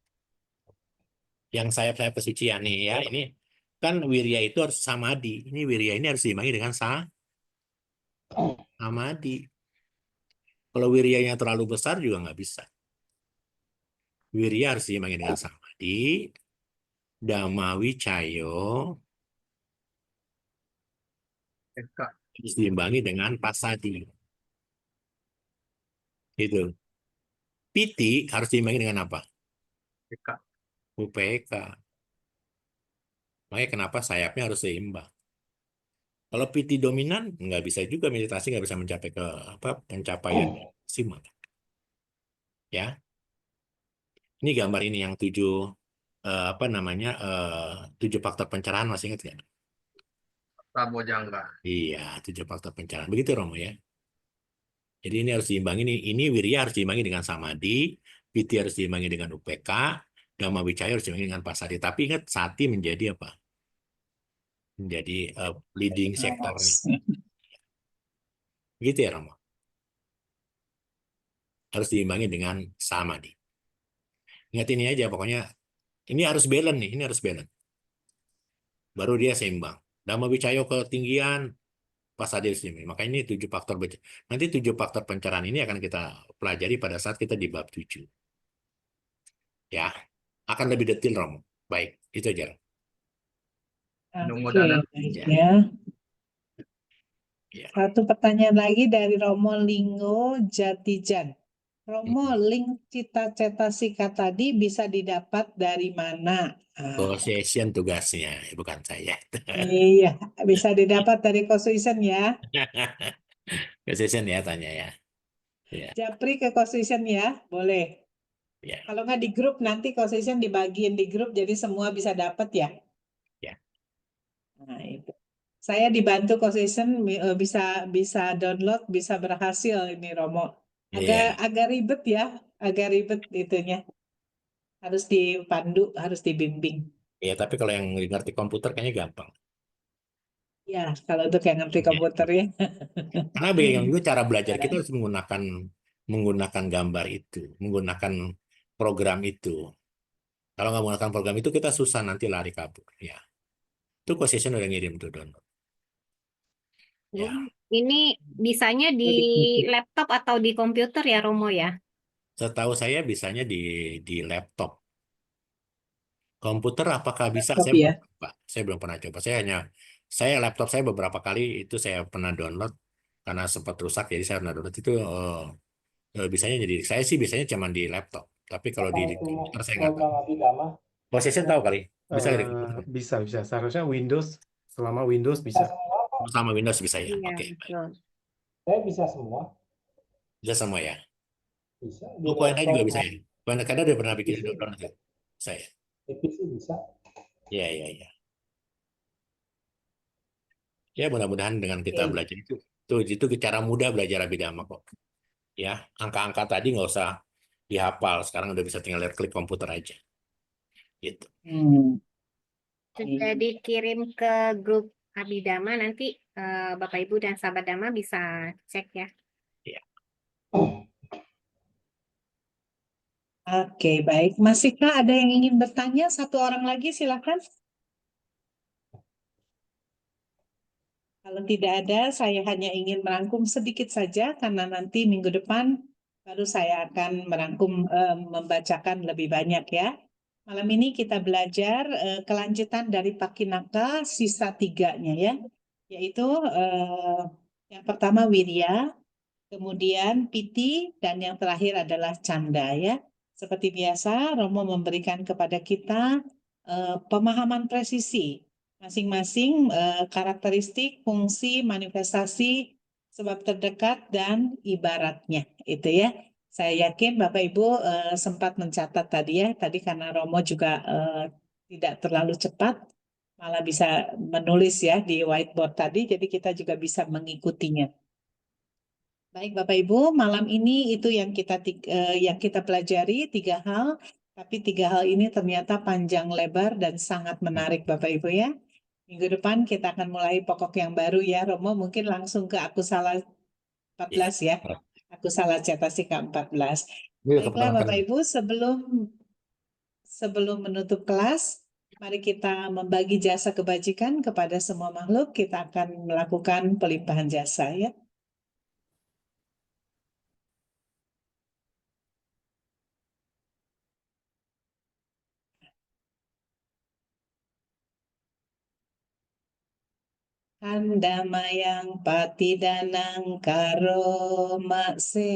Yang sayap-sayap kesucian nih ya. Ini kan wirya itu harus samadhi. Ini wirya ini harus diimbangi dengan samadhi. Kalau wiryanya terlalu besar juga nggak bisa. Wirya harus diimbangi dengan samadhi, dhamma wicayo Eka. harus diimbangi dengan pasadi. Gitu. Piti harus diimbangi dengan apa? Eka. UPK. Makanya kenapa sayapnya harus seimbang. Kalau piti dominan, nggak bisa juga meditasi, nggak bisa mencapai ke pencapaian maksimal. Ya, ini gambar ini yang 7 faktor pencerahan, masih ingat nggak? Prabojangga. Iya, 7 faktor pencerahan. Begitu Romo ya. Jadi ini harus diimbangi, ini wirya harus diimbangi dengan samadhi, piti harus diimbangi dengan UPK, dhamma wicaya harus diimbangi dengan pasadi. Tapi ingat, sati menjadi apa? Menjadi leading sektornya. Gitu ya Romo. Harus diimbangi dengan samadhi. Ingat ini aja, pokoknya ini harus balance nih, ini harus balance. Baru dia seimbang. Dhamma wicaya ketinggian, pasadi harus diimbangi. Makanya ini 7 faktor. Nanti 7 faktor pencerahan ini akan kita pelajari pada saat kita di bab 7. Ya, akan lebih detail Romo. Baik, itu aja. Oke, baik Ya. ya. Ya. Satu pertanyaan lagi dari Romo Linggo Jatijan. Romo, link cita-cetasika tadi bisa didapat dari mana? Possession tugasnya, bukan saya. Iya, bisa didapat dari Kosuisen ya. Possession ya tanya ya. Ya, Japri ke Kosuisen ya, boleh. ya, Kalau nggak di grup, nanti Kosuisen dibagiin di grup, jadi semua bisa dapat ya. ya. Nah, itu. Saya dibantu Kosuisen bisa download, bisa berhasil ini Romo. Iya. Agak ribet ya, agak ribet itunya. Harus dipandu, harus dibimbing. Ya, tapi kalau yang ngerti komputer kayaknya gampang. Ya, kalau untuk yang ngerti Ya. komputer ya. Karena bagaimana juga cara belajar kita harus menggunakan gambar itu, menggunakan program itu. Kalau nggak menggunakan program itu kita susah nanti lari kabur. Ya, itu Possession udah ngirim tuh download. Ya, Ini bisanya di laptop atau di komputer ya, Romo ya? setahu saya bisanya di laptop. Komputer apakah bisa? Laptop Saya ya. belum coba. Saya belum pernah coba. Saya laptop saya beberapa kali itu saya pernah download karena sempat rusak, jadi saya pernah download itu bisanya jadi saya sih biasanya cuma di laptop. Tapi kalau Apa di itu komputer saya nggak tahu. program Abhidhamma? Possession tahu kali. Bisa di komputer. Bisa. Seharusnya Windows, selama Windows Bisa bisa. semua kok. Sama Windows bisa ya. Iya, Oke, baik. betul. Saya bisa semua. Bisa semua ya. Bisa di Pokoknya juga laptop, bisa ya. Kadang udah pernah bikin PC, download ya. Saya. di PC bisa. Iya, iya, iya. Ya, mudah-mudahan dengan kita Oke. belajar itu cara mudah belajar Abhidhamma kok. Ya, angka-angka tadi nggak usah dihafal. Sekarang udah bisa tinggal lihat klik komputer aja. Gitu. Sudah dikirim ke grup Abhidhamma, nanti Bapak Ibu dan sahabat Dhamma bisa cek ya. Iya. Oke, baik. Masihkah ada yang ingin bertanya? Satu orang lagi, silakan. Kalau tidak ada, saya hanya ingin merangkum sedikit saja karena nanti minggu depan baru saya akan membacakan lebih banyak ya. Malam ini kita belajar kelanjutan dari Pakinaka sisa 3-nya ya, yaitu yang pertama Wirya, kemudian Piti, dan yang terakhir adalah Canda ya. Seperti biasa, Romo memberikan kepada kita pemahaman presisi masing-masing karakteristik, fungsi, manifestasi, sebab terdekat, dan ibaratnya. Itu ya. Saya yakin Bapak Ibu sempat mencatat tadi ya. Tadi karena Romo juga tidak terlalu cepat, malah bisa menulis ya di whiteboard tadi, jadi kita juga bisa mengikutinya. Baik Bapak Ibu, malam ini itu yang kita pelajari 3 hal, tapi 3 hal ini ternyata panjang lebar dan sangat menarik Bapak Ibu ya. Minggu depan kita akan mulai pokok yang baru ya, Romo mungkin langsung ke aku salah 14 ya. Aku salah cetasika 14. Baiklah Bapak Ibu, sebelum menutup kelas, mari kita membagi jasa kebajikan kepada semua makhluk. Kita akan melakukan pelimpahan jasa ya. Andamayang patidanang karo makse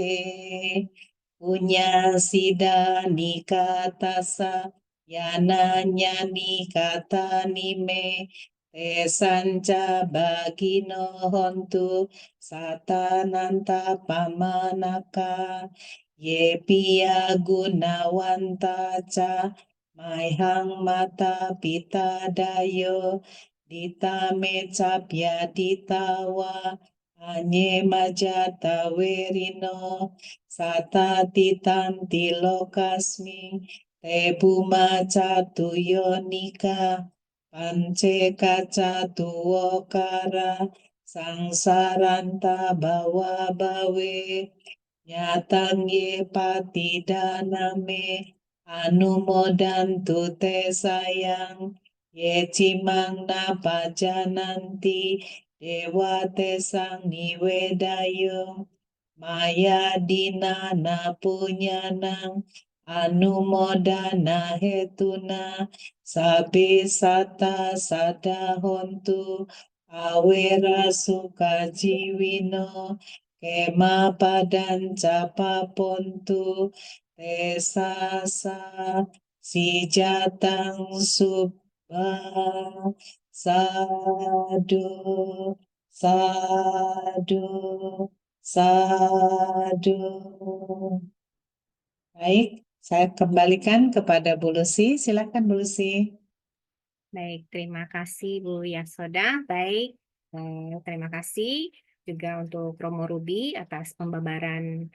punya sida nikatasa yana nyani kata nime te sanca bagino hontu satananta pamanaka ye pia gunawanta ca maihang mata pita dayo dita mecapya ditawa anye majata werino sata titan tilokasmi te buma catu yonika pance kaca tuokara sangsaranta bawa bawe nyatang ye patidaname anumodan tu te sayang ye cimang napa jananti dewa te sang niwedayo maya dinana punyanang anumodana hetuna sabe sata sadahontu awera suka jiwino kema padan capa pontu tesasa si jatang subah sadu sadu sadu. Baik, saya kembalikan kepada Bu Lucy. Silakan Bu Lucy. Baik, terima kasih Bu Yasoda. Baik, terima kasih juga untuk Romo Ruby atas pembabaran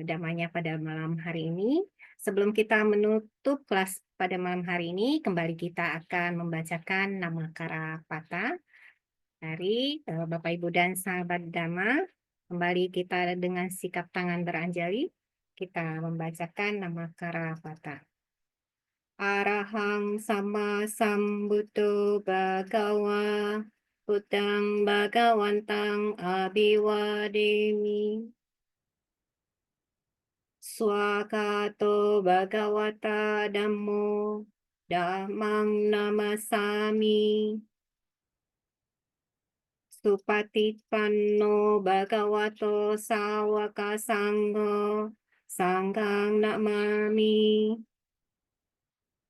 damanya pada malam hari ini. Sebelum kita menutup kelas pada malam hari ini, kembali kita akan membacakan Namakara Pata dari Bapak Ibu dan sahabat Dhamma. Kembali kita dengan sikap tangan beranjali, kita membacakan Namakara Pata. Arahang sama sambuddho bhagawa Buddhang bhagawantang abhiwademi Swakato bhagavata dhammo dhammang namasami Supatipanno bhagavato sawaka sangho sanghang namami.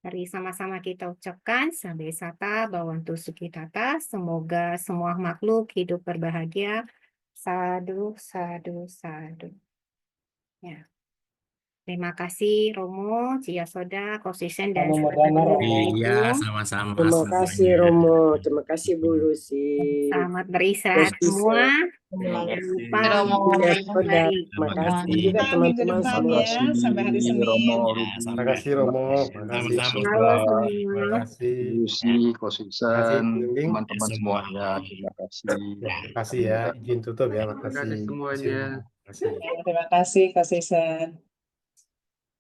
Mari sama-sama kita ucapkan Sabe Sata Bhawantu Sukhitata. Semoga semua makhluk hidup berbahagia. Sadu, sadu, sadu. Ya. Terima kasih Romo, Cia Soda, Kosisen, dan Namo sahabat Buddhaya, Bapak Romo. Iya, Ibu. sama-sama Terima kasih semuanya. Romo, terima kasih Bu Lucy. Selamat beristirahat Kosisen. semua. Terima Jangan kasih. lupa Romo. Ya, untuk Soda. kembali. Terima Terima kasih kasih. juga Sampai minggu teman-teman depan semua. ya, sampai hari Senin. Ya, Terima sampai kasih Romo, terima kasih sama-sama. Halo Bro. terima semua. kasih, Lucy, terima kasih Kosisen, Bimbing. teman-teman Ya, semua. semuanya. Terima kasih. Ya. Terima kasih ya, izin tutup ya, Terima kasih makasih. semuanya. Terima kasih. Ya, terima kasih Kak Sisen.